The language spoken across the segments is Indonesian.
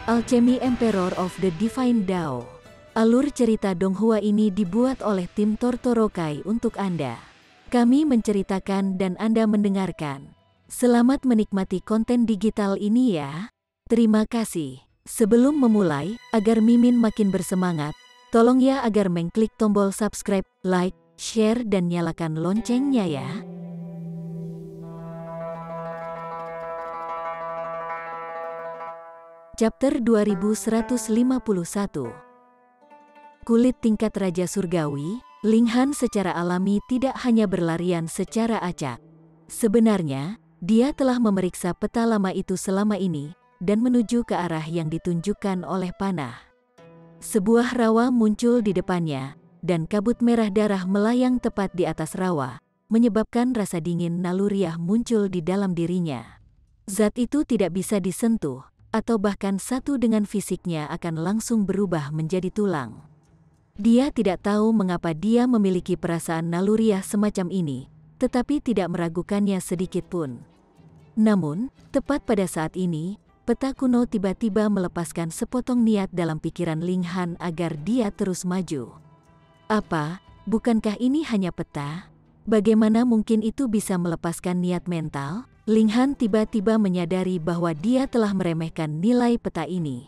Alchemy Emperor of the Divine Dao. Alur cerita Donghua ini dibuat oleh tim Tortorokai untuk Anda. Kami menceritakan dan Anda mendengarkan. Selamat menikmati konten digital ini ya. Terima kasih. Sebelum memulai, agar Mimin makin bersemangat, tolong ya agar mengklik tombol subscribe, like, share dan nyalakan loncengnya ya. Chapter 2151. Kulit tingkat Raja Surgawi, Linghan secara alami tidak hanya berlarian secara acak. Sebenarnya, dia telah memeriksa peta lama itu selama ini, dan menuju ke arah yang ditunjukkan oleh panah. Sebuah rawa muncul di depannya, dan kabut merah darah melayang tepat di atas rawa, menyebabkan rasa dingin naluriah muncul di dalam dirinya. Zat itu tidak bisa disentuh, atau bahkan satu dengan fisiknya akan langsung berubah menjadi tulang. Dia tidak tahu mengapa dia memiliki perasaan naluriah semacam ini, tetapi tidak meragukannya sedikit pun. Namun, tepat pada saat ini, peta kuno tiba-tiba melepaskan sepotong niat dalam pikiran Linghan agar dia terus maju. Apa, bukankah ini hanya peta? Bagaimana mungkin itu bisa melepaskan niat mental? Linghan tiba-tiba menyadari bahwa dia telah meremehkan nilai peta ini.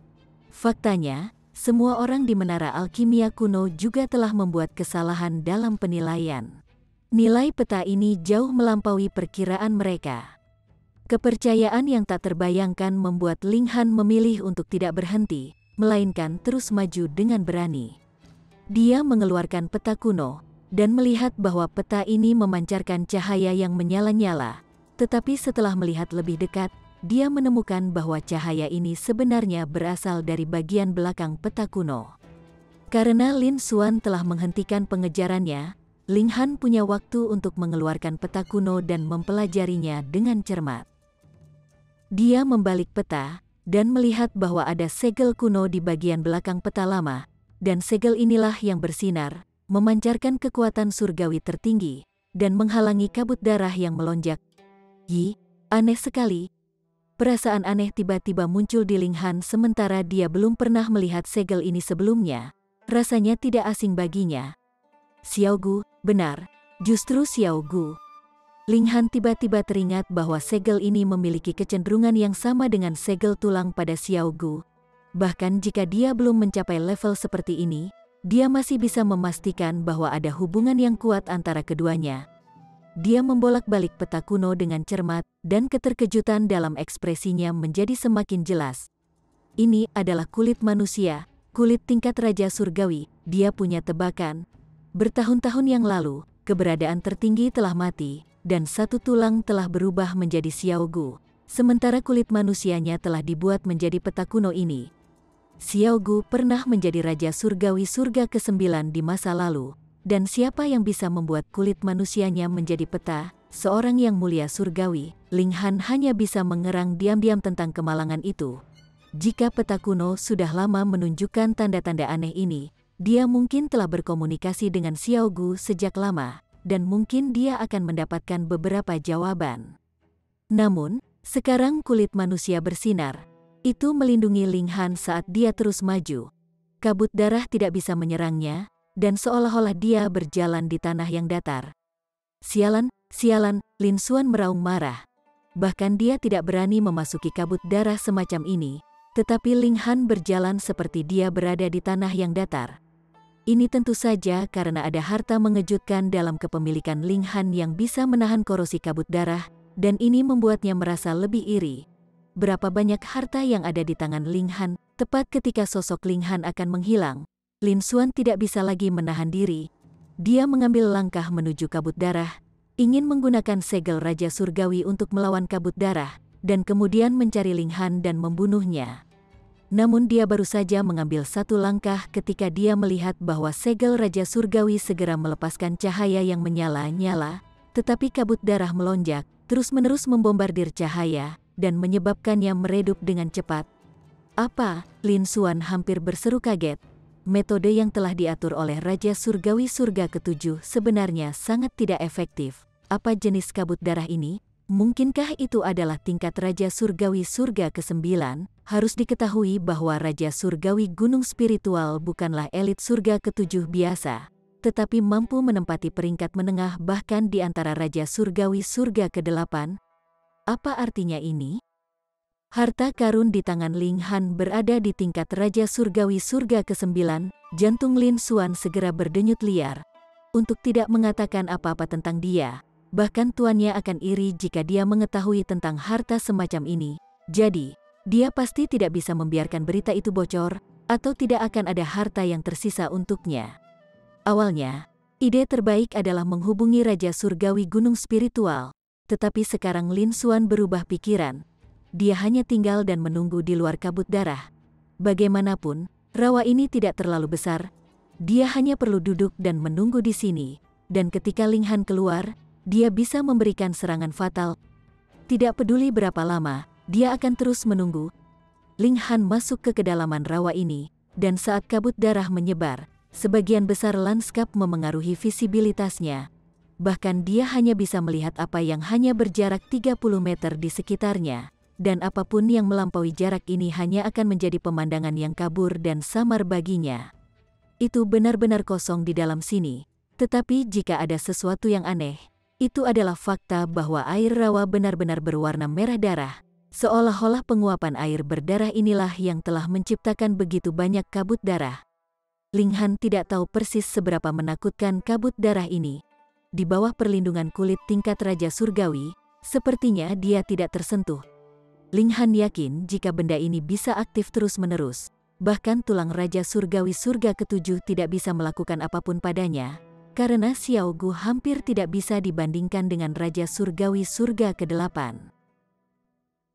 Faktanya, semua orang di Menara Alkimia Kuno juga telah membuat kesalahan dalam penilaian. Nilai peta ini jauh melampaui perkiraan mereka. Kepercayaan yang tak terbayangkan membuat Linghan memilih untuk tidak berhenti, melainkan terus maju dengan berani. Dia mengeluarkan peta kuno, dan melihat bahwa peta ini memancarkan cahaya yang menyala-nyala. Tetapi setelah melihat lebih dekat, dia menemukan bahwa cahaya ini sebenarnya berasal dari bagian belakang peta kuno. Karena Lin Xuan telah menghentikan pengejarannya, Linghan punya waktu untuk mengeluarkan peta kuno dan mempelajarinya dengan cermat. Dia membalik peta, dan melihat bahwa ada segel kuno di bagian belakang peta lama, dan segel inilah yang bersinar, memancarkan kekuatan surgawi tertinggi, dan menghalangi kabut darah yang melonjak. Aneh sekali. Perasaan aneh tiba-tiba muncul di Linghan sementara dia belum pernah melihat segel ini sebelumnya. Rasanya tidak asing baginya. Xiaogu, benar, justru Xiaogu. Linghan tiba-tiba teringat bahwa segel ini memiliki kecenderungan yang sama dengan segel tulang pada Xiaogu. Bahkan jika dia belum mencapai level seperti ini, dia masih bisa memastikan bahwa ada hubungan yang kuat antara keduanya. Dia membolak-balik peta kuno dengan cermat, dan keterkejutan dalam ekspresinya menjadi semakin jelas. Ini adalah kulit manusia, kulit tingkat Raja Surgawi. Dia punya tebakan. Bertahun-tahun yang lalu, keberadaan tertinggi telah mati, dan satu tulang telah berubah menjadi Xiaogu, sementara kulit manusianya telah dibuat menjadi peta kuno ini. Xiaogu pernah menjadi Raja Surgawi surga ke-9 di masa lalu. Dan siapa yang bisa membuat kulit manusianya menjadi peta, seorang yang mulia surgawi? Linghan hanya bisa mengerang diam-diam tentang kemalangan itu. Jika peta kuno sudah lama menunjukkan tanda-tanda aneh ini, dia mungkin telah berkomunikasi dengan Xiaogu sejak lama, dan mungkin dia akan mendapatkan beberapa jawaban. Namun, sekarang kulit manusia bersinar. Itu melindungi Linghan saat dia terus maju. Kabut darah tidak bisa menyerangnya, dan seolah-olah dia berjalan di tanah yang datar. Sialan, sialan, Lin Xuan meraung marah. Bahkan dia tidak berani memasuki kabut darah semacam ini, tetapi Linghan berjalan seperti dia berada di tanah yang datar. Ini tentu saja karena ada harta mengejutkan dalam kepemilikan Linghan yang bisa menahan korosi kabut darah, dan ini membuatnya merasa lebih iri. Berapa banyak harta yang ada di tangan Linghan, tepat ketika sosok Linghan akan menghilang, Lin Xuan tidak bisa lagi menahan diri. Dia mengambil langkah menuju kabut darah, ingin menggunakan segel Raja Surgawi untuk melawan kabut darah, dan kemudian mencari Linghan dan membunuhnya. Namun dia baru saja mengambil satu langkah ketika dia melihat bahwa segel Raja Surgawi segera melepaskan cahaya yang menyala-nyala, tetapi kabut darah melonjak, terus-menerus membombardir cahaya, dan menyebabkannya meredup dengan cepat. Apa? Lin Xuan hampir berseru kaget. Metode yang telah diatur oleh Raja Surgawi surga ke-7 sebenarnya sangat tidak efektif. Apa jenis kabut darah ini? Mungkinkah itu adalah tingkat Raja Surgawi Surga ke-9? Harus diketahui bahwa Raja Surgawi Gunung Spiritual bukanlah elit surga ke-7 biasa, tetapi mampu menempati peringkat menengah bahkan di antara Raja Surgawi Surga ke-8. Apa artinya ini? Harta karun di tangan Ling Han berada di tingkat Raja Surgawi Surga ke-9. Jantung Lin Xuan segera berdenyut liar. Untuk tidak mengatakan apa-apa tentang dia. Bahkan tuannya akan iri jika dia mengetahui tentang harta semacam ini. Jadi, dia pasti tidak bisa membiarkan berita itu bocor, atau tidak akan ada harta yang tersisa untuknya. Awalnya, ide terbaik adalah menghubungi Raja Surgawi Gunung Spiritual. Tetapi sekarang Lin Xuan berubah pikiran. Dia hanya tinggal dan menunggu di luar kabut darah. Bagaimanapun, rawa ini tidak terlalu besar. Dia hanya perlu duduk dan menunggu di sini. Dan ketika Ling Han keluar, dia bisa memberikan serangan fatal. Tidak peduli berapa lama, dia akan terus menunggu. Ling Han masuk ke kedalaman rawa ini, dan saat kabut darah menyebar, sebagian besar lanskap memengaruhi visibilitasnya. Bahkan dia hanya bisa melihat apa yang hanya berjarak 30 meter di sekitarnya. Dan apapun yang melampaui jarak ini hanya akan menjadi pemandangan yang kabur dan samar baginya. Itu benar-benar kosong di dalam sini. Tetapi jika ada sesuatu yang aneh, itu adalah fakta bahwa air rawa benar-benar berwarna merah darah. Seolah-olah penguapan air berdarah inilah yang telah menciptakan begitu banyak kabut darah. Ling Han tidak tahu persis seberapa menakutkan kabut darah ini. Di bawah perlindungan kulit tingkat Raja Surgawi, sepertinya dia tidak tersentuh. Ling Han yakin jika benda ini bisa aktif terus-menerus. Bahkan tulang Raja Surgawi Surga ke-7 tidak bisa melakukan apapun padanya. Karena Xiao Gu hampir tidak bisa dibandingkan dengan Raja Surgawi Surga ke-8.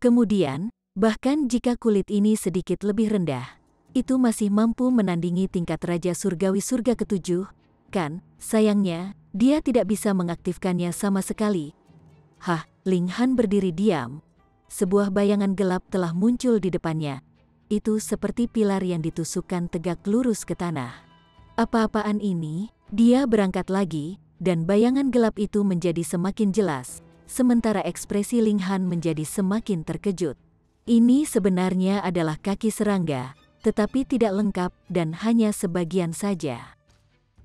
Kemudian, bahkan jika kulit ini sedikit lebih rendah, itu masih mampu menandingi tingkat Raja Surgawi Surga ke-7, kan? Sayangnya, dia tidak bisa mengaktifkannya sama sekali. Ling Han berdiri diam. Sebuah bayangan gelap telah muncul di depannya. Itu seperti pilar yang ditusukkan tegak lurus ke tanah. Apa-apaan ini? Dia berangkat lagi, dan bayangan gelap itu menjadi semakin jelas, sementara ekspresi Ling Han menjadi semakin terkejut. Ini sebenarnya adalah kaki serangga, tetapi tidak lengkap dan hanya sebagian saja.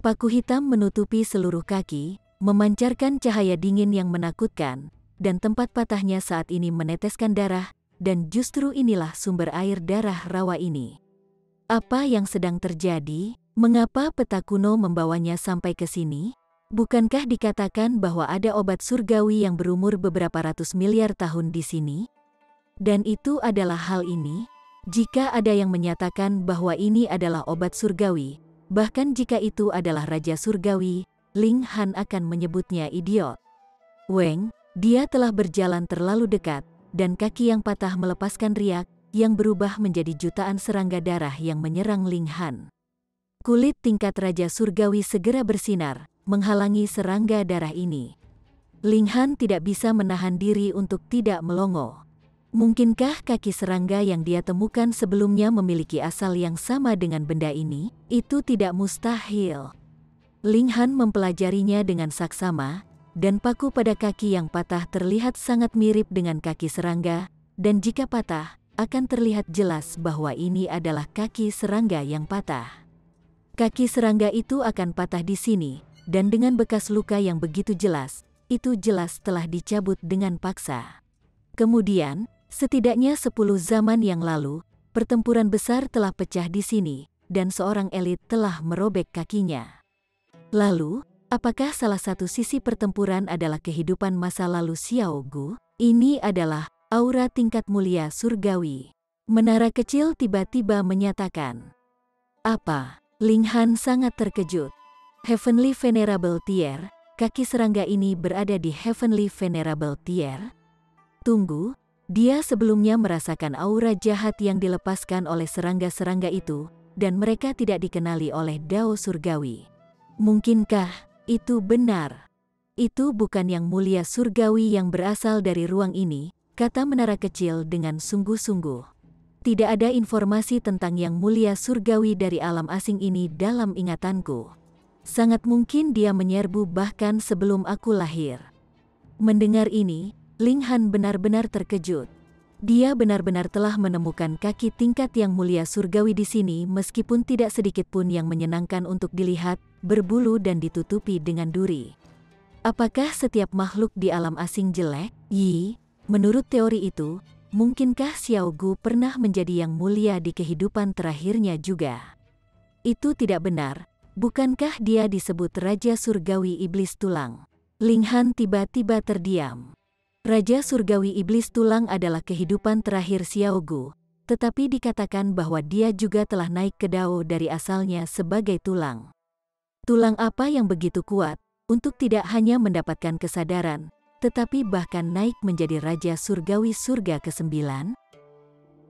Paku hitam menutupi seluruh kaki, memancarkan cahaya dingin yang menakutkan, dan tempat patahnya saat ini meneteskan darah, dan justru inilah sumber air darah rawa ini. Apa yang sedang terjadi? Mengapa peta kuno membawanya sampai ke sini? Bukankah dikatakan bahwa ada obat surgawi yang berumur beberapa ratus miliar tahun di sini? Dan itu adalah hal ini? Jika ada yang menyatakan bahwa ini adalah obat surgawi, bahkan jika itu adalah Raja Surgawi, Ling Han akan menyebutnya idiot. Weng, dia telah berjalan terlalu dekat, dan kaki yang patah melepaskan riak, yang berubah menjadi jutaan serangga darah yang menyerang Ling Han. Kulit tingkat Raja Surgawi segera bersinar, menghalangi serangga darah ini. Ling Han tidak bisa menahan diri untuk tidak melongo. Mungkinkah kaki serangga yang dia temukan sebelumnya memiliki asal yang sama dengan benda ini? Itu tidak mustahil. Ling Han mempelajarinya dengan saksama, dan paku pada kaki yang patah terlihat sangat mirip dengan kaki serangga, dan jika patah, akan terlihat jelas bahwa ini adalah kaki serangga yang patah. Kaki serangga itu akan patah di sini, dan dengan bekas luka yang begitu jelas, itu jelas telah dicabut dengan paksa. Kemudian, setidaknya 10 zaman yang lalu, pertempuran besar telah pecah di sini, dan seorang elit telah merobek kakinya. Lalu, apakah salah satu sisi pertempuran adalah kehidupan masa lalu Xiao Gu? Ini adalah aura tingkat mulia surgawi. Menara kecil tiba-tiba menyatakan. Apa? Ling Han sangat terkejut. Heavenly Venerable Tier, kaki serangga ini berada di Heavenly Venerable Tier. Tunggu, dia sebelumnya merasakan aura jahat yang dilepaskan oleh serangga-serangga itu, dan mereka tidak dikenali oleh Dao Surgawi. Mungkinkah itu benar? Itu bukan yang mulia surgawi yang berasal dari ruang ini, kata menara kecil dengan sungguh-sungguh. Tidak ada informasi tentang yang mulia surgawi dari alam asing ini dalam ingatanku. Sangat mungkin dia menyerbu bahkan sebelum aku lahir. Mendengar ini, Ling Han benar-benar terkejut. Dia benar-benar telah menemukan kaki tingkat yang mulia surgawi di sini meskipun tidak sedikit pun yang menyenangkan untuk dilihat, berbulu dan ditutupi dengan duri. Apakah setiap makhluk di alam asing jelek? Yi, menurut teori itu, mungkinkah Xiao Gu pernah menjadi yang mulia di kehidupan terakhirnya juga? Itu tidak benar, bukankah dia disebut Raja Surgawi Iblis Tulang? Ling Han tiba-tiba terdiam. Raja Surgawi Iblis Tulang adalah kehidupan terakhir Xiao Gu, tetapi dikatakan bahwa dia juga telah naik ke Dao dari asalnya sebagai tulang. Tulang apa yang begitu kuat, untuk tidak hanya mendapatkan kesadaran, tetapi bahkan naik menjadi Raja Surgawi Surga ke-9?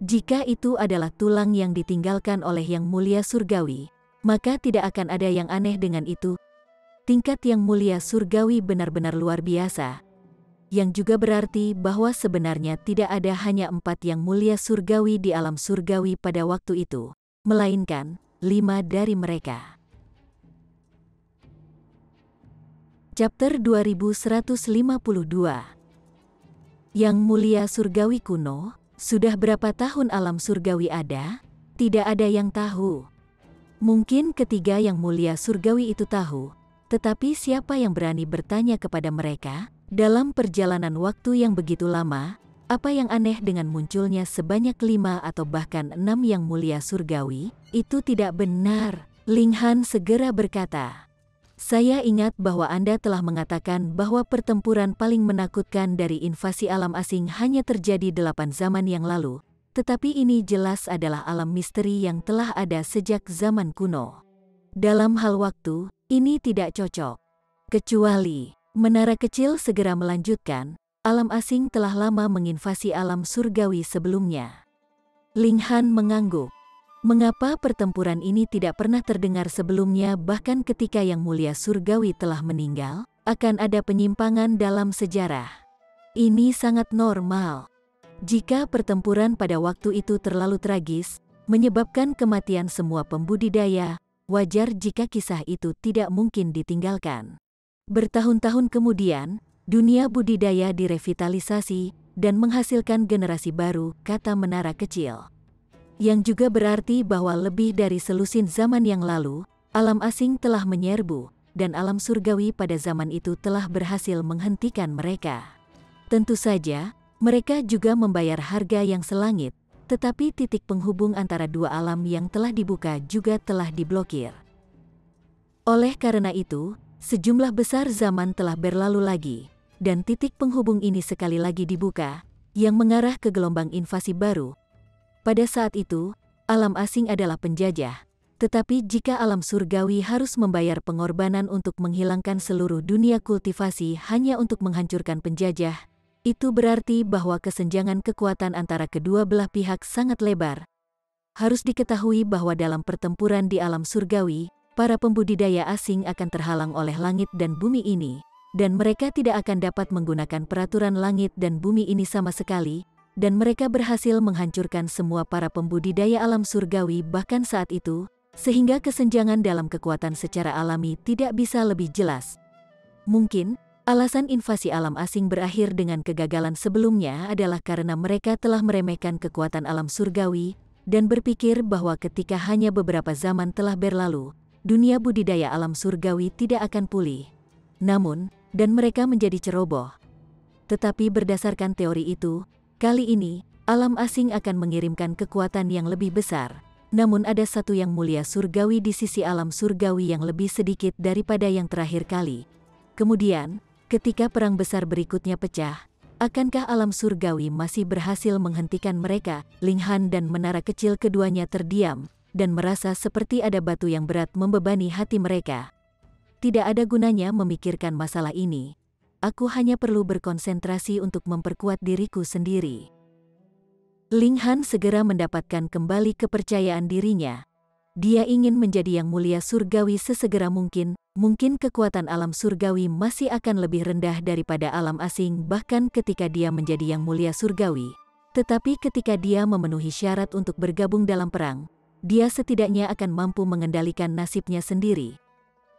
Jika itu adalah tulang yang ditinggalkan oleh Yang Mulia Surgawi, maka tidak akan ada yang aneh dengan itu. Tingkat Yang Mulia Surgawi benar-benar luar biasa. Yang juga berarti bahwa sebenarnya tidak ada hanya 4 Yang Mulia Surgawi di alam surgawi pada waktu itu, melainkan 5 dari mereka. Chapter 2152. Yang Mulia Surgawi Kuno, sudah berapa tahun alam surgawi ada? Tidak ada yang tahu. Mungkin ketiga Yang Mulia Surgawi itu tahu, tetapi siapa yang berani bertanya kepada mereka? Dalam perjalanan waktu yang begitu lama, apa yang aneh dengan munculnya sebanyak 5 atau bahkan 6 Yang Mulia Surgawi? Itu tidak benar. Ling Han segera berkata, "Saya ingat bahwa Anda telah mengatakan bahwa pertempuran paling menakutkan dari invasi alam asing hanya terjadi 8 zaman yang lalu. Tetapi ini jelas adalah alam misteri yang telah ada sejak zaman kuno. Dalam hal waktu, ini tidak cocok. Kecuali..." Menara kecil segera melanjutkan, alam asing telah lama menginvasi alam surgawi sebelumnya. Ling Han mengangguk. Mengapa pertempuran ini tidak pernah terdengar sebelumnya bahkan ketika Yang Mulia Surgawi telah meninggal? Akan ada penyimpangan dalam sejarah. Ini sangat normal. Jika pertempuran pada waktu itu terlalu tragis, menyebabkan kematian semua pembudidaya, wajar jika kisah itu tidak mungkin ditinggalkan. Bertahun-tahun kemudian, dunia budidaya direvitalisasi dan menghasilkan generasi baru, kata menara kecil. Yang juga berarti bahwa lebih dari selusin zaman yang lalu, alam asing telah menyerbu, dan alam surgawi pada zaman itu telah berhasil menghentikan mereka. Tentu saja, mereka juga membayar harga yang selangit, tetapi titik penghubung antara dua alam yang telah dibuka juga telah diblokir. Oleh karena itu, sejumlah besar zaman telah berlalu lagi, dan titik penghubung ini sekali lagi dibuka, yang mengarah ke gelombang invasi baru. Pada saat itu, alam asing adalah penjajah, tetapi jika alam surgawi harus membayar pengorbanan untuk menghilangkan seluruh dunia kultivasi hanya untuk menghancurkan penjajah, itu berarti bahwa kesenjangan kekuatan antara kedua belah pihak sangat lebar. Harus diketahui bahwa dalam pertempuran di alam surgawi, para pembudidaya asing akan terhalang oleh langit dan bumi ini, dan mereka tidak akan dapat menggunakan peraturan langit dan bumi ini sama sekali, dan mereka berhasil menghancurkan semua para pembudidaya alam surgawi bahkan saat itu, sehingga kesenjangan dalam kekuatan secara alami tidak bisa lebih jelas. Mungkin, alasan invasi alam asing berakhir dengan kegagalan sebelumnya adalah karena mereka telah meremehkan kekuatan alam surgawi, dan berpikir bahwa ketika hanya beberapa zaman telah berlalu, dunia budidaya alam surgawi tidak akan pulih. Namun, dan mereka menjadi ceroboh. Tetapi berdasarkan teori itu, kali ini, alam asing akan mengirimkan kekuatan yang lebih besar. Namun ada satu Yang Mulia Surgawi di sisi alam surgawi yang lebih sedikit daripada yang terakhir kali. Kemudian, ketika perang besar berikutnya pecah, akankah alam surgawi masih berhasil menghentikan mereka? Ling Han dan menara kecil keduanya terdiam, dan merasa seperti ada batu yang berat membebani hati mereka. Tidak ada gunanya memikirkan masalah ini. Aku hanya perlu berkonsentrasi untuk memperkuat diriku sendiri. Ling Han segera mendapatkan kembali kepercayaan dirinya. Dia ingin menjadi Yang Mulia Surgawi sesegera mungkin. Mungkin kekuatan alam surgawi masih akan lebih rendah daripada alam asing bahkan ketika dia menjadi Yang Mulia Surgawi. Tetapi ketika dia memenuhi syarat untuk bergabung dalam perang, dia setidaknya akan mampu mengendalikan nasibnya sendiri.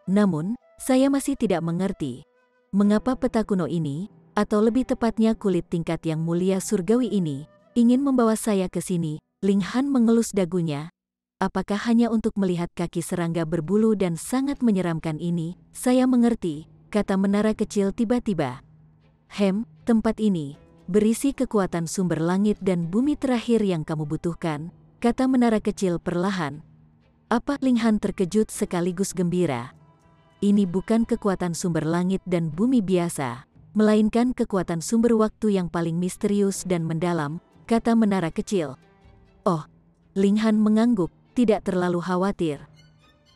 Namun, saya masih tidak mengerti. Mengapa peta kuno ini, Atau lebih tepatnya kulit tingkat yang mulia surgawi ini, ingin membawa saya ke sini. Ling Han mengelus dagunya. Apakah hanya untuk melihat kaki serangga berbulu dan sangat menyeramkan ini? Saya mengerti, kata menara kecil tiba-tiba. Tempat ini berisi kekuatan sumber langit dan bumi terakhir yang kamu butuhkan, kata menara kecil perlahan. Apa? Ling Han terkejut sekaligus gembira. Ini bukan kekuatan sumber langit dan bumi biasa, melainkan kekuatan sumber waktu yang paling misterius dan mendalam, kata menara kecil. Oh, Ling Han mengangguk, tidak terlalu khawatir.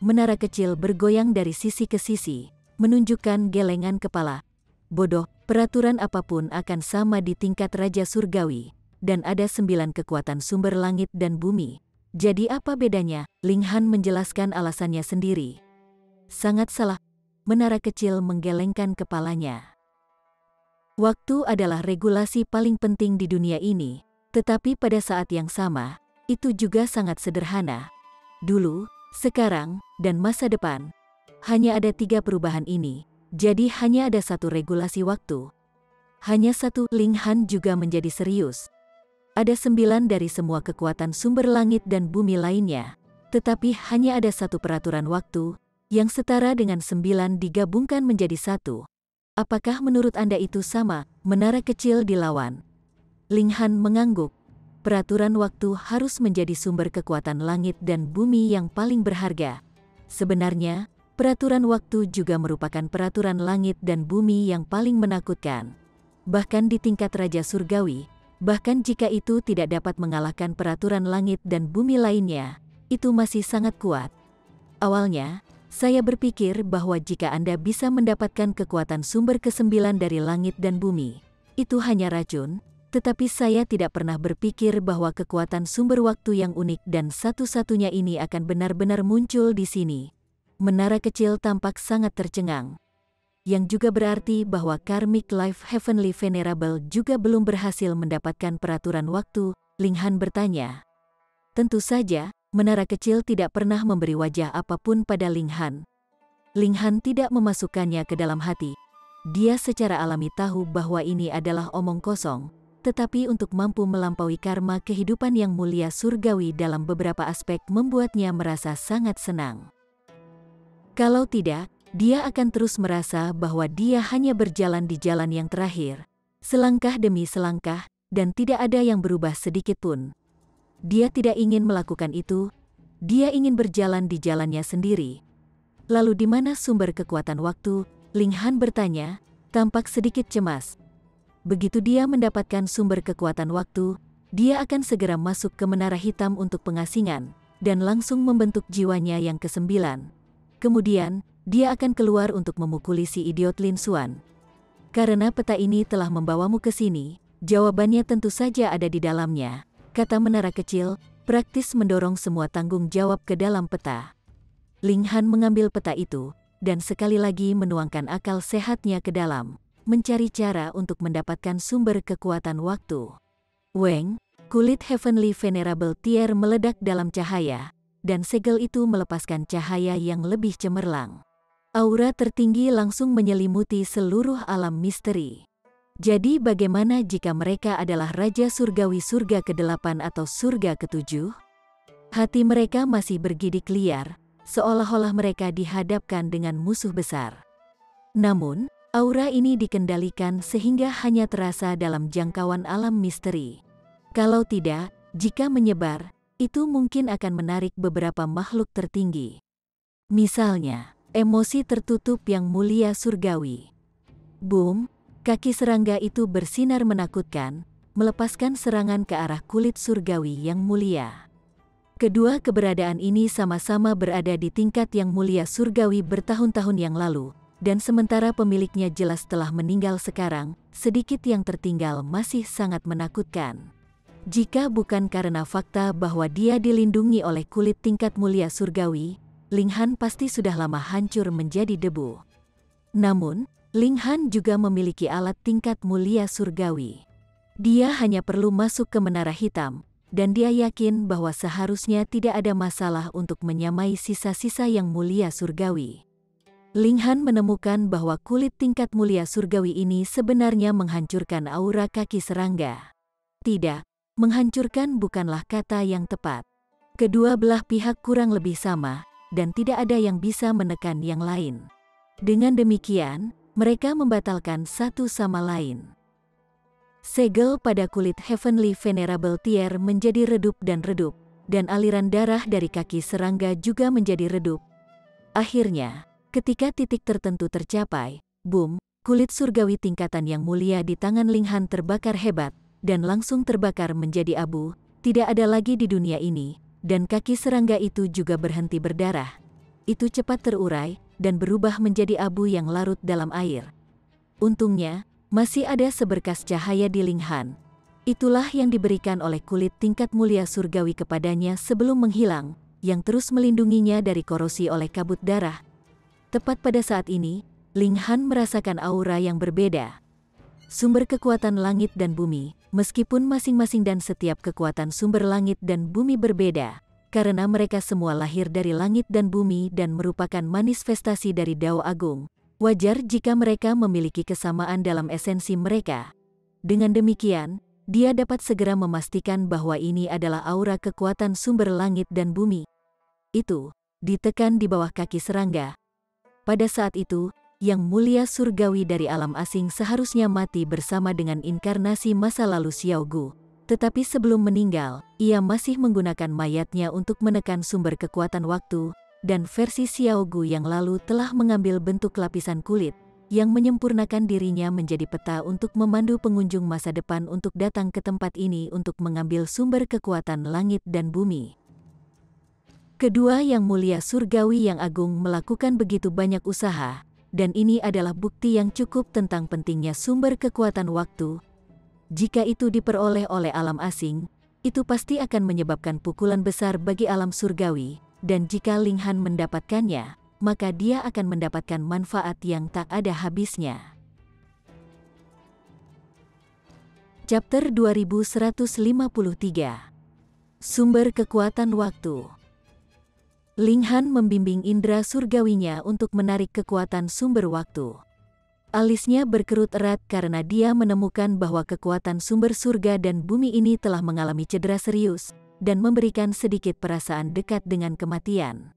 Menara kecil bergoyang dari sisi ke sisi, menunjukkan gelengan kepala. Bodoh, peraturan apapun akan sama di tingkat Raja Surgawi, dan ada 9 kekuatan sumber langit dan bumi. Jadi apa bedanya? Ling Han menjelaskan alasannya sendiri. Sangat salah, menara kecil menggelengkan kepalanya. Waktu adalah regulasi paling penting di dunia ini, tetapi pada saat yang sama, itu juga sangat sederhana. Dulu, sekarang, dan masa depan. Hanya ada 3 perubahan ini, jadi hanya ada 1 regulasi waktu. Hanya 1. Ling Han juga menjadi serius. Ada 9 dari semua kekuatan sumber langit dan bumi lainnya, tetapi hanya ada 1 peraturan waktu, yang setara dengan 9 digabungkan menjadi 1. Apakah menurut Anda itu sama? Menara kecil dilawan. Ling Han mengangguk. Peraturan waktu harus menjadi sumber kekuatan langit dan bumi yang paling berharga. Sebenarnya, peraturan waktu juga merupakan peraturan langit dan bumi yang paling menakutkan. Bahkan di tingkat Raja Surgawi, bahkan jika itu tidak dapat mengalahkan peraturan langit dan bumi lainnya, itu masih sangat kuat. Awalnya, saya berpikir bahwa jika Anda bisa mendapatkan kekuatan sumber ke-9 dari langit dan bumi, itu hanya racun, tetapi saya tidak pernah berpikir bahwa kekuatan sumber waktu yang unik dan satu-satunya ini akan benar-benar muncul di sini. Menara kecil tampak sangat tercengang. Yang juga berarti bahwa Karmic Life Heavenly Venerable juga belum berhasil mendapatkan peraturan waktu. Ling Han bertanya. Tentu saja, menara kecil tidak pernah memberi wajah apapun pada Ling Han. Ling Han tidak memasukkannya ke dalam hati. Dia secara alami tahu bahwa ini adalah omong kosong, tetapi untuk mampu melampaui karma kehidupan yang mulia surgawi dalam beberapa aspek membuatnya merasa sangat senang. Kalau tidak, dia akan terus merasa bahwa dia hanya berjalan di jalan yang terakhir, selangkah demi selangkah, dan tidak ada yang berubah sedikit pun. Dia tidak ingin melakukan itu, dia ingin berjalan di jalannya sendiri. Lalu di mana sumber kekuatan waktu? Ling Han bertanya, tampak sedikit cemas. Begitu dia mendapatkan sumber kekuatan waktu, dia akan segera masuk ke menara hitam untuk pengasingan, dan langsung membentuk jiwanya yang ke-9. Kemudian, dia akan keluar untuk memukuli si idiot Lin Xuan. Karena peta ini telah membawamu ke sini, jawabannya tentu saja ada di dalamnya, kata menara kecil, praktis mendorong semua tanggung jawab ke dalam peta. Ling Han mengambil peta itu, dan sekali lagi menuangkan akal sehatnya ke dalam, mencari cara untuk mendapatkan sumber kekuatan waktu. Weng, kulit Heavenly Venerable Tier meledak dalam cahaya, dan segel itu melepaskan cahaya yang lebih cemerlang. Aura tertinggi langsung menyelimuti seluruh alam misteri. Jadi bagaimana jika mereka adalah Raja Surgawi surga ke-8 atau surga ke-7? Hati mereka masih bergidik liar, seolah-olah mereka dihadapkan dengan musuh besar. Namun, aura ini dikendalikan sehingga hanya terasa dalam jangkauan alam misteri. Kalau tidak, jika menyebar, itu mungkin akan menarik beberapa makhluk tertinggi. Misalnya, emosi tertutup yang mulia surgawi. Boom! Kaki serangga itu bersinar menakutkan, melepaskan serangan ke arah kulit surgawi yang mulia. Kedua keberadaan ini sama-sama berada di tingkat yang mulia surgawi bertahun-tahun yang lalu, dan sementara pemiliknya jelas telah meninggal sekarang, sedikit yang tertinggal masih sangat menakutkan. Jika bukan karena fakta bahwa dia dilindungi oleh kulit tingkat mulia surgawi, Ling Han pasti sudah lama hancur menjadi debu. Namun, Ling Han juga memiliki alat tingkat mulia surgawi. Dia hanya perlu masuk ke menara hitam, dan dia yakin bahwa seharusnya tidak ada masalah untuk menyamai sisa-sisa yang mulia surgawi. Linghan menemukan bahwa kulit tingkat mulia surgawi ini sebenarnya menghancurkan aura kaki serangga. Tidak, menghancurkan bukanlah kata yang tepat. Kedua belah pihak kurang lebih sama, dan tidak ada yang bisa menekan yang lain. Dengan demikian, mereka membatalkan satu sama lain. Segel pada kulit Heavenly Venerable Tear menjadi redup, dan aliran darah dari kaki serangga juga menjadi redup. Akhirnya, ketika titik tertentu tercapai, boom, kulit surgawi tingkatan yang mulia di tangan Linghan terbakar hebat, dan langsung terbakar menjadi abu, tidak ada lagi di dunia ini, dan kaki serangga itu juga berhenti berdarah. Itu cepat terurai, dan berubah menjadi abu yang larut dalam air. Untungnya, masih ada seberkas cahaya di Linghan. Itulah yang diberikan oleh kulit tingkat mulia surgawi kepadanya sebelum menghilang, yang terus melindunginya dari korosi oleh kabut darah. Tepat pada saat ini, Linghan merasakan aura yang berbeda. Sumber kekuatan langit dan bumi, meskipun masing-masing dan setiap kekuatan sumber langit dan bumi berbeda, karena mereka semua lahir dari langit dan bumi dan merupakan manifestasi dari Dao Agung, wajar jika mereka memiliki kesamaan dalam esensi mereka. Dengan demikian, dia dapat segera memastikan bahwa ini adalah aura kekuatan sumber langit dan bumi. Itu ditekan di bawah kaki serangga. Pada saat itu, yang mulia surgawi dari alam asing seharusnya mati bersama dengan inkarnasi masa lalu Xiao Gu. Tetapi sebelum meninggal, ia masih menggunakan mayatnya untuk menekan sumber kekuatan waktu, dan versi Xiao Gu yang lalu telah mengambil bentuk lapisan kulit, yang menyempurnakan dirinya menjadi peta untuk memandu pengunjung masa depan untuk datang ke tempat ini untuk mengambil sumber kekuatan langit dan bumi. Kedua yang mulia surgawi yang agung melakukan begitu banyak usaha, dan ini adalah bukti yang cukup tentang pentingnya sumber kekuatan waktu. Jika itu diperoleh oleh alam asing, itu pasti akan menyebabkan pukulan besar bagi alam surgawi, dan jika Linghan mendapatkannya, maka dia akan mendapatkan manfaat yang tak ada habisnya. Chapter 2153. Sumber kekuatan waktu. Linghan membimbing indera surgawinya untuk menarik kekuatan sumber waktu. Alisnya berkerut erat karena dia menemukan bahwa kekuatan sumber surga dan bumi ini telah mengalami cedera serius, dan memberikan sedikit perasaan dekat dengan kematian.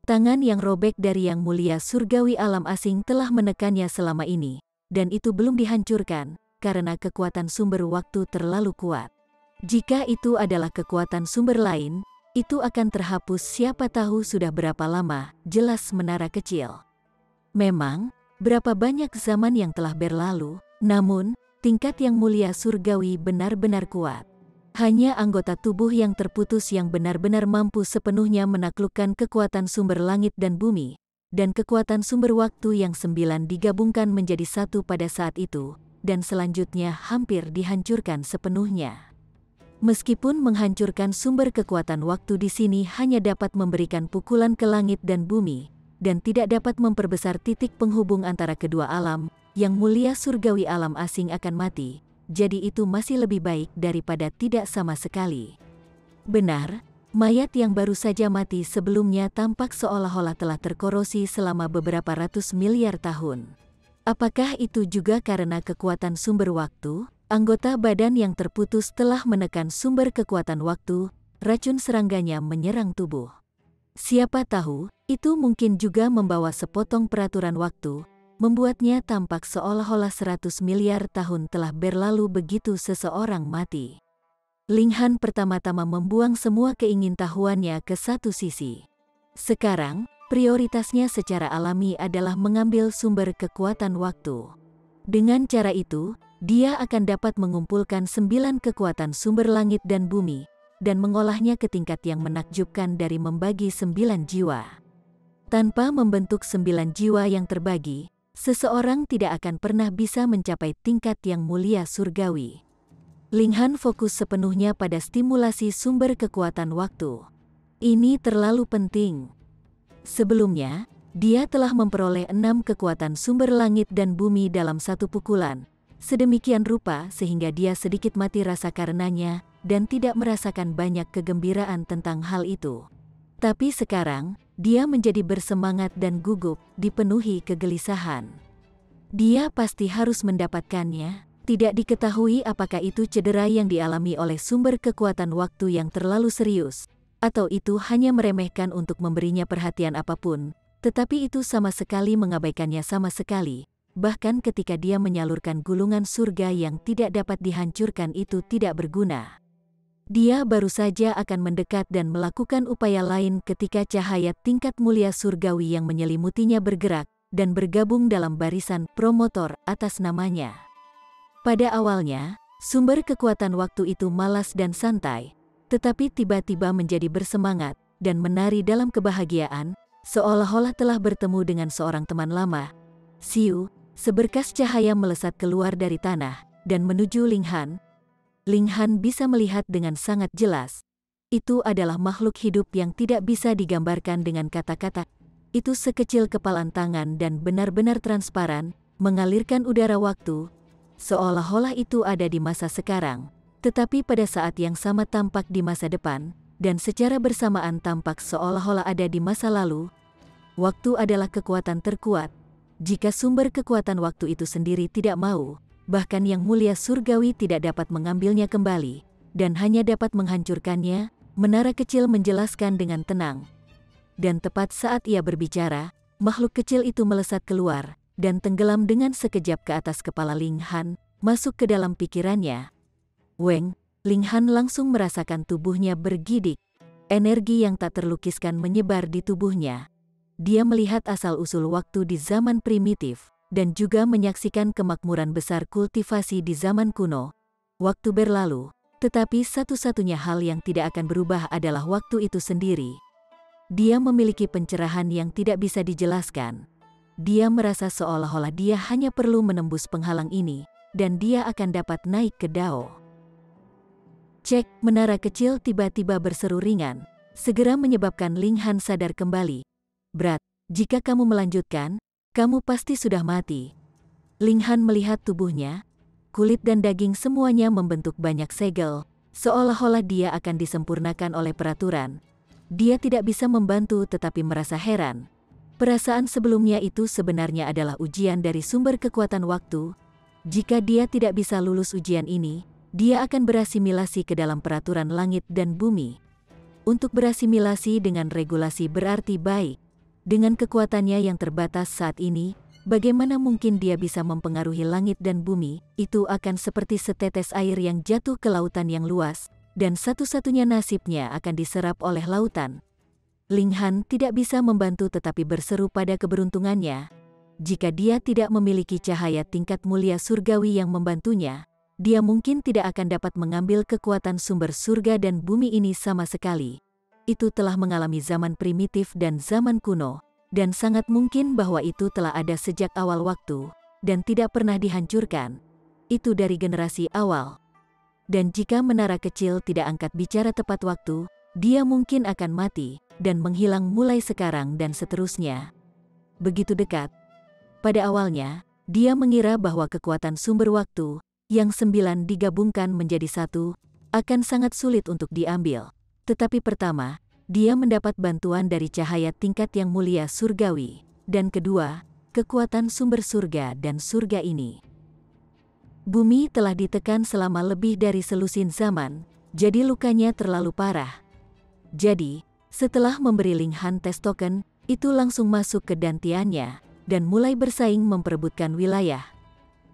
Tangan yang robek dari yang mulia surgawi alam asing telah menekannya selama ini, dan itu belum dihancurkan, karena kekuatan sumber waktu terlalu kuat. Jika itu adalah kekuatan sumber lain, itu akan terhapus siapa tahu sudah berapa lama, jelas menara kecil. Memang, berapa banyak zaman yang telah berlalu, namun, tingkat yang mulia surgawi benar-benar kuat. Hanya anggota tubuh yang terputus yang benar-benar mampu sepenuhnya menaklukkan kekuatan sumber langit dan bumi, dan kekuatan sumber waktu yang 9 digabungkan menjadi satu pada saat itu, dan selanjutnya hampir dihancurkan sepenuhnya. Meskipun menghancurkan sumber kekuatan waktu di sini hanya dapat memberikan pukulan ke langit dan bumi, dan tidak dapat memperbesar titik penghubung antara kedua alam, yang mulia surgawi alam asing akan mati, jadi itu masih lebih baik daripada tidak sama sekali. Benar, mayat yang baru saja mati sebelumnya tampak seolah-olah telah terkorosi selama beberapa ratus miliar tahun. Apakah itu juga karena kekuatan sumber waktu? Anggota badan yang terputus telah menekan sumber kekuatan waktu, racun serangganya menyerang tubuh. Siapa tahu, itu mungkin juga membawa sepotong peraturan waktu, membuatnya tampak seolah-olah 100 miliar tahun telah berlalu begitu seseorang mati. Linghan pertama-tama membuang semua keingintahuannya ke satu sisi. Sekarang, prioritasnya secara alami adalah mengambil sumber kekuatan waktu. Dengan cara itu, dia akan dapat mengumpulkan 9 kekuatan sumber langit dan bumi, dan mengolahnya ke tingkat yang menakjubkan dari membagi 9 jiwa. Tanpa membentuk 9 jiwa yang terbagi, seseorang tidak akan pernah bisa mencapai tingkat yang mulia surgawi. Linghan fokus sepenuhnya pada stimulasi sumber kekuatan waktu. Ini terlalu penting. Sebelumnya, dia telah memperoleh 6 kekuatan sumber langit dan bumi dalam satu pukulan, sedemikian rupa sehingga dia sedikit mati rasa karenanya, dan tidak merasakan banyak kegembiraan tentang hal itu. Tapi sekarang, dia menjadi bersemangat dan gugup, dipenuhi kegelisahan. Dia pasti harus mendapatkannya. Tidak diketahui apakah itu cedera yang dialami oleh sumber kekuatan waktu yang terlalu serius, atau itu hanya meremehkan untuk memberinya perhatian apapun, tetapi itu sama sekali mengabaikannya sama sekali. Bahkan ketika dia menyalurkan gulungan surga yang tidak dapat dihancurkan itu tidak berguna. Dia baru saja akan mendekat dan melakukan upaya lain ketika cahaya tingkat mulia surgawi yang menyelimutinya bergerak dan bergabung dalam barisan promotor atas namanya. Pada awalnya, sumber kekuatan waktu itu malas dan santai, tetapi tiba-tiba menjadi bersemangat dan menari dalam kebahagiaan, seolah-olah telah bertemu dengan seorang teman lama. Siu, seberkas cahaya melesat keluar dari tanah dan menuju Ling Han. Ling Han bisa melihat dengan sangat jelas. Itu adalah makhluk hidup yang tidak bisa digambarkan dengan kata-kata. Itu sekecil kepalan tangan dan benar-benar transparan, mengalirkan udara waktu, seolah-olah itu ada di masa sekarang, tetapi pada saat yang sama tampak di masa depan, dan secara bersamaan tampak seolah-olah ada di masa lalu. Waktu adalah kekuatan terkuat. Jika sumber kekuatan waktu itu sendiri tidak mau, bahkan yang mulia surgawi tidak dapat mengambilnya kembali, dan hanya dapat menghancurkannya, menara kecil menjelaskan dengan tenang. Dan tepat saat ia berbicara, makhluk kecil itu melesat keluar, dan tenggelam dengan sekejap ke atas kepala Ling Han, masuk ke dalam pikirannya. Weng, Ling Han langsung merasakan tubuhnya bergidik. Energi yang tak terlukiskan menyebar di tubuhnya. Dia melihat asal-usul waktu di zaman primitif, dan juga menyaksikan kemakmuran besar kultivasi di zaman kuno. Waktu berlalu, tetapi satu-satunya hal yang tidak akan berubah adalah waktu itu sendiri. Dia memiliki pencerahan yang tidak bisa dijelaskan. Dia merasa seolah-olah dia hanya perlu menembus penghalang ini, dan dia akan dapat naik ke Dao. Cek, menara kecil tiba-tiba berseru ringan, segera menyebabkan Ling Han sadar kembali. Berat, jika kamu melanjutkan, kamu pasti sudah mati. Ling Han melihat tubuhnya, kulit dan daging semuanya membentuk banyak segel, seolah-olah dia akan disempurnakan oleh peraturan. Dia tidak bisa membantu tetapi merasa heran. Perasaan sebelumnya itu sebenarnya adalah ujian dari sumber kekuatan waktu. Jika dia tidak bisa lulus ujian ini, dia akan berasimilasi ke dalam peraturan langit dan bumi. Untuk berasimilasi dengan regulasi berarti baik. Dengan kekuatannya yang terbatas saat ini, bagaimana mungkin dia bisa mempengaruhi langit dan bumi? Itu akan seperti setetes air yang jatuh ke lautan yang luas, dan satu-satunya nasibnya akan diserap oleh lautan. Ling Han tidak bisa membantu tetapi berseru pada keberuntungannya. Jika dia tidak memiliki cahaya tingkat mulia surgawi yang membantunya, dia mungkin tidak akan dapat mengambil kekuatan sumber surga dan bumi ini sama sekali. Itu telah mengalami zaman primitif dan zaman kuno, dan sangat mungkin bahwa itu telah ada sejak awal waktu, dan tidak pernah dihancurkan. Itu dari generasi awal. Dan jika menara kecil tidak angkat bicara tepat waktu, dia mungkin akan mati, dan menghilang mulai sekarang dan seterusnya. Begitu dekat. Pada awalnya, dia mengira bahwa kekuatan sumber waktu, yang 9 digabungkan menjadi satu, akan sangat sulit untuk diambil. Tetapi pertama, dia mendapat bantuan dari cahaya tingkat yang mulia surgawi, dan kedua, kekuatan sumber surga dan surga ini. Bumi telah ditekan selama lebih dari selusin zaman, jadi lukanya terlalu parah. Jadi, setelah memberi Ling Han tes token, itu langsung masuk ke dantiannya, dan mulai bersaing memperebutkan wilayah.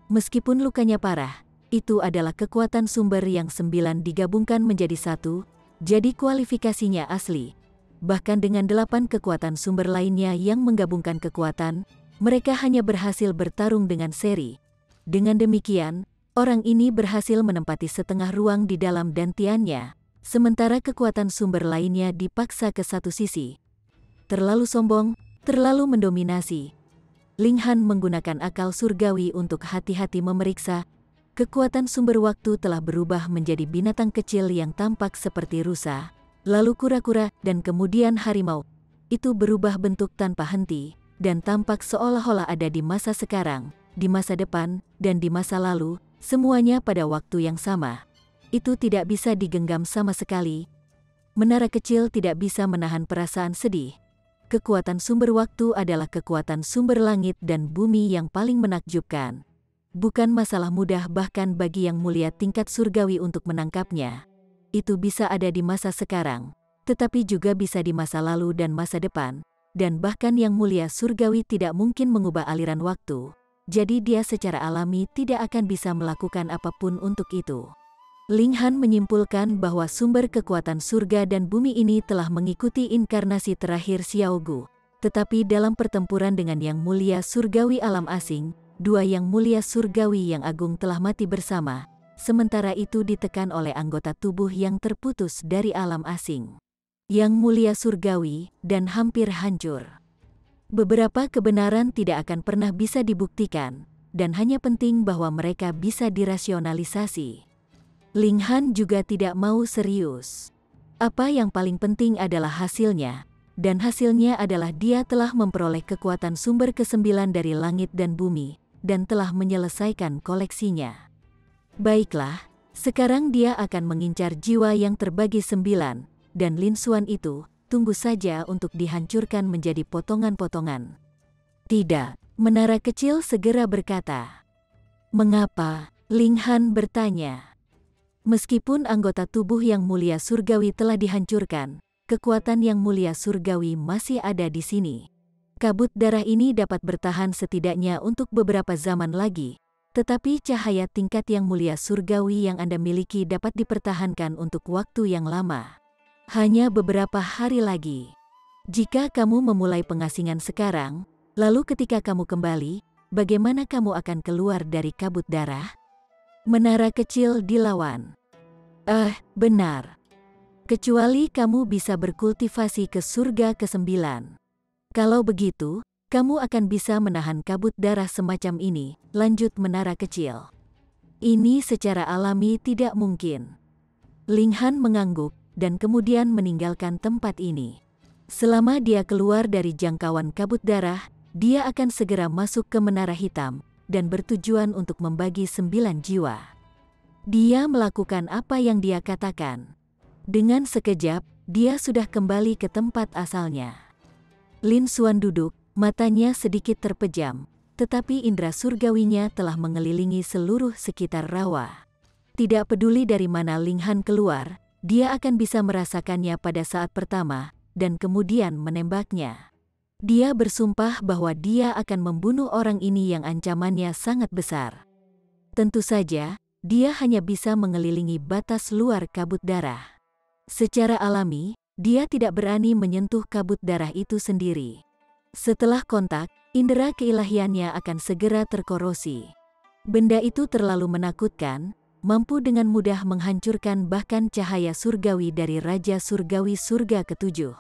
Meskipun lukanya parah, itu adalah kekuatan sumber yang 9 digabungkan menjadi satu, jadi kualifikasinya asli. Bahkan dengan 8 kekuatan sumber lainnya yang menggabungkan kekuatan, mereka hanya berhasil bertarung dengan seri. Dengan demikian, orang ini berhasil menempati setengah ruang di dalam dantiannya, sementara kekuatan sumber lainnya dipaksa ke satu sisi. Terlalu sombong, terlalu mendominasi. Ling Han menggunakan akal surgawi untuk hati-hati memeriksa. Kekuatan sumber waktu telah berubah menjadi binatang kecil yang tampak seperti rusa, lalu kura-kura, dan kemudian harimau. Itu berubah bentuk tanpa henti, dan tampak seolah-olah ada di masa sekarang, di masa depan, dan di masa lalu, semuanya pada waktu yang sama. Itu tidak bisa digenggam sama sekali. menara kecil tidak bisa menahan perasaan sedih. Kekuatan sumber waktu adalah kekuatan sumber langit dan bumi yang paling menakjubkan. Bukan masalah mudah bahkan bagi yang mulia tingkat surgawi untuk menangkapnya. Itu bisa ada di masa sekarang, tetapi juga bisa di masa lalu dan masa depan. Dan bahkan yang mulia surgawi tidak mungkin mengubah aliran waktu. Jadi dia secara alami tidak akan bisa melakukan apapun untuk itu. Ling Han menyimpulkan bahwa sumber kekuatan surga dan bumi ini telah mengikuti inkarnasi terakhir Xiao Gu. Tetapi dalam pertempuran dengan yang mulia surgawi alam asing, dua yang mulia surgawi yang agung telah mati bersama, sementara itu ditekan oleh anggota tubuh yang terputus dari alam asing. Yang mulia surgawi dan hampir hancur. Beberapa kebenaran tidak akan pernah bisa dibuktikan, dan hanya penting bahwa mereka bisa dirasionalisasi. Ling Han juga tidak mau serius. Apa yang paling penting adalah hasilnya, dan hasilnya adalah dia telah memperoleh kekuatan sumber ke-9 dari langit dan bumi, dan telah menyelesaikan koleksinya. Baiklah, sekarang dia akan mengincar jiwa yang terbagi 9, dan Lin Xuan itu, tunggu saja untuk dihancurkan menjadi potongan-potongan. Tidak, menara kecil segera berkata. Mengapa? Ling Han bertanya. Meskipun anggota tubuh yang mulia surgawi telah dihancurkan, kekuatan yang mulia surgawi masih ada di sini. Kabut darah ini dapat bertahan setidaknya untuk beberapa zaman lagi, tetapi cahaya tingkat yang mulia surgawi yang Anda miliki dapat dipertahankan untuk waktu yang lama. Hanya beberapa hari lagi. Jika kamu memulai pengasingan sekarang, lalu ketika kamu kembali, bagaimana kamu akan keluar dari kabut darah? Menara kecil dilawan. Benar. Kecuali kamu bisa berkultivasi ke surga ke-9. Kalau begitu, kamu akan bisa menahan kabut darah semacam ini, lanjut menara kecil. Ini secara alami tidak mungkin. Ling Han mengangguk, dan kemudian meninggalkan tempat ini. Selama dia keluar dari jangkauan kabut darah, dia akan segera masuk ke menara hitam, dan bertujuan untuk membagi 9 jiwa. Dia melakukan apa yang dia katakan. Dengan sekejap, dia sudah kembali ke tempat asalnya. Lin Xuan duduk, matanya sedikit terpejam, tetapi indera surgawinya telah mengelilingi seluruh sekitar rawa. Tidak peduli dari mana Ling Han keluar, dia akan bisa merasakannya pada saat pertama, dan kemudian menembaknya. Dia bersumpah bahwa dia akan membunuh orang ini yang ancamannya sangat besar. Tentu saja, dia hanya bisa mengelilingi batas luar kabut darah. Secara alami, dia tidak berani menyentuh kabut darah itu sendiri. Setelah kontak, indera keilahiannya akan segera terkorosi. Benda itu terlalu menakutkan, mampu dengan mudah menghancurkan bahkan cahaya surgawi dari Raja Surgawi Surga ke-7.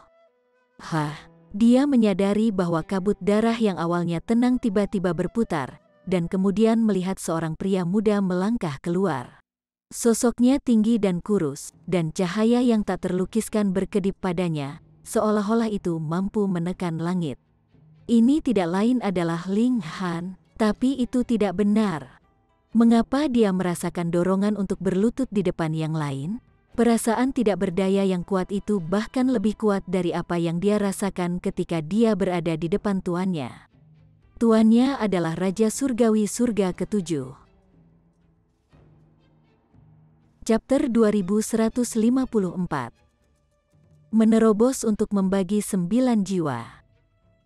Dia menyadari bahwa kabut darah yang awalnya tenang tiba-tiba berputar, dan kemudian melihat seorang pria muda melangkah keluar. Sosoknya tinggi dan kurus, dan cahaya yang tak terlukiskan berkedip padanya, seolah-olah itu mampu menekan langit. Ini tidak lain adalah Ling Han, tapi itu tidak benar. Mengapa dia merasakan dorongan untuk berlutut di depan yang lain? Perasaan tidak berdaya yang kuat itu bahkan lebih kuat dari apa yang dia rasakan ketika dia berada di depan tuannya. Tuannya adalah Raja Surgawi Surga ke-7. Chapter 2154. Menerobos untuk membagi 9 jiwa.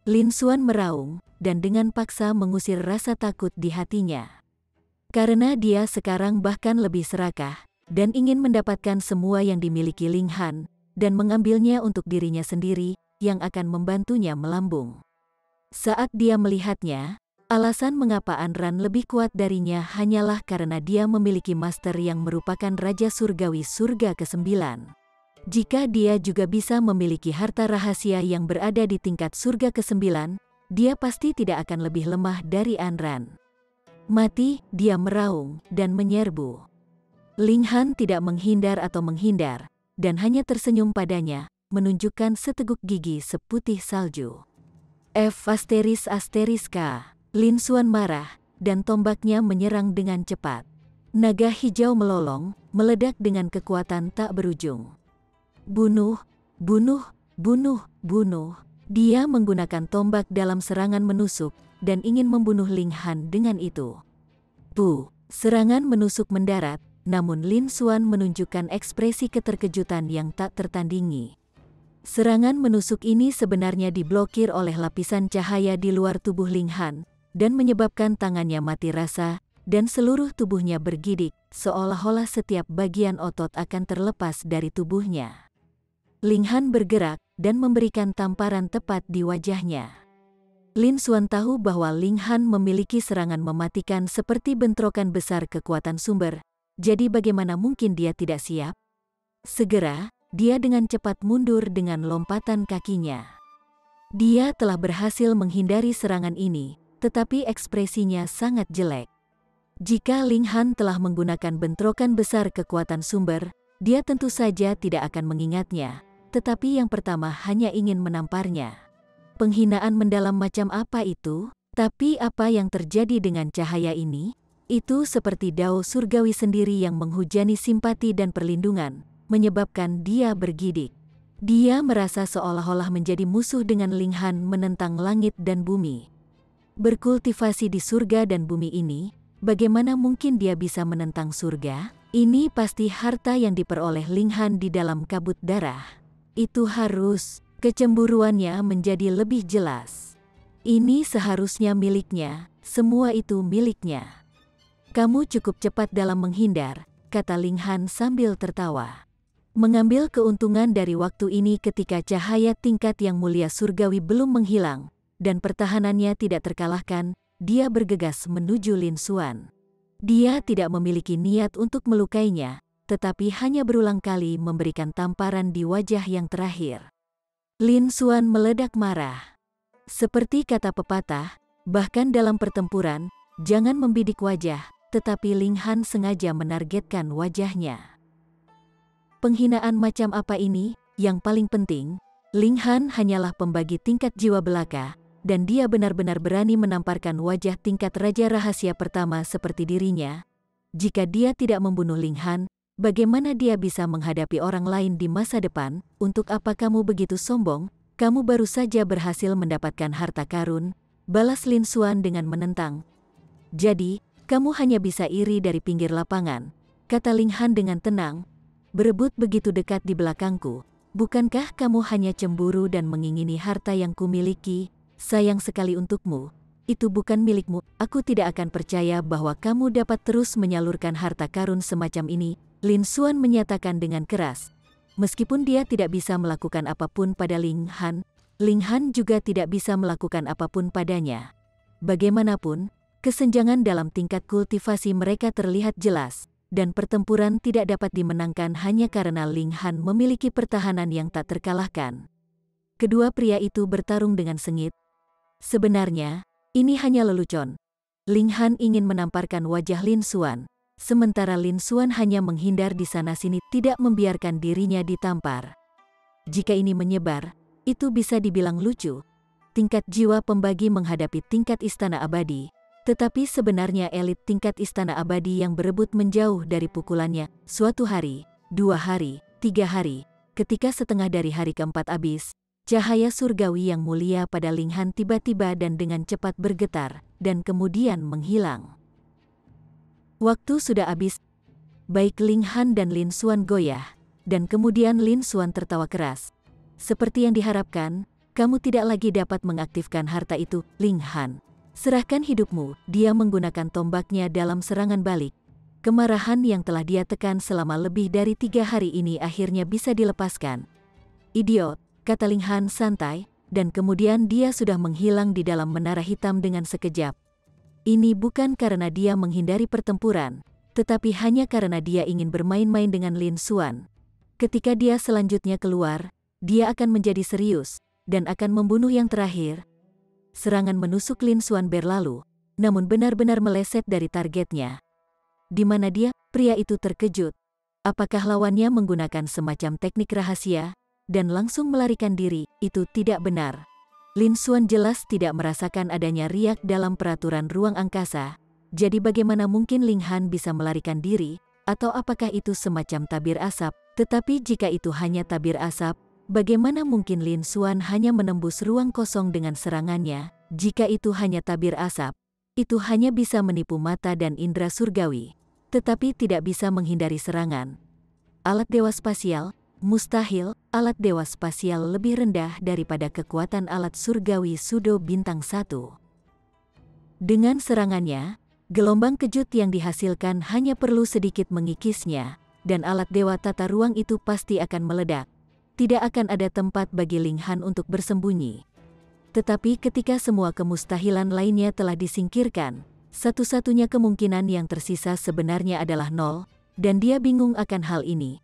Lin Xuan meraung, dan dengan paksa mengusir rasa takut di hatinya. Karena dia sekarang bahkan lebih serakah, dan ingin mendapatkan semua yang dimiliki Ling Han, dan mengambilnya untuk dirinya sendiri, yang akan membantunya melambung. Saat dia melihatnya, alasan mengapa Anran lebih kuat darinya hanyalah karena dia memiliki master yang merupakan Raja Surgawi Surga ke-9. Jika dia juga bisa memiliki harta rahasia yang berada di tingkat surga ke-9, dia pasti tidak akan lebih lemah dari Anran. Mati, dia meraung, dan menyerbu. Ling Han tidak menghindar atau menghindar, dan hanya tersenyum padanya, menunjukkan seteguk gigi seputih salju. K. Lin Xuan marah, dan tombaknya menyerang dengan cepat. Naga hijau melolong, meledak dengan kekuatan tak berujung. Bunuh, bunuh, bunuh, bunuh. Dia menggunakan tombak dalam serangan menusuk dan ingin membunuh Ling Han dengan itu. Serangan menusuk mendarat, namun Lin Xuan menunjukkan ekspresi keterkejutan yang tak tertandingi. Serangan menusuk ini sebenarnya diblokir oleh lapisan cahaya di luar tubuh Ling Han dan menyebabkan tangannya mati rasa dan seluruh tubuhnya bergidik, seolah-olah setiap bagian otot akan terlepas dari tubuhnya. Ling Han bergerak dan memberikan tamparan tepat di wajahnya. Lin Xuan tahu bahwa Ling Han memiliki serangan mematikan seperti bentrokan besar kekuatan sumber, jadi bagaimana mungkin dia tidak siap? Segera, dia dengan cepat mundur dengan lompatan kakinya. Dia telah berhasil menghindari serangan ini, tetapi ekspresinya sangat jelek. Jika Ling Han telah menggunakan bentrokan besar kekuatan sumber, dia tentu saja tidak akan mengingatnya, tetapi yang pertama hanya ingin menamparnya. Penghinaan mendalam macam apa itu? Tapi apa yang terjadi dengan cahaya ini? Itu seperti dao surgawi sendiri yang menghujani simpati dan perlindungan, menyebabkan dia bergidik. Dia merasa seolah-olah menjadi musuh dengan Ling Han menentang langit dan bumi. Berkultivasi di surga dan bumi ini, bagaimana mungkin dia bisa menentang surga? Ini pasti harta yang diperoleh Ling Han di dalam kabut darah. Itu harus, kecemburuannya menjadi lebih jelas. Ini seharusnya miliknya, semua itu miliknya. Kamu cukup cepat dalam menghindar, kata Ling Han sambil tertawa. Mengambil keuntungan dari waktu ini ketika cahaya tingkat yang mulia surgawi belum menghilang, dan pertahanannya tidak terkalahkan, dia bergegas menuju Lin Xuan. Dia tidak memiliki niat untuk melukainya, tetapi hanya berulang kali memberikan tamparan di wajah yang terakhir. Lin Xuan meledak marah. Seperti kata pepatah, bahkan dalam pertempuran, jangan membidik wajah, tetapi Ling Han sengaja menargetkan wajahnya. Penghinaan macam apa ini? Yang paling penting, Ling Han hanyalah pembagi tingkat jiwa belaka, dan dia benar-benar berani menamparkan wajah tingkat raja rahasia pertama seperti dirinya. Jika dia tidak membunuh Ling Han, bagaimana dia bisa menghadapi orang lain di masa depan? Untuk apa kamu begitu sombong? Kamu baru saja berhasil mendapatkan harta karun, balas Lin Xuan dengan menentang. Jadi, kamu hanya bisa iri dari pinggir lapangan, kata Ling Han dengan tenang. Berebut begitu dekat di belakangku, bukankah kamu hanya cemburu dan mengingini harta yang kumiliki? Sayang sekali untukmu, itu bukan milikmu. Aku tidak akan percaya bahwa kamu dapat terus menyalurkan harta karun semacam ini, Lin Xuan menyatakan dengan keras. Meskipun dia tidak bisa melakukan apapun pada Ling Han juga tidak bisa melakukan apapun padanya. Bagaimanapun, kesenjangan dalam tingkat kultivasi mereka terlihat jelas, dan pertempuran tidak dapat dimenangkan hanya karena Ling Han memiliki pertahanan yang tak terkalahkan. Kedua pria itu bertarung dengan sengit. Sebenarnya, ini hanya lelucon. Ling Han ingin menamparkan wajah Lin Xuan, sementara Lin Xuan hanya menghindar di sana-sini, tidak membiarkan dirinya ditampar. Jika ini menyebar, itu bisa dibilang lucu. Tingkat jiwa pembagi menghadapi tingkat istana abadi, tetapi sebenarnya elit tingkat istana abadi yang berebut menjauh dari pukulannya. Suatu hari, 2 hari, 3 hari, ketika setengah dari hari keempat habis, cahaya surgawi yang mulia pada Ling Han tiba-tiba dan dengan cepat bergetar, dan kemudian menghilang. Waktu sudah habis. Baik Ling Han dan Lin Xuan goyah, dan kemudian Lin Xuan tertawa keras. Seperti yang diharapkan, kamu tidak lagi dapat mengaktifkan harta itu, Ling Han. Serahkan hidupmu. Dia menggunakan tombaknya dalam serangan balik. Kemarahan yang telah dia tekan selama lebih dari 3 hari ini akhirnya bisa dilepaskan. Idiot, kata Ling Han santai, dan kemudian dia sudah menghilang di dalam menara hitam dengan sekejap. Ini bukan karena dia menghindari pertempuran, tetapi hanya karena dia ingin bermain-main dengan Lin Xuan. Ketika dia selanjutnya keluar, dia akan menjadi serius, dan akan membunuh yang terakhir. Serangan menusuk Lin Xuan berlalu, namun benar-benar meleset dari targetnya. Di mana dia? Pria itu terkejut. Apakah lawannya menggunakan semacam teknik rahasia, dan langsung melarikan diri? Itu tidak benar. Lin Xuan jelas tidak merasakan adanya riak dalam peraturan ruang angkasa, jadi bagaimana mungkin Ling Han bisa melarikan diri, atau apakah itu semacam tabir asap? Tetapi jika itu hanya tabir asap, bagaimana mungkin Lin Xuan hanya menembus ruang kosong dengan serangannya? Jika itu hanya tabir asap, itu hanya bisa menipu mata dan indera surgawi, tetapi tidak bisa menghindari serangan. Alat dewa spasial, mustahil, alat dewa spasial lebih rendah daripada kekuatan alat surgawi Sudo bintang 1. Dengan serangannya, gelombang kejut yang dihasilkan hanya perlu sedikit mengikisnya, dan alat dewa tata ruang itu pasti akan meledak. Tidak akan ada tempat bagi Ling Han untuk bersembunyi. Tetapi ketika semua kemustahilan lainnya telah disingkirkan, satu-satunya kemungkinan yang tersisa sebenarnya adalah 0, dan dia bingung akan hal ini.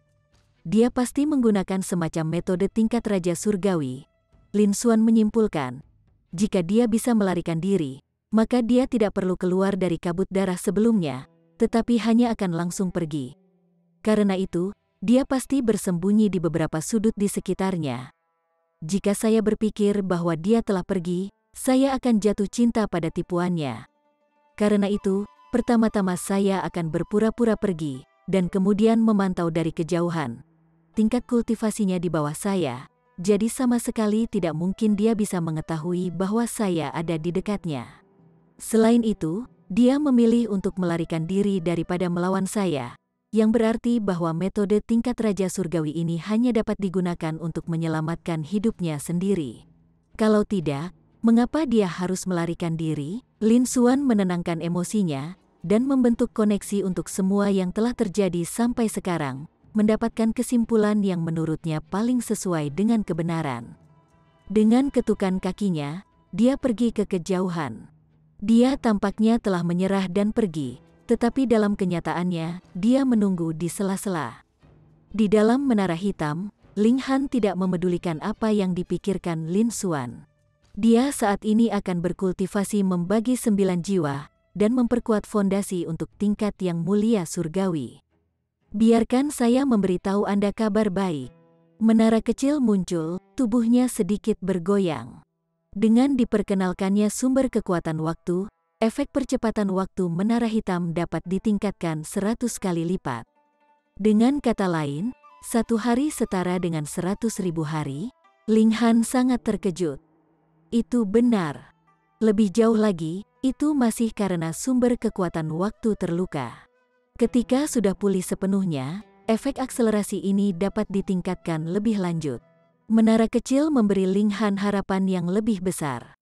Dia pasti menggunakan semacam metode tingkat Raja Surgawi. Lin Xuan menyimpulkan, jika dia bisa melarikan diri, maka dia tidak perlu keluar dari kabut darah sebelumnya, tetapi hanya akan langsung pergi. Karena itu, dia pasti bersembunyi di beberapa sudut di sekitarnya. Jika saya berpikir bahwa dia telah pergi, saya akan jatuh cinta pada tipuannya. Karena itu, pertama-tama saya akan berpura-pura pergi, dan kemudian memantau dari kejauhan. Tingkat kultivasinya di bawah saya, jadi sama sekali tidak mungkin dia bisa mengetahui bahwa saya ada di dekatnya. Selain itu, dia memilih untuk melarikan diri daripada melawan saya, yang berarti bahwa metode tingkat Raja Surgawi ini hanya dapat digunakan untuk menyelamatkan hidupnya sendiri. Kalau tidak, mengapa dia harus melarikan diri? Lin Xuan menenangkan emosinya, dan membentuk koneksi untuk semua yang telah terjadi sampai sekarang, mendapatkan kesimpulan yang menurutnya paling sesuai dengan kebenaran. Dengan ketukan kakinya, dia pergi ke kejauhan. Dia tampaknya telah menyerah dan pergi, tetapi dalam kenyataannya, dia menunggu di sela-sela. Di dalam menara hitam, Ling Han tidak memedulikan apa yang dipikirkan Lin Xuan. Dia saat ini akan berkultivasi membagi 9 jiwa, dan memperkuat fondasi untuk tingkat yang mulia surgawi. Biarkan saya memberitahu Anda kabar baik. Menara kecil muncul, tubuhnya sedikit bergoyang. Dengan diperkenalkannya sumber kekuatan waktu, efek percepatan waktu menara hitam dapat ditingkatkan 100 kali lipat. Dengan kata lain, 1 hari setara dengan 100.000 hari. Ling Han sangat terkejut. Itu benar. Lebih jauh lagi, itu masih karena sumber kekuatan waktu terluka. Ketika sudah pulih sepenuhnya, efek akselerasi ini dapat ditingkatkan lebih lanjut. Menara kecil memberi Ling Han harapan yang lebih besar.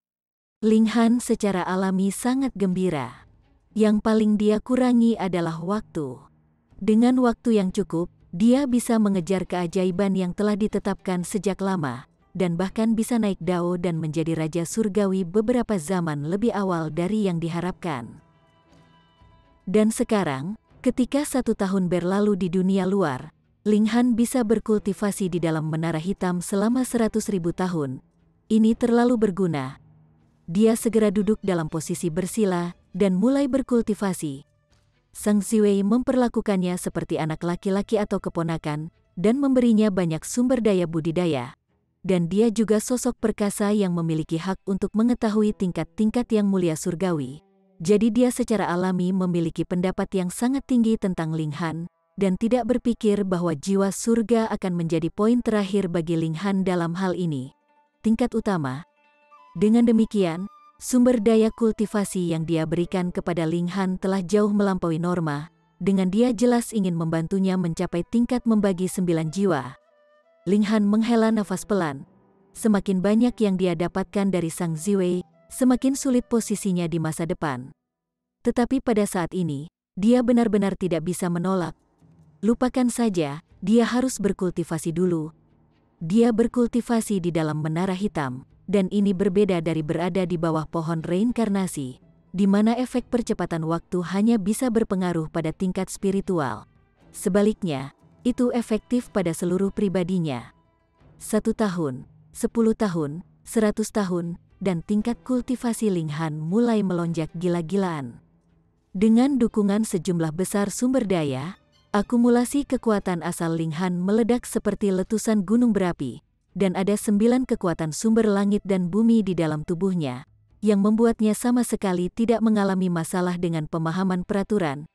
Ling Han secara alami sangat gembira. Yang paling dia kurangi adalah waktu. Dengan waktu yang cukup, dia bisa mengejar keajaiban yang telah ditetapkan sejak lama, dan bahkan bisa naik dao dan menjadi Raja Surgawi beberapa zaman lebih awal dari yang diharapkan. Dan sekarang, ketika 1 tahun berlalu di dunia luar, Ling Han bisa berkultivasi di dalam menara hitam selama 100.000 tahun. Ini terlalu berguna. Dia segera duduk dalam posisi bersila, dan mulai berkultivasi. Sang Ziwei memperlakukannya seperti anak laki-laki atau keponakan, dan memberinya banyak sumber daya budidaya. Dan dia juga sosok perkasa yang memiliki hak untuk mengetahui tingkat-tingkat yang mulia surgawi. Jadi dia secara alami memiliki pendapat yang sangat tinggi tentang Ling Han, dan tidak berpikir bahwa jiwa surga akan menjadi poin terakhir bagi Ling Han dalam hal ini. Tingkat utama. Dengan demikian, sumber daya kultivasi yang dia berikan kepada Ling Han telah jauh melampaui norma, dengan dia jelas ingin membantunya mencapai tingkat membagi 9 jiwa. Ling Han menghela nafas pelan. Semakin banyak yang dia dapatkan dari Sang Ziwei, semakin sulit posisinya di masa depan. Tetapi pada saat ini, dia benar-benar tidak bisa menolak. Lupakan saja, dia harus berkultivasi dulu. Dia berkultivasi di dalam menara hitam. Dan ini berbeda dari berada di bawah pohon reinkarnasi, di mana efek percepatan waktu hanya bisa berpengaruh pada tingkat spiritual. Sebaliknya, itu efektif pada seluruh pribadinya. 1 tahun, 10 tahun, 100 tahun, dan tingkat kultivasi Ling Han mulai melonjak gila-gilaan. Dengan dukungan sejumlah besar sumber daya, akumulasi kekuatan asal Ling Han meledak seperti letusan gunung berapi. Dan ada 9 kekuatan sumber langit dan bumi di dalam tubuhnya, yang membuatnya sama sekali tidak mengalami masalah dengan pemahaman peraturan.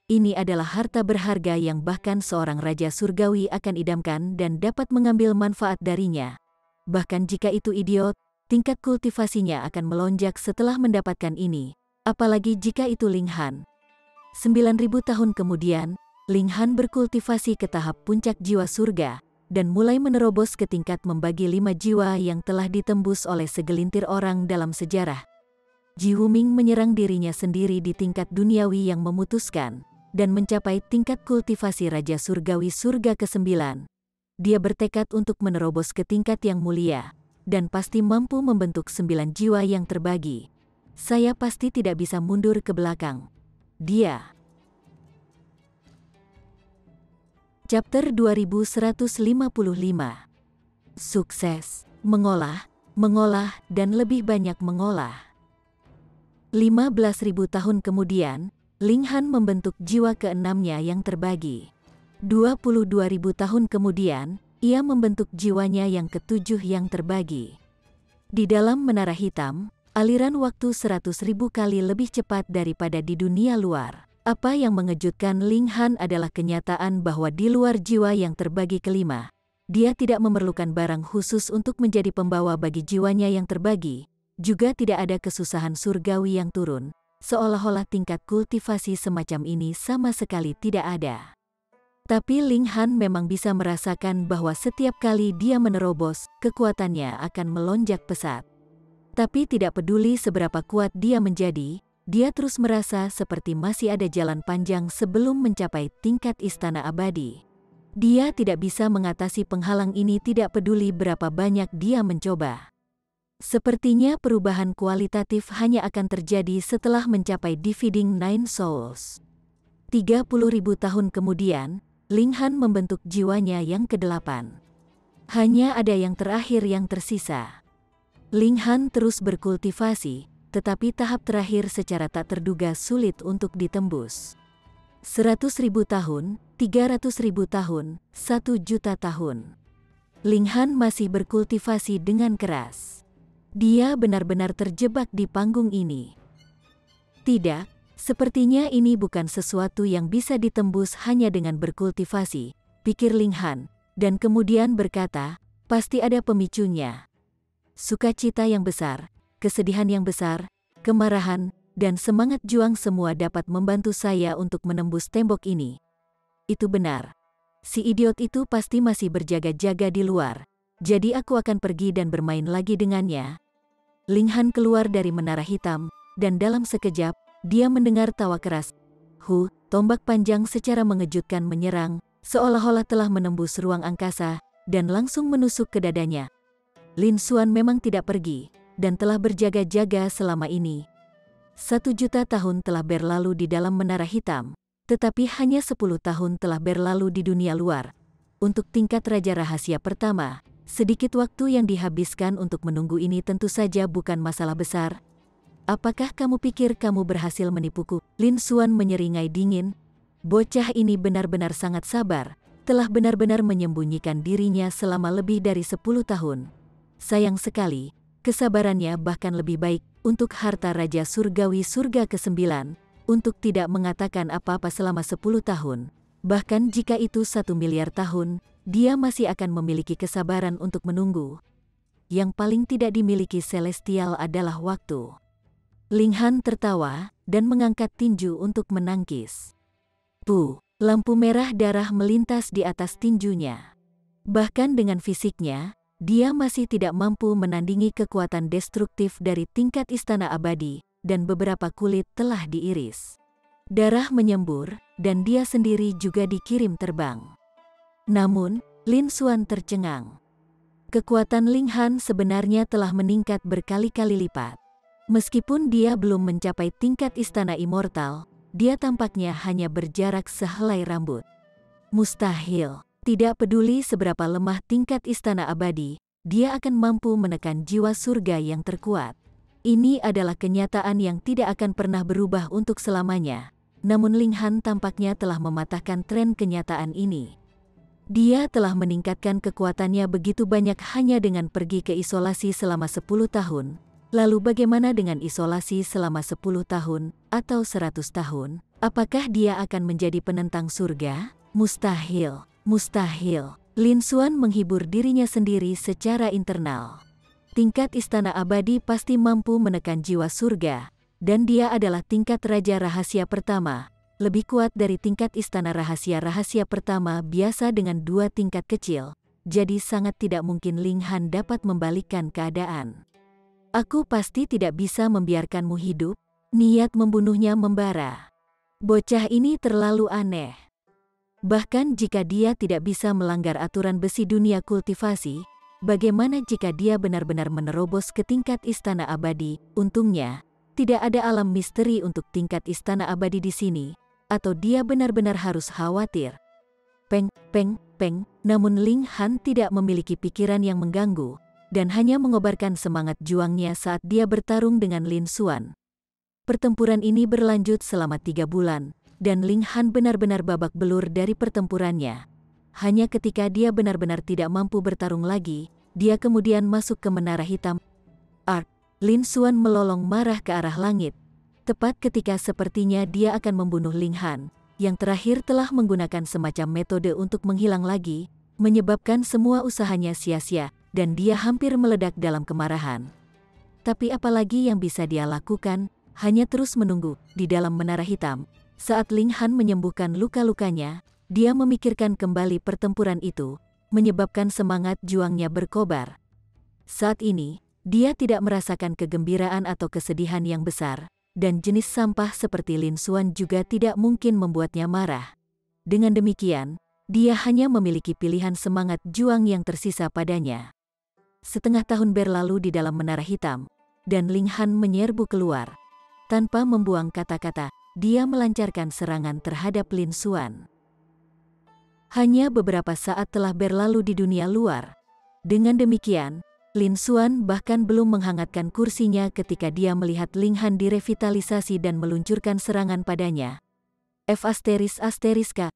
Ini adalah harta berharga yang bahkan seorang raja surgawi akan idamkan dan dapat mengambil manfaat darinya. Bahkan jika itu idiot, tingkat kultivasinya akan melonjak setelah mendapatkan ini. Apalagi jika itu Ling Han. 9.000 tahun kemudian, Ling Han berkultivasi ke tahap puncak jiwa surga, dan mulai menerobos ke tingkat membagi 5 jiwa yang telah ditembus oleh segelintir orang dalam sejarah. Ji Wuming menyerang dirinya sendiri di tingkat duniawi yang memutuskan, dan mencapai tingkat kultivasi Raja Surgawi Surga ke-9. Dia bertekad untuk menerobos ke tingkat yang mulia, dan pasti mampu membentuk 9 jiwa yang terbagi. Saya pasti tidak bisa mundur ke belakang. Dia. Chapter 2155. Sukses, mengolah, dan lebih banyak mengolah. 15.000 tahun kemudian, Ling Han membentuk jiwa ke-6-nya yang terbagi. 22.000 tahun kemudian, ia membentuk jiwanya yang ke-7 yang terbagi. Di dalam menara hitam, aliran waktu 100.000 kali lebih cepat daripada di dunia luar. Apa yang mengejutkan Ling Han adalah kenyataan bahwa di luar jiwa yang terbagi kelima, dia tidak memerlukan barang khusus untuk menjadi pembawa bagi jiwanya yang terbagi. Juga tidak ada kesusahan surgawi yang turun, seolah-olah tingkat kultivasi semacam ini sama sekali tidak ada. Tapi Ling Han memang bisa merasakan bahwa setiap kali dia menerobos, kekuatannya akan melonjak pesat. Tapi tidak peduli seberapa kuat dia menjadi, dia terus merasa seperti masih ada jalan panjang sebelum mencapai tingkat istana abadi. Dia tidak bisa mengatasi penghalang ini tidak peduli berapa banyak dia mencoba. Sepertinya perubahan kualitatif hanya akan terjadi setelah mencapai Dividing Nine Souls. 30.000 tahun kemudian, Ling Han membentuk jiwanya yang ke-8. Hanya ada yang terakhir yang tersisa. Ling Han terus berkultivasi, tetapi tahap terakhir secara tak terduga sulit untuk ditembus. 100.000 tahun, 300.000 tahun, 1.000.000 tahun. Ling Han masih berkultivasi dengan keras. Dia benar-benar terjebak di panggung ini. Tidak, sepertinya ini bukan sesuatu yang bisa ditembus hanya dengan berkultivasi, pikir Ling Han, dan kemudian berkata, pasti ada pemicunya. Sukacita yang besar, kesedihan yang besar, kemarahan, dan semangat juang semua dapat membantu saya untuk menembus tembok ini. Itu benar. Si idiot itu pasti masih berjaga-jaga di luar, jadi aku akan pergi dan bermain lagi dengannya. Ling Han keluar dari menara hitam, dan dalam sekejap, dia mendengar tawa keras. Tombak panjang secara mengejutkan menyerang, seolah-olah telah menembus ruang angkasa, dan langsung menusuk ke dadanya. Lin Xuan memang tidak pergi, dan telah berjaga-jaga selama ini. 1.000.000 tahun telah berlalu di dalam menara hitam, tetapi hanya 10 tahun telah berlalu di dunia luar. Untuk tingkat Raja Rahasia pertama, sedikit waktu yang dihabiskan untuk menunggu ini tentu saja bukan masalah besar. Apakah kamu pikir kamu berhasil menipuku? Lin Xuan menyeringai dingin. Bocah ini benar-benar sangat sabar, telah benar-benar menyembunyikan dirinya selama lebih dari 10 tahun. Sayang sekali, kesabarannya bahkan lebih baik untuk harta Raja Surgawi Surga ke-9, untuk tidak mengatakan apa-apa selama 10 tahun. Bahkan jika itu 1 miliar tahun, dia masih akan memiliki kesabaran untuk menunggu. Yang paling tidak dimiliki Celestial adalah waktu. Ling Han tertawa, dan mengangkat tinju untuk menangkis. Lampu merah darah melintas di atas tinjunya. Bahkan dengan fisiknya, dia masih tidak mampu menandingi kekuatan destruktif dari tingkat istana abadi, dan beberapa kulit telah diiris. Darah menyembur, dan dia sendiri juga dikirim terbang. Namun, Lin Xuan tercengang. Kekuatan Ling Han sebenarnya telah meningkat berkali-kali lipat. Meskipun dia belum mencapai tingkat istana immortal, dia tampaknya hanya berjarak sehelai rambut. Mustahil, tidak peduli seberapa lemah tingkat istana abadi, dia akan mampu menekan jiwa surga yang terkuat. Ini adalah kenyataan yang tidak akan pernah berubah untuk selamanya. Namun Ling Han tampaknya telah mematahkan tren kenyataan ini. Dia telah meningkatkan kekuatannya begitu banyak hanya dengan pergi ke isolasi selama 10 tahun. Lalu bagaimana dengan isolasi selama 10 tahun atau 100 tahun? Apakah dia akan menjadi penentang surga? Mustahil, mustahil. Lin Xuan menghibur dirinya sendiri secara internal. Tingkat istana abadi pasti mampu menekan jiwa surga, dan dia adalah tingkat raja rahasia pertama, lebih kuat dari tingkat istana rahasia pertama biasa dengan 2 tingkat kecil, jadi sangat tidak mungkin Ling Han dapat membalikkan keadaan. Aku pasti tidak bisa membiarkanmu hidup, niat membunuhnya membara. Bocah ini terlalu aneh. Bahkan jika dia tidak bisa melanggar aturan besi dunia kultivasi, bagaimana jika dia benar-benar menerobos ke tingkat istana abadi? Untungnya, tidak ada alam misteri untuk tingkat istana abadi di sini, atau dia benar-benar harus khawatir. Peng, peng, peng, namun Ling Han tidak memiliki pikiran yang mengganggu, dan hanya mengobarkan semangat juangnya saat dia bertarung dengan Lin Xuan. Pertempuran ini berlanjut selama 3 bulan, dan Ling Han benar-benar babak belur dari pertempurannya. Hanya ketika dia benar-benar tidak mampu bertarung lagi, dia kemudian masuk ke menara hitam. Lin Xuan melolong marah ke arah langit, tepat ketika sepertinya dia akan membunuh Ling Han, yang terakhir telah menggunakan semacam metode untuk menghilang lagi, menyebabkan semua usahanya sia-sia, dan dia hampir meledak dalam kemarahan. Tapi apalagi yang bisa dia lakukan, hanya terus menunggu di dalam menara hitam. Saat Ling Han menyembuhkan luka-lukanya, dia memikirkan kembali pertempuran itu, menyebabkan semangat juangnya berkobar. Saat ini, dia tidak merasakan kegembiraan atau kesedihan yang besar, dan jenis sampah seperti Lin Xuan juga tidak mungkin membuatnya marah. Dengan demikian, dia hanya memiliki pilihan semangat juang yang tersisa padanya. Setengah tahun berlalu di dalam menara hitam, dan Ling Han menyerbu keluar. Tanpa membuang kata-kata, dia melancarkan serangan terhadap Lin Xuan. Hanya beberapa saat telah berlalu di dunia luar. Dengan demikian, Lin Xuan bahkan belum menghangatkan kursinya ketika dia melihat Ling Han direvitalisasi dan meluncurkan serangan padanya.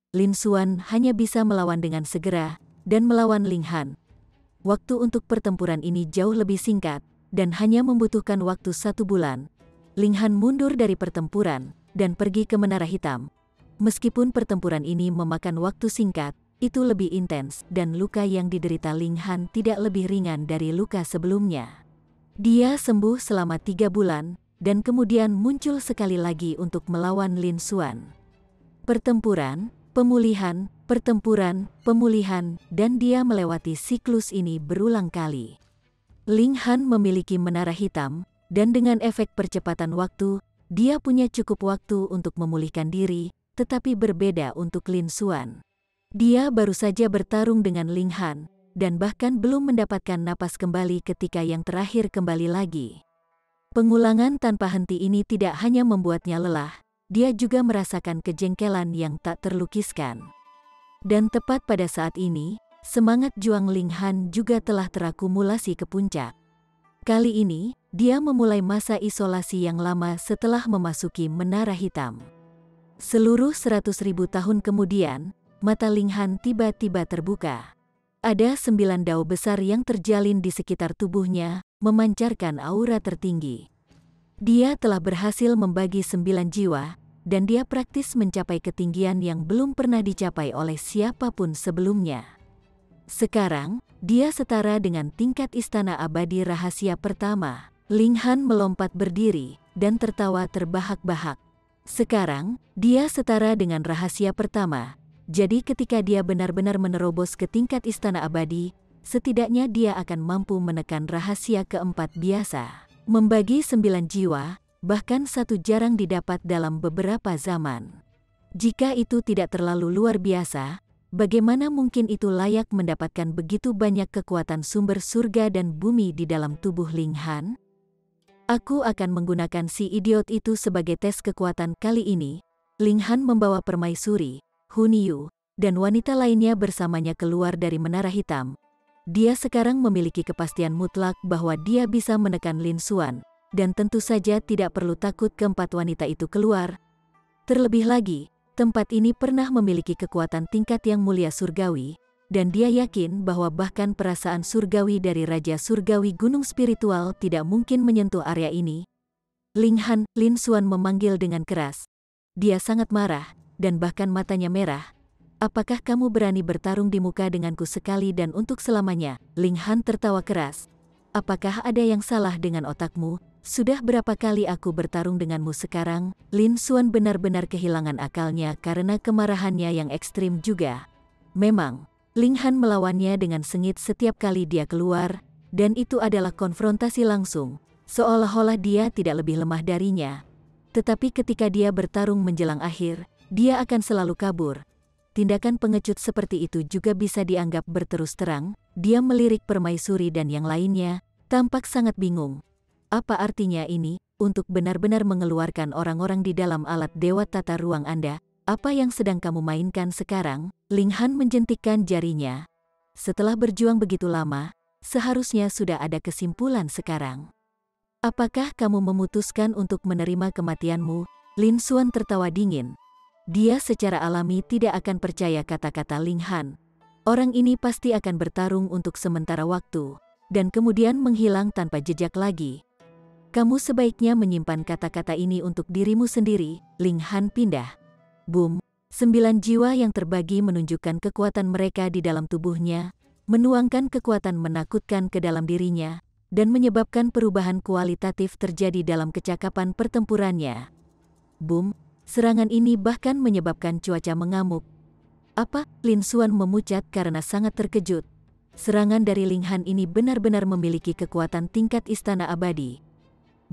Lin Xuan hanya bisa melawan dengan segera, dan melawan Ling Han. Waktu untuk pertempuran ini jauh lebih singkat, dan hanya membutuhkan waktu 1 bulan. Ling Han mundur dari pertempuran, dan pergi ke menara hitam. Meskipun pertempuran ini memakan waktu singkat, itu lebih intens, dan luka yang diderita Ling Han tidak lebih ringan dari luka sebelumnya. Dia sembuh selama 3 bulan, dan kemudian muncul sekali lagi untuk melawan Lin Xuan. Pertempuran, pemulihan, pertempuran, pemulihan, dan dia melewati siklus ini berulang kali. Ling Han memiliki menara hitam, dan dengan efek percepatan waktu, dia punya cukup waktu untuk memulihkan diri, tetapi berbeda untuk Lin Xuan. Dia baru saja bertarung dengan Ling Han, dan bahkan belum mendapatkan napas kembali ketika yang terakhir kembali lagi. Pengulangan tanpa henti ini tidak hanya membuatnya lelah, dia juga merasakan kejengkelan yang tak terlukiskan. Dan tepat pada saat ini, semangat juang Ling Han juga telah terakumulasi ke puncak. Kali ini, dia memulai masa isolasi yang lama setelah memasuki menara hitam. Seluruh 100.000 tahun kemudian, mata Ling Han tiba-tiba terbuka. Ada 9 dao besar yang terjalin di sekitar tubuhnya, memancarkan aura tertinggi. Dia telah berhasil membagi 9 jiwa, dan dia praktis mencapai ketinggian yang belum pernah dicapai oleh siapapun sebelumnya. Sekarang, dia setara dengan tingkat istana abadi rahasia pertama. Ling Han melompat berdiri, dan tertawa terbahak-bahak. Sekarang, dia setara dengan rahasia pertama. Jadi ketika dia benar-benar menerobos ke tingkat istana abadi, setidaknya dia akan mampu menekan rahasia keempat biasa. Membagi 9 jiwa, bahkan 1 jarang didapat dalam beberapa zaman. Jika itu tidak terlalu luar biasa, bagaimana mungkin itu layak mendapatkan begitu banyak kekuatan sumber surga dan bumi di dalam tubuh Ling Han? Aku akan menggunakan si idiot itu sebagai tes kekuatan kali ini. Ling Han membawa permaisuri, Hun Yu, dan wanita lainnya bersamanya keluar dari menara hitam. Dia sekarang memiliki kepastian mutlak bahwa dia bisa menekan Lin Xuan, dan tentu saja tidak perlu takut keempat wanita itu keluar. Terlebih lagi, tempat ini pernah memiliki kekuatan tingkat yang mulia surgawi, dan dia yakin bahwa bahkan perasaan surgawi dari Raja Surgawi Gunung Spiritual tidak mungkin menyentuh area ini. Lin Xuan memanggil dengan keras. Dia sangat marah, dan bahkan matanya merah. Apakah kamu berani bertarung di muka denganku sekali dan untuk selamanya? Ling Han tertawa keras. Apakah ada yang salah dengan otakmu? Sudah berapa kali aku bertarung denganmu sekarang? Lin Xuan benar-benar kehilangan akalnya karena kemarahannya yang ekstrim juga. Memang, Ling Han melawannya dengan sengit setiap kali dia keluar, dan itu adalah konfrontasi langsung, seolah-olah dia tidak lebih lemah darinya. Tetapi ketika dia bertarung menjelang akhir, dia akan selalu kabur. Tindakan pengecut seperti itu juga bisa dianggap berterus terang. Dia melirik permaisuri dan yang lainnya, tampak sangat bingung. Apa artinya ini? Untuk benar-benar mengeluarkan orang-orang di dalam alat dewa tata ruang Anda, apa yang sedang kamu mainkan sekarang? Ling Han menjentikkan jarinya. Setelah berjuang begitu lama, seharusnya sudah ada kesimpulan sekarang. Apakah kamu memutuskan untuk menerima kematianmu? Lin Xuan tertawa dingin. Dia secara alami tidak akan percaya kata-kata Ling Han. Orang ini pasti akan bertarung untuk sementara waktu, dan kemudian menghilang tanpa jejak lagi. Kamu sebaiknya menyimpan kata-kata ini untuk dirimu sendiri. Ling Han pindah. Boom! 9 jiwa yang terbagi menunjukkan kekuatan mereka di dalam tubuhnya, menuangkan kekuatan menakutkan ke dalam dirinya, dan menyebabkan perubahan kualitatif terjadi dalam kecakapan pertempurannya. Boom! Serangan ini bahkan menyebabkan cuaca mengamuk. Apa? Lin Xuan memucat karena sangat terkejut. Serangan dari Ling Han ini benar-benar memiliki kekuatan tingkat istana abadi.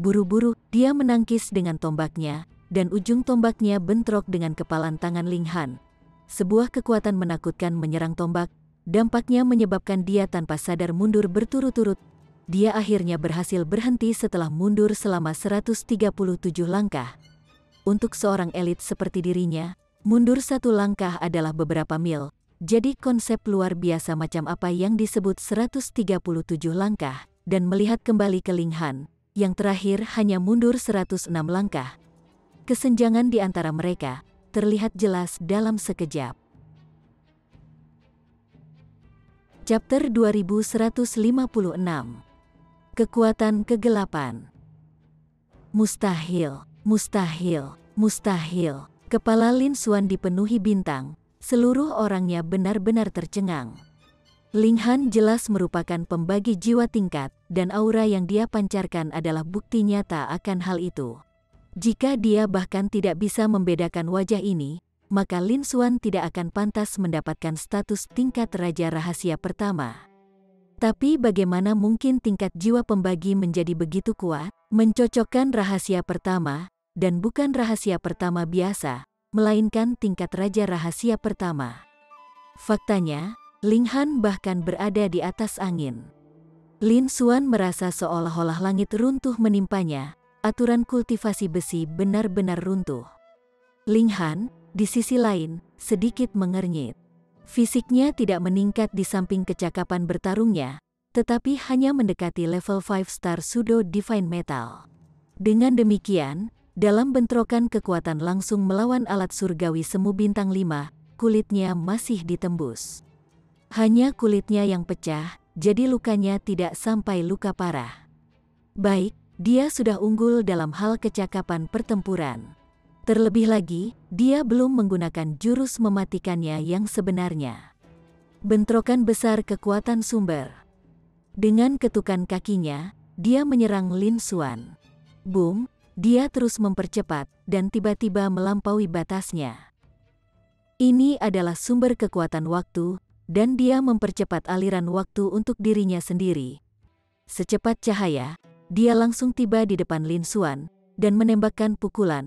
Buru-buru, dia menangkis dengan tombaknya, dan ujung tombaknya bentrok dengan kepalan tangan Ling Han. Sebuah kekuatan menakutkan menyerang tombak, dampaknya menyebabkan dia tanpa sadar mundur berturut-turut. Dia akhirnya berhasil berhenti setelah mundur selama 137 langkah. Untuk seorang elit seperti dirinya, mundur 1 langkah adalah beberapa mil. Jadi konsep luar biasa macam apa yang disebut 137 langkah, dan melihat kembali ke Ling Han, yang terakhir hanya mundur 106 langkah. Kesenjangan di antara mereka terlihat jelas dalam sekejap. Chapter 2156. Kekuatan kegelapan. Mustahil, mustahil, mustahil. Kepala Lin Xuan dipenuhi bintang, seluruh orangnya benar-benar tercengang. Ling Han jelas merupakan pembagi jiwa tingkat, dan aura yang dia pancarkan adalah bukti nyata akan hal itu. Jika dia bahkan tidak bisa membedakan wajah ini, maka Lin Xuan tidak akan pantas mendapatkan status tingkat Raja Rahasia Pertama. Tapi bagaimana mungkin tingkat jiwa pembagi menjadi begitu kuat, mencocokkan Rahasia Pertama, dan bukan Rahasia Pertama biasa, melainkan tingkat Raja Rahasia Pertama. Faktanya, Ling Han bahkan berada di atas angin. Lin Xuan merasa seolah-olah langit runtuh menimpanya. Aturan kultivasi besi benar-benar runtuh. Ling Han, di sisi lain, sedikit mengernyit. Fisiknya tidak meningkat di samping kecakapan bertarungnya, tetapi hanya mendekati level 5 star Pseudo Divine Metal. Dengan demikian, dalam bentrokan kekuatan langsung melawan alat surgawi semu bintang 5, kulitnya masih ditembus. Hanya kulitnya yang pecah, jadi lukanya tidak sampai luka parah. Baik. Dia sudah unggul dalam hal kecakapan pertempuran. Terlebih lagi, dia belum menggunakan jurus mematikannya yang sebenarnya. Bentrokan besar kekuatan sumber. Dengan ketukan kakinya, dia menyerang Lin Xuan. Boom! Dia terus mempercepat, dan tiba-tiba melampaui batasnya. Ini adalah sumber kekuatan waktu, dan dia mempercepat aliran waktu untuk dirinya sendiri. Secepat cahaya, dia langsung tiba di depan Lin Xuan, dan menembakkan pukulan.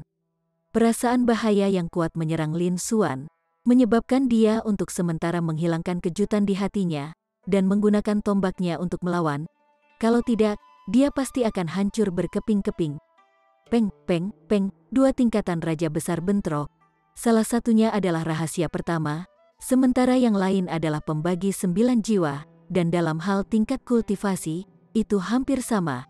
Perasaan bahaya yang kuat menyerang Lin Xuan, menyebabkan dia untuk sementara menghilangkan kejutan di hatinya, dan menggunakan tombaknya untuk melawan. Kalau tidak, dia pasti akan hancur berkeping-keping. Peng, peng, peng, 2 tingkatan Raja Besar bentrok. Salah satunya adalah Rahasia Pertama, sementara yang lain adalah pembagi 9 jiwa, dan dalam hal tingkat kultivasi, itu hampir sama.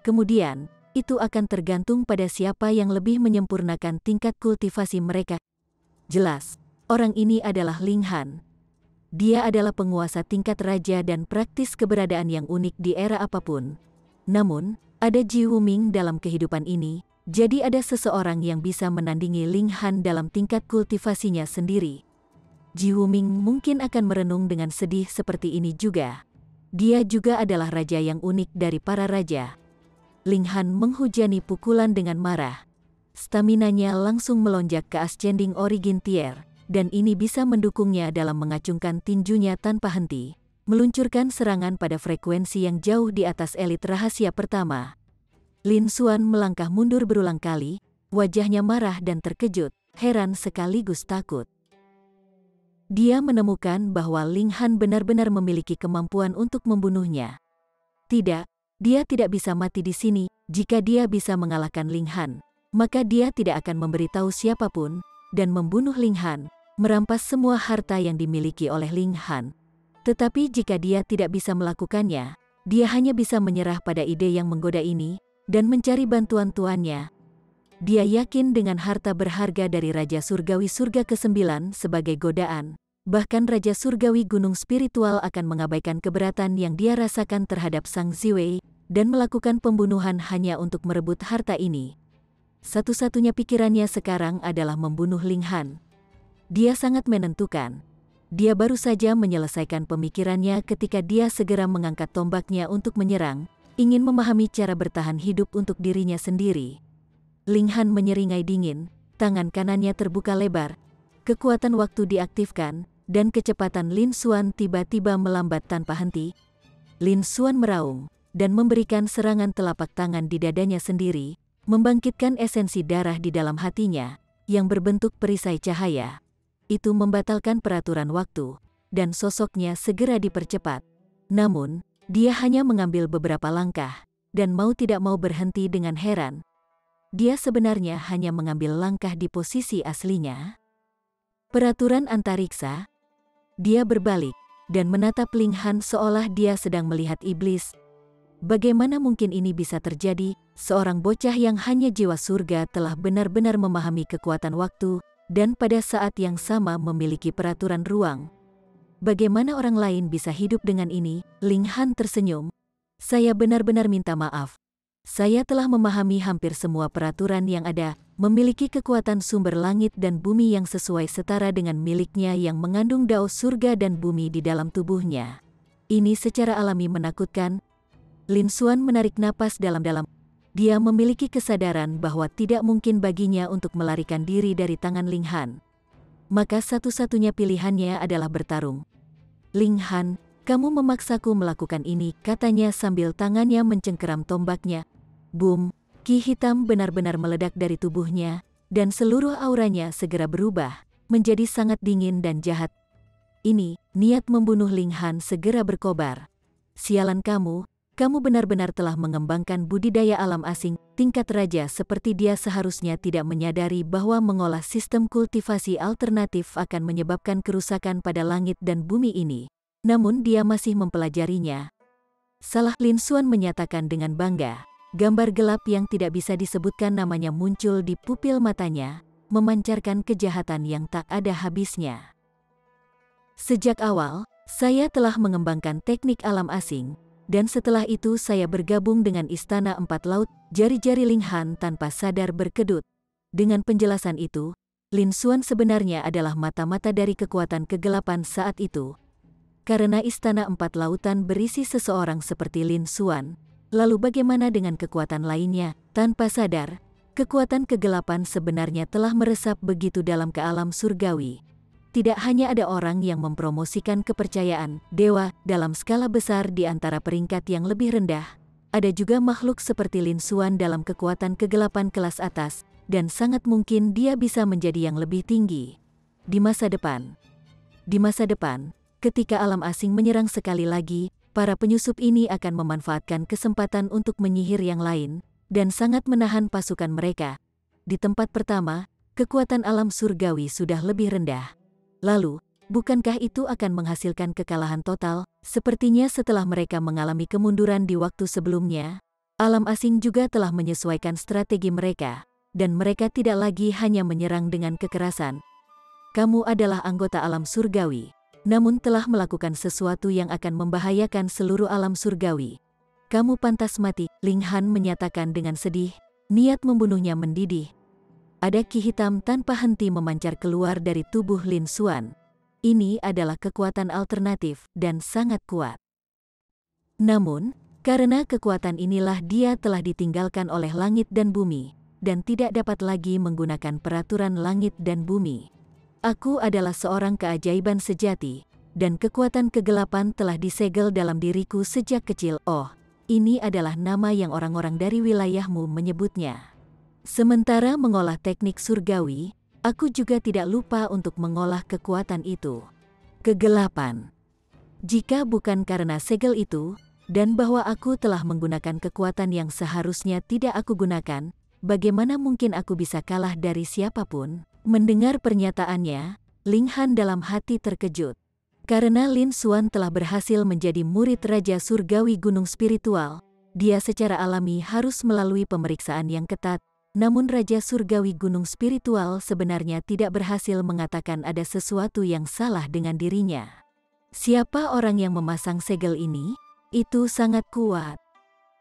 Kemudian, itu akan tergantung pada siapa yang lebih menyempurnakan tingkat kultivasi mereka. Jelas, orang ini adalah Ling Han. Dia adalah penguasa tingkat raja dan praktis keberadaan yang unik di era apapun. Namun, ada Ji Wuming dalam kehidupan ini, jadi ada seseorang yang bisa menandingi Ling Han dalam tingkat kultivasinya sendiri. Ji Wuming mungkin akan merenung dengan sedih seperti ini juga. Dia juga adalah raja yang unik dari para raja. Ling Han menghujani pukulan dengan marah. Staminanya langsung melonjak ke Ascending Origin Tier, dan ini bisa mendukungnya dalam mengacungkan tinjunya tanpa henti, meluncurkan serangan pada frekuensi yang jauh di atas elit rahasia pertama. Lin Xuan melangkah mundur berulang kali, wajahnya marah dan terkejut, heran sekaligus takut. Dia menemukan bahwa Ling Han benar-benar memiliki kemampuan untuk membunuhnya. Tidak, dia tidak bisa mati di sini. Jika dia bisa mengalahkan Ling Han, maka dia tidak akan memberitahu siapapun, dan membunuh Ling Han, merampas semua harta yang dimiliki oleh Ling Han. Tetapi jika dia tidak bisa melakukannya, dia hanya bisa menyerah pada ide yang menggoda ini, dan mencari bantuan tuannya. Dia yakin dengan harta berharga dari Raja Surgawi Surga ke-9 sebagai godaan, bahkan Raja Surgawi Gunung Spiritual akan mengabaikan keberatan yang dia rasakan terhadap Sang Ziwei, dan melakukan pembunuhan hanya untuk merebut harta ini. Satu-satunya pikirannya sekarang adalah membunuh Ling Han. Dia sangat menentukan. Dia baru saja menyelesaikan pemikirannya ketika dia segera mengangkat tombaknya untuk menyerang, ingin memahami cara bertahan hidup untuk dirinya sendiri. Ling Han menyeringai dingin, tangan kanannya terbuka lebar. Kekuatan waktu diaktifkan, dan kecepatan Lin Xuan tiba-tiba melambat tanpa henti. Lin Xuan meraung, dan memberikan serangan telapak tangan di dadanya sendiri, membangkitkan esensi darah di dalam hatinya, yang berbentuk perisai cahaya. Itu membatalkan peraturan waktu, dan sosoknya segera dipercepat. Namun, dia hanya mengambil beberapa langkah, dan mau tidak mau berhenti dengan heran. Dia sebenarnya hanya mengambil langkah di posisi aslinya. Peraturan antariksa. Dia berbalik, dan menatap Ling Han seolah dia sedang melihat iblis. Bagaimana mungkin ini bisa terjadi? Seorang bocah yang hanya jiwa surga telah benar-benar memahami kekuatan waktu, dan pada saat yang sama memiliki peraturan ruang. Bagaimana orang lain bisa hidup dengan ini? Ling Han tersenyum. Saya benar-benar minta maaf. Saya telah memahami hampir semua peraturan yang ada, memiliki kekuatan sumber langit dan bumi yang sesuai setara dengan miliknya yang mengandung dao surga dan bumi di dalam tubuhnya. Ini secara alami menakutkan. Lin Xuan menarik napas dalam-dalam. Dia memiliki kesadaran bahwa tidak mungkin baginya untuk melarikan diri dari tangan Ling Han. Maka satu-satunya pilihannya adalah bertarung. Ling Han, kamu memaksaku melakukan ini, katanya sambil tangannya mencengkeram tombaknya. Boom, ki hitam benar-benar meledak dari tubuhnya, dan seluruh auranya segera berubah, menjadi sangat dingin dan jahat. Ini, niat membunuh Ling Han segera berkobar. Sialan kamu. Kamu benar-benar telah mengembangkan budidaya alam asing, tingkat raja seperti dia seharusnya tidak menyadari bahwa mengolah sistem kultivasi alternatif akan menyebabkan kerusakan pada langit dan bumi ini. Namun dia masih mempelajarinya. Salah, Lin Xuan menyatakan dengan bangga. Gambar gelap yang tidak bisa disebutkan namanya muncul di pupil matanya, memancarkan kejahatan yang tak ada habisnya. Sejak awal, saya telah mengembangkan teknik alam asing. Dan setelah itu saya bergabung dengan Istana Empat Laut, jari-jari Ling Han tanpa sadar berkedut. Dengan penjelasan itu, Lin Xuan sebenarnya adalah mata-mata dari kekuatan kegelapan saat itu. Karena Istana Empat Lautan berisi seseorang seperti Lin Xuan, lalu bagaimana dengan kekuatan lainnya? Tanpa sadar, kekuatan kegelapan sebenarnya telah meresap begitu dalam ke alam surgawi. Tidak hanya ada orang yang mempromosikan kepercayaan dewa dalam skala besar di antara peringkat yang lebih rendah, ada juga makhluk seperti Lin Xuan dalam kekuatan kegelapan kelas atas, dan sangat mungkin dia bisa menjadi yang lebih tinggi. Di masa depan, ketika alam asing menyerang sekali lagi, para penyusup ini akan memanfaatkan kesempatan untuk menyihir yang lain, dan sangat menahan pasukan mereka. Di tempat pertama, kekuatan alam surgawi sudah lebih rendah. Lalu, bukankah itu akan menghasilkan kekalahan total? Sepertinya setelah mereka mengalami kemunduran di waktu sebelumnya, alam asing juga telah menyesuaikan strategi mereka, dan mereka tidak lagi hanya menyerang dengan kekerasan. Kamu adalah anggota alam surgawi. namun telah melakukan sesuatu yang akan membahayakan seluruh alam surgawi. Kamu pantas mati, Ling Han menyatakan dengan sedih, niat membunuhnya mendidih. Ada ki hitam tanpa henti memancar keluar dari tubuh Lin Xuan. Ini adalah kekuatan alternatif dan sangat kuat. Namun, karena kekuatan inilah dia telah ditinggalkan oleh langit dan bumi, dan tidak dapat lagi menggunakan peraturan langit dan bumi. Aku adalah seorang keajaiban sejati, dan kekuatan kegelapan telah disegel dalam diriku sejak kecil. Oh, ini adalah nama yang orang-orang dari wilayahmu menyebutnya. Sementara mengolah teknik surgawi, aku juga tidak lupa untuk mengolah kekuatan itu. Kegelapan. Jika bukan karena segel itu, dan bahwa aku telah menggunakan kekuatan yang seharusnya tidak aku gunakan, bagaimana mungkin aku bisa kalah dari siapapun? Mendengar pernyataannya, Ling Han dalam hati terkejut. Karena Lin Xuan telah berhasil menjadi murid Raja Surgawi Gunung Spiritual, dia secara alami harus melalui pemeriksaan yang ketat, namun Raja Surgawi Gunung Spiritual sebenarnya tidak berhasil mengatakan ada sesuatu yang salah dengan dirinya. Siapa orang yang memasang segel ini? Itu sangat kuat.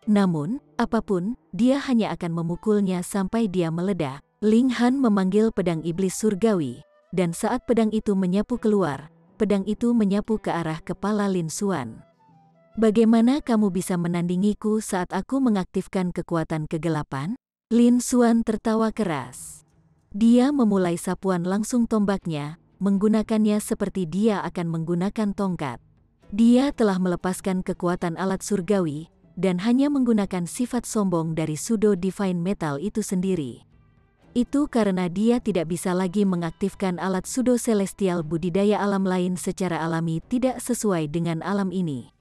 Namun, apapun, dia hanya akan memukulnya sampai dia meledak. Ling Han memanggil pedang iblis surgawi, dan saat pedang itu menyapu keluar, pedang itu menyapu ke arah kepala Lin Xuan. Bagaimana kamu bisa menandingiku saat aku mengaktifkan kekuatan kegelapan? Lin Xuan tertawa keras. Dia memulai sapuan langsung tombaknya, menggunakannya seperti dia akan menggunakan tongkat. Dia telah melepaskan kekuatan alat surgawi, dan hanya menggunakan sifat sombong dari Pseudo Divine Metal itu sendiri. Itu karena dia tidak bisa lagi mengaktifkan alat Pseudo Celestial budidaya alam lain secara alami tidak sesuai dengan alam ini.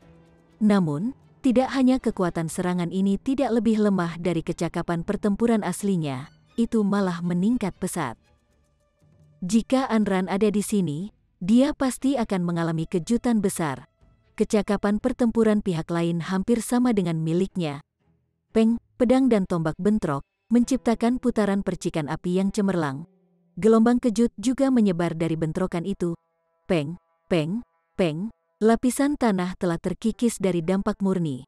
Namun, tidak hanya kekuatan serangan ini tidak lebih lemah dari kecakapan pertempuran aslinya, itu malah meningkat pesat. Jika Anran ada di sini, dia pasti akan mengalami kejutan besar. Kecakapan pertempuran pihak lain hampir sama dengan miliknya. Peng, pedang dan tombak bentrok, menciptakan putaran percikan api yang cemerlang. Gelombang kejut juga menyebar dari bentrokan itu. Peng, peng, peng, lapisan tanah telah terkikis dari dampak murni.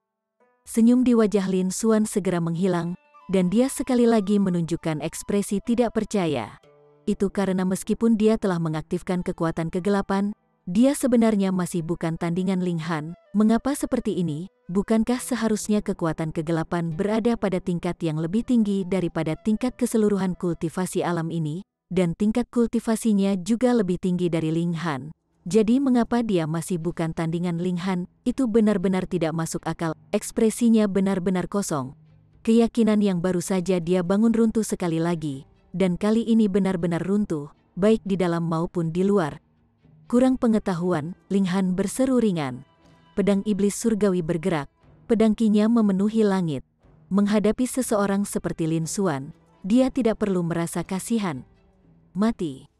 Senyum di wajah Lin Xuan segera menghilang, dan dia sekali lagi menunjukkan ekspresi tidak percaya. Itu karena meskipun dia telah mengaktifkan kekuatan kegelapan, dia sebenarnya masih bukan tandingan Ling Han. Mengapa seperti ini? Bukankah seharusnya kekuatan kegelapan berada pada tingkat yang lebih tinggi daripada tingkat keseluruhan kultivasi alam ini, dan tingkat kultivasinya juga lebih tinggi dari Ling Han? Jadi mengapa dia masih bukan tandingan Ling Han? Itu benar-benar tidak masuk akal. Ekspresinya benar-benar kosong. Keyakinan yang baru saja dia bangun runtuh sekali lagi, dan kali ini benar-benar runtuh, baik di dalam maupun di luar. Kurang pengetahuan, Ling Han berseru ringan. Pedang iblis surgawi bergerak, pedang kinya memenuhi langit. Menghadapi seseorang seperti Lin Xuan, dia tidak perlu merasa kasihan. Mati.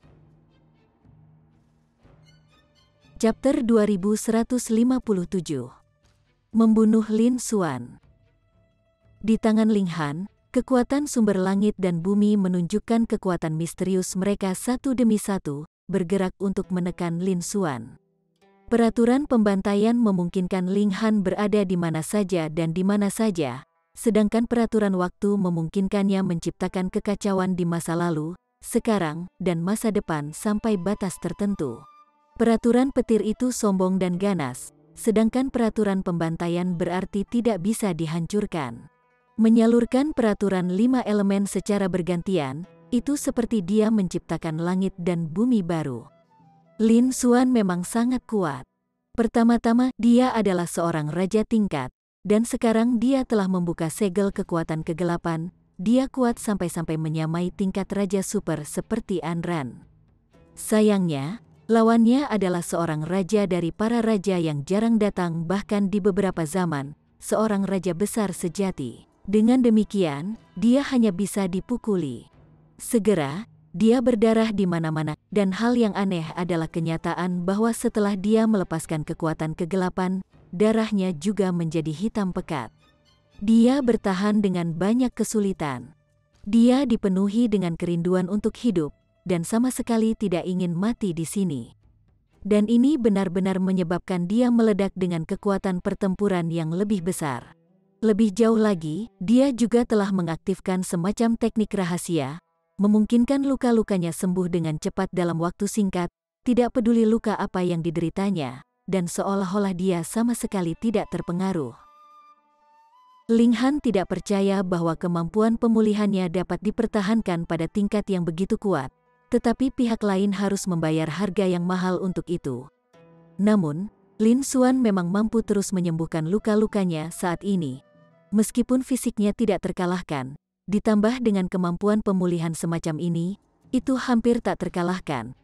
Chapter 2157. Membunuh Lin Xuan. Di tangan Ling Han, kekuatan sumber langit dan bumi menunjukkan kekuatan misterius mereka satu demi satu, bergerak untuk menekan Lin Xuan. Peraturan pembantaian memungkinkan Ling Han berada di mana saja dan di mana saja, sedangkan peraturan waktu memungkinkannya menciptakan kekacauan di masa lalu, sekarang, dan masa depan sampai batas tertentu. Peraturan petir itu sombong dan ganas, sedangkan peraturan pembantaian berarti tidak bisa dihancurkan. Menyalurkan peraturan 5 elemen secara bergantian, itu seperti dia menciptakan langit dan bumi baru. Lin Xuan memang sangat kuat. Pertama-tama, dia adalah seorang raja tingkat, dan sekarang dia telah membuka segel kekuatan kegelapan. Dia kuat sampai-sampai menyamai tingkat raja super seperti Anran. Sayangnya, lawannya adalah seorang raja dari para raja yang jarang datang bahkan di beberapa zaman, seorang raja besar sejati. Dengan demikian, dia hanya bisa dipukuli. Segera, dia berdarah di mana-mana, dan hal yang aneh adalah kenyataan bahwa setelah dia melepaskan kekuatan kegelapan, darahnya juga menjadi hitam pekat. Dia bertahan dengan banyak kesulitan. Dia dipenuhi dengan kerinduan untuk hidup, dan sama sekali tidak ingin mati di sini. Dan ini benar-benar menyebabkan dia meledak dengan kekuatan pertempuran yang lebih besar. Lebih jauh lagi, dia juga telah mengaktifkan semacam teknik rahasia, memungkinkan luka-lukanya sembuh dengan cepat dalam waktu singkat, tidak peduli luka apa yang dideritanya, dan seolah-olah dia sama sekali tidak terpengaruh. Ling Han tidak percaya bahwa kemampuan pemulihannya dapat dipertahankan pada tingkat yang begitu kuat, tetapi pihak lain harus membayar harga yang mahal untuk itu. Namun, Lin Xuan memang mampu terus menyembuhkan luka-lukanya saat ini. Meskipun fisiknya tidak terkalahkan, ditambah dengan kemampuan pemulihan semacam ini, itu hampir tak terkalahkan.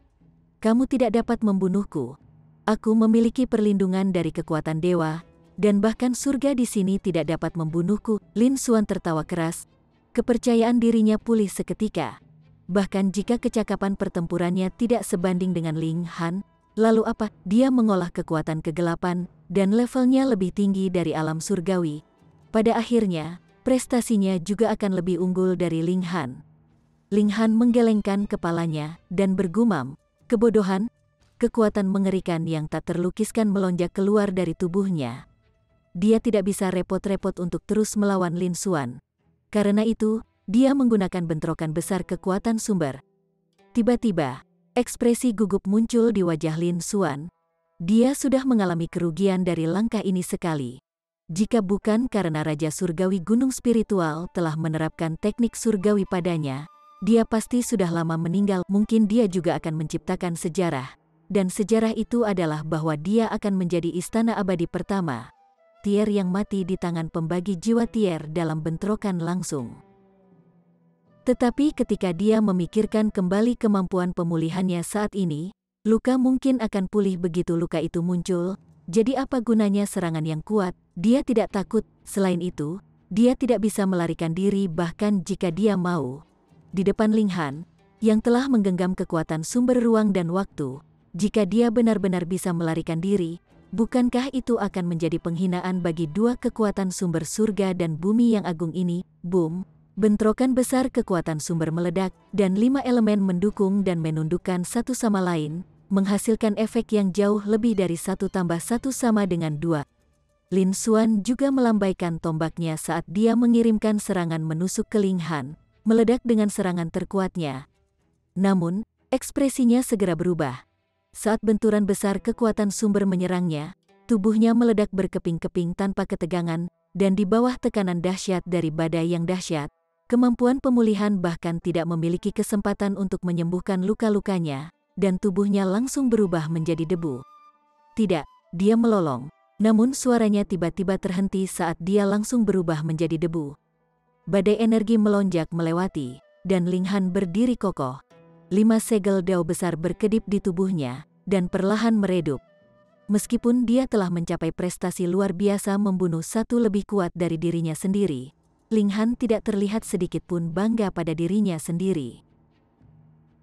Kamu tidak dapat membunuhku. Aku memiliki perlindungan dari kekuatan dewa, dan bahkan surga di sini tidak dapat membunuhku. Lin Xuan tertawa keras. Kepercayaan dirinya pulih seketika. Bahkan jika kecakapan pertempurannya tidak sebanding dengan Ling Han, lalu apa? Dia mengolah kekuatan kegelapan, dan levelnya lebih tinggi dari alam surgawi. Pada akhirnya, prestasinya juga akan lebih unggul dari Ling Han. Ling Han menggelengkan kepalanya, dan bergumam, kebodohan, kekuatan mengerikan yang tak terlukiskan melonjak keluar dari tubuhnya. Dia tidak bisa repot-repot untuk terus melawan Lin Xuan. Karena itu, dia menggunakan bentrokan besar kekuatan sumber. Tiba-tiba, ekspresi gugup muncul di wajah Lin Xuan. Dia sudah mengalami kerugian dari langkah ini sekali. Jika bukan karena Raja Surgawi Gunung Spiritual telah menerapkan teknik surgawi padanya, dia pasti sudah lama meninggal. Mungkin dia juga akan menciptakan sejarah. Dan sejarah itu adalah bahwa dia akan menjadi istana abadi pertama. Tier yang mati di tangan pembagi jiwa Tier dalam bentrokan langsung. Tetapi ketika dia memikirkan kembali kemampuan pemulihannya saat ini, luka mungkin akan pulih begitu luka itu muncul. Jadi apa gunanya serangan yang kuat? Dia tidak takut. Selain itu, dia tidak bisa melarikan diri bahkan jika dia mau. Di depan Ling Han, yang telah menggenggam kekuatan sumber ruang dan waktu, jika dia benar-benar bisa melarikan diri, bukankah itu akan menjadi penghinaan bagi dua kekuatan sumber surga dan bumi yang agung ini? Boom! Bentrokan besar kekuatan sumber meledak, dan 5 elemen mendukung dan menundukkan satu sama lain, menghasilkan efek yang jauh lebih dari 1 tambah 1 sama dengan 2. Lin Xuan juga melambaikan tombaknya saat dia mengirimkan serangan menusuk ke Ling Han, meledak dengan serangan terkuatnya. Namun, ekspresinya segera berubah. Saat benturan besar kekuatan sumber menyerangnya, tubuhnya meledak berkeping-keping tanpa ketegangan, dan di bawah tekanan dahsyat dari badai yang dahsyat, kemampuan pemulihan bahkan tidak memiliki kesempatan untuk menyembuhkan luka-lukanya, dan tubuhnya langsung berubah menjadi debu. Tidak, dia melolong. Namun suaranya tiba-tiba terhenti saat dia langsung berubah menjadi debu. Badai energi melonjak melewati, dan Ling Han berdiri kokoh. 5 segel dao besar berkedip di tubuhnya, dan perlahan meredup. Meskipun dia telah mencapai prestasi luar biasa membunuh satu lebih kuat dari dirinya sendiri, Ling Han tidak terlihat sedikit pun bangga pada dirinya sendiri.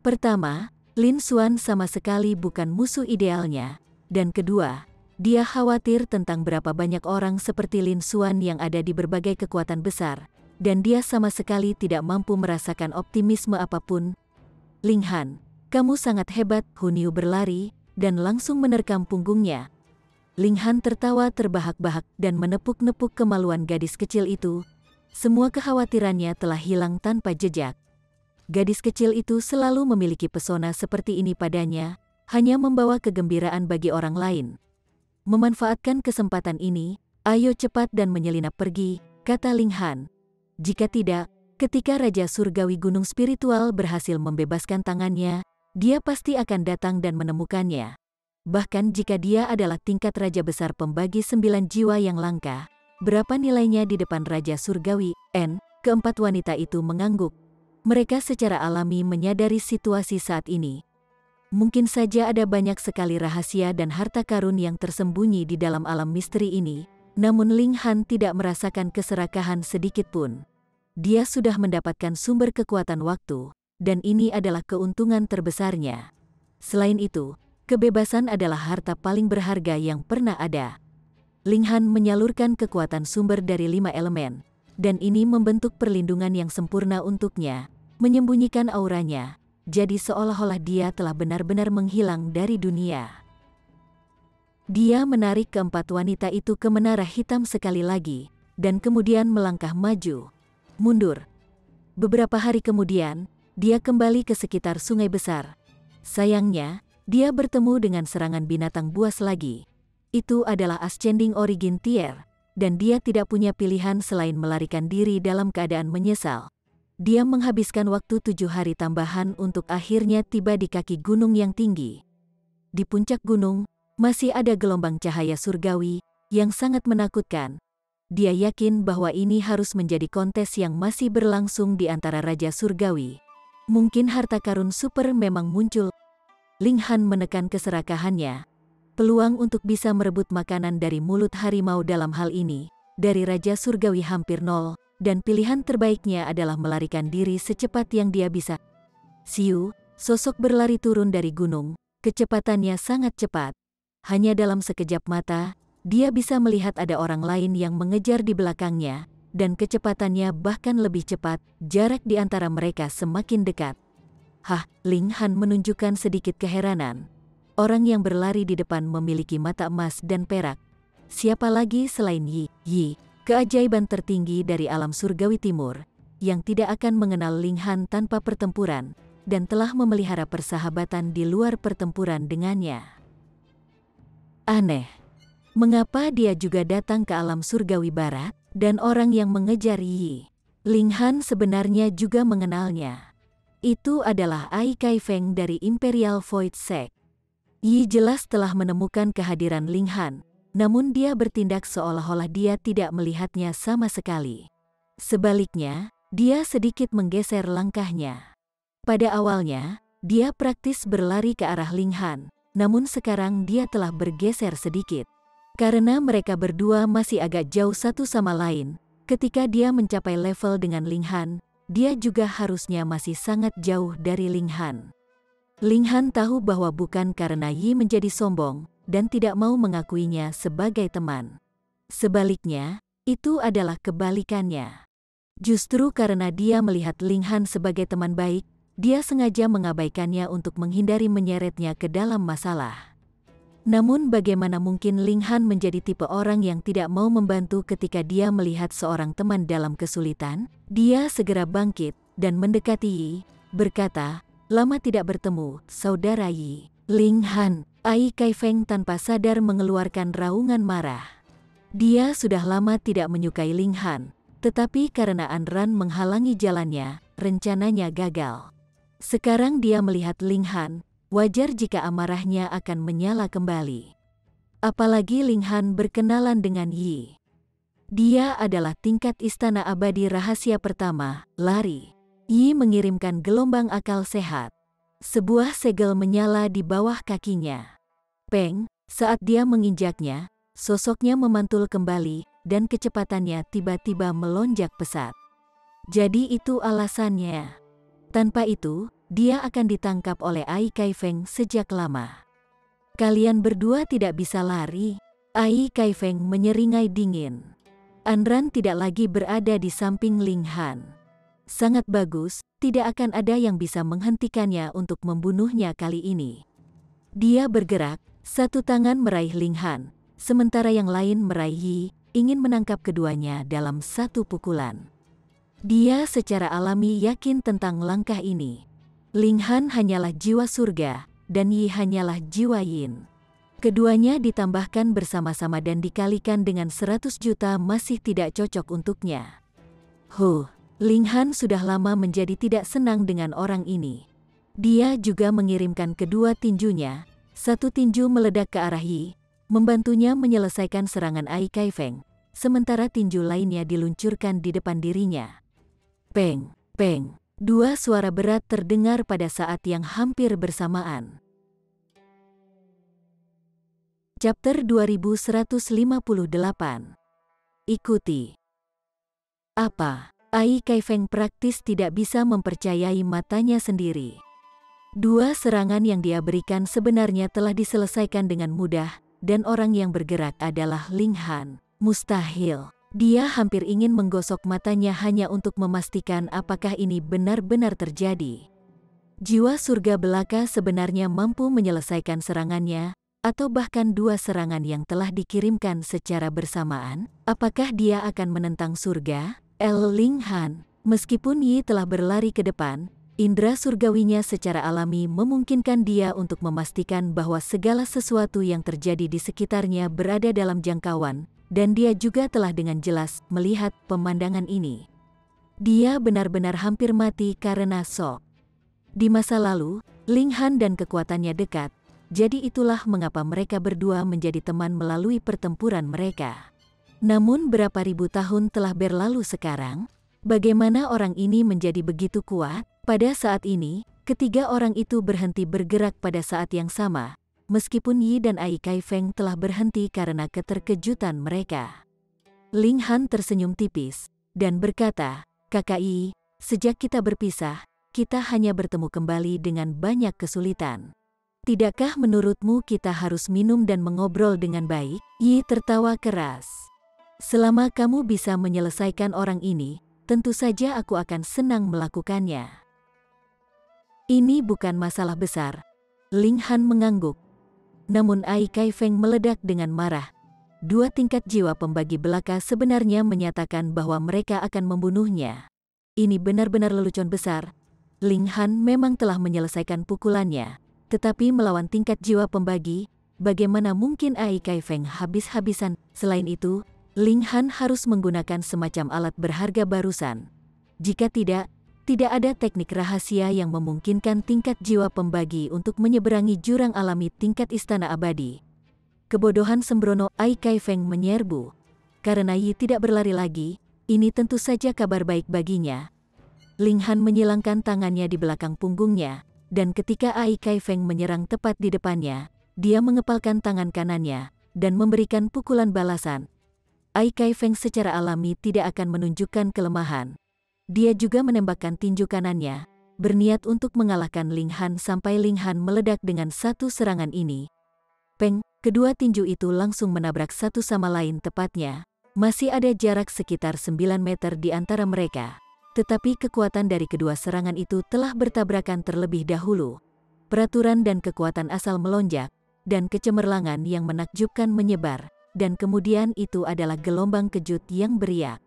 Pertama, Lin Xuan sama sekali bukan musuh idealnya, dan kedua, dia khawatir tentang berapa banyak orang seperti Lin Xuan yang ada di berbagai kekuatan besar, dan dia sama sekali tidak mampu merasakan optimisme apapun. Ling Han, kamu sangat hebat. Hun Yu berlari, dan langsung menerkam punggungnya. Ling Han tertawa terbahak-bahak dan menepuk-nepuk kemaluan gadis kecil itu. Semua kekhawatirannya telah hilang tanpa jejak. Gadis kecil itu selalu memiliki pesona seperti ini padanya, hanya membawa kegembiraan bagi orang lain. Memanfaatkan kesempatan ini, ayo cepat dan menyelinap pergi, kata Ling Han. Jika tidak, ketika Raja Surgawi Gunung Spiritual berhasil membebaskan tangannya, dia pasti akan datang dan menemukannya. Bahkan jika dia adalah tingkat Raja Besar Pembagi 9 jiwa yang langka, berapa nilainya di depan Raja Surgawi? Keempat wanita itu mengangguk. Mereka secara alami menyadari situasi saat ini. Mungkin saja ada banyak sekali rahasia dan harta karun yang tersembunyi di dalam alam misteri ini, namun Ling Han tidak merasakan keserakahan sedikit pun. Dia sudah mendapatkan sumber kekuatan waktu, dan ini adalah keuntungan terbesarnya. Selain itu, kebebasan adalah harta paling berharga yang pernah ada. Ling Han menyalurkan kekuatan sumber dari 5 elemen, dan ini membentuk perlindungan yang sempurna untuknya, menyembunyikan auranya, jadi seolah-olah dia telah benar-benar menghilang dari dunia. Dia menarik keempat wanita itu ke menara hitam sekali lagi, dan kemudian melangkah maju, mundur. Beberapa hari kemudian, dia kembali ke sekitar sungai besar. Sayangnya, dia bertemu dengan serangan binatang buas lagi. Itu adalah Ascending Origin Tier, dan dia tidak punya pilihan selain melarikan diri dalam keadaan menyesal. Dia menghabiskan waktu 7 hari tambahan untuk akhirnya tiba di kaki gunung yang tinggi. Di puncak gunung, masih ada gelombang cahaya surgawi yang sangat menakutkan. Dia yakin bahwa ini harus menjadi kontes yang masih berlangsung di antara Raja Surgawi. Mungkin harta karun super memang muncul. Ling Han menekan keserakahannya. Peluang untuk bisa merebut makanan dari mulut harimau dalam hal ini, dari Raja Surgawi hampir nol, dan pilihan terbaiknya adalah melarikan diri secepat yang dia bisa. Siu, sosok berlari turun dari gunung, kecepatannya sangat cepat. Hanya dalam sekejap mata, dia bisa melihat ada orang lain yang mengejar di belakangnya, dan kecepatannya bahkan lebih cepat, jarak di antara mereka semakin dekat. Ling Han menunjukkan sedikit keheranan. Orang yang berlari di depan memiliki mata emas dan perak. Siapa lagi selain Yi, keajaiban tertinggi dari alam surgawi timur, yang tidak akan mengenal Ling Han tanpa pertempuran, dan telah memelihara persahabatan di luar pertempuran dengannya. Aneh. Mengapa dia juga datang ke alam surgawi barat, dan orang yang mengejar Yi, Ling Han sebenarnya juga mengenalnya. Itu adalah Ai Kai Feng dari Imperial Void Sect. Yi jelas telah menemukan kehadiran Ling Han, namun dia bertindak seolah-olah dia tidak melihatnya sama sekali. Sebaliknya, dia sedikit menggeser langkahnya. Pada awalnya, dia praktis berlari ke arah Ling Han, namun sekarang dia telah bergeser sedikit. Karena mereka berdua masih agak jauh satu sama lain, ketika dia mencapai level dengan Ling Han, dia juga harusnya masih sangat jauh dari Ling Han. Ling Han tahu bahwa bukan karena Yi menjadi sombong, dan tidak mau mengakuinya sebagai teman. Sebaliknya, itu adalah kebalikannya. Justru karena dia melihat Ling Han sebagai teman baik, dia sengaja mengabaikannya untuk menghindari menyeretnya ke dalam masalah. Namun bagaimana mungkin Ling Han menjadi tipe orang yang tidak mau membantu ketika dia melihat seorang teman dalam kesulitan? Dia segera bangkit dan mendekati Yi, berkata, "Lama tidak bertemu, Saudara Yi." Ling Han, Ai Kai Feng tanpa sadar mengeluarkan raungan marah. Dia sudah lama tidak menyukai Ling Han, tetapi karena Anran menghalangi jalannya, rencananya gagal. Sekarang dia melihat Ling Han, wajar jika amarahnya akan menyala kembali. Apalagi Ling Han berkenalan dengan Yi. Dia adalah tingkat istana abadi rahasia pertama, lari. Yi mengirimkan gelombang akal sehat. Sebuah segel menyala di bawah kakinya. Peng, saat dia menginjaknya, sosoknya memantul kembali, dan kecepatannya tiba-tiba melonjak pesat. Jadi itu alasannya. Tanpa itu, dia akan ditangkap oleh Ai Kai Feng sejak lama. Kalian berdua tidak bisa lari. Ai Kai Feng menyeringai dingin. Anran tidak lagi berada di samping Ling Han. Sangat bagus, tidak akan ada yang bisa menghentikannya untuk membunuhnya kali ini. Dia bergerak, satu tangan meraih Ling Han, sementara yang lain meraih Yi, ingin menangkap keduanya dalam satu pukulan. Dia secara alami yakin tentang langkah ini. Ling Han hanyalah jiwa surga, dan Yi hanyalah jiwa yin. Keduanya ditambahkan bersama-sama dan dikalikan dengan 100 juta masih tidak cocok untuknya. Ling Han sudah lama menjadi tidak senang dengan orang ini. Dia juga mengirimkan kedua tinjunya, satu tinju meledak ke arah Yi, membantunya menyelesaikan serangan Ai Kai Feng, sementara tinju lainnya diluncurkan di depan dirinya. Peng, peng, dua suara berat terdengar pada saat yang hampir bersamaan. Chapter 2158. Ikuti. Apa? Ai Kai Feng praktis tidak bisa mempercayai matanya sendiri. Dua serangan yang dia berikan sebenarnya telah diselesaikan dengan mudah, dan orang yang bergerak adalah Ling Han. Mustahil. Dia hampir ingin menggosok matanya hanya untuk memastikan apakah ini benar-benar terjadi. Jiwa surga belaka sebenarnya mampu menyelesaikan serangannya, atau bahkan dua serangan yang telah dikirimkan secara bersamaan, apakah dia akan menentang surga? Ling Han, meskipun Yi telah berlari ke depan, indera surgawinya secara alami memungkinkan dia untuk memastikan bahwa segala sesuatu yang terjadi di sekitarnya berada dalam jangkauan, dan dia juga telah dengan jelas melihat pemandangan ini. Dia benar-benar hampir mati karena shock. Di masa lalu, Ling Han dan kekuatannya dekat, jadi itulah mengapa mereka berdua menjadi teman melalui pertempuran mereka. Namun berapa ribu tahun telah berlalu sekarang, bagaimana orang ini menjadi begitu kuat? Pada saat ini, ketiga orang itu berhenti bergerak pada saat yang sama, meskipun Yi dan Ai Kai Feng telah berhenti karena keterkejutan mereka. Ling Han tersenyum tipis, dan berkata, "Kakak Yi, sejak kita berpisah, kita hanya bertemu kembali dengan banyak kesulitan. Tidakkah menurutmu kita harus minum dan mengobrol dengan baik?" Yi tertawa keras. "Selama kamu bisa menyelesaikan orang ini, tentu saja aku akan senang melakukannya." "Ini bukan masalah besar." Ling Han mengangguk. Namun Ai Kai Feng meledak dengan marah. Dua tingkat jiwa pembagi belaka sebenarnya menyatakan bahwa mereka akan membunuhnya. Ini benar-benar lelucon besar. Ling Han memang telah menyelesaikan pukulannya, tetapi melawan tingkat jiwa pembagi, bagaimana mungkin Ai Kai Feng habis-habisan? Selain itu, Ling Han harus menggunakan semacam alat berharga barusan. Jika tidak ada teknik rahasia yang memungkinkan tingkat jiwa pembagi untuk menyeberangi jurang alami tingkat istana abadi. Kebodohan sembrono. Ai Kai Feng menyerbu. Karena Yi tidak berlari lagi, ini tentu saja kabar baik baginya. Ling Han menyilangkan tangannya di belakang punggungnya, dan ketika Ai Kai Feng menyerang tepat di depannya, dia mengepalkan tangan kanannya dan memberikan pukulan balasan. Ai Kai Feng secara alami tidak akan menunjukkan kelemahan. Dia juga menembakkan tinju kanannya, berniat untuk mengalahkan Ling Han sampai Ling Han meledak dengan satu serangan ini. Peng, kedua tinju itu langsung menabrak satu sama lain tepatnya. Masih ada jarak sekitar 9 meter di antara mereka. Tetapi kekuatan dari kedua serangan itu telah bertabrakan terlebih dahulu. Peraturan dan kekuatan asal melonjak, dan kecemerlangan yang menakjubkan menyebar, dan kemudian itu adalah gelombang kejut yang beriak.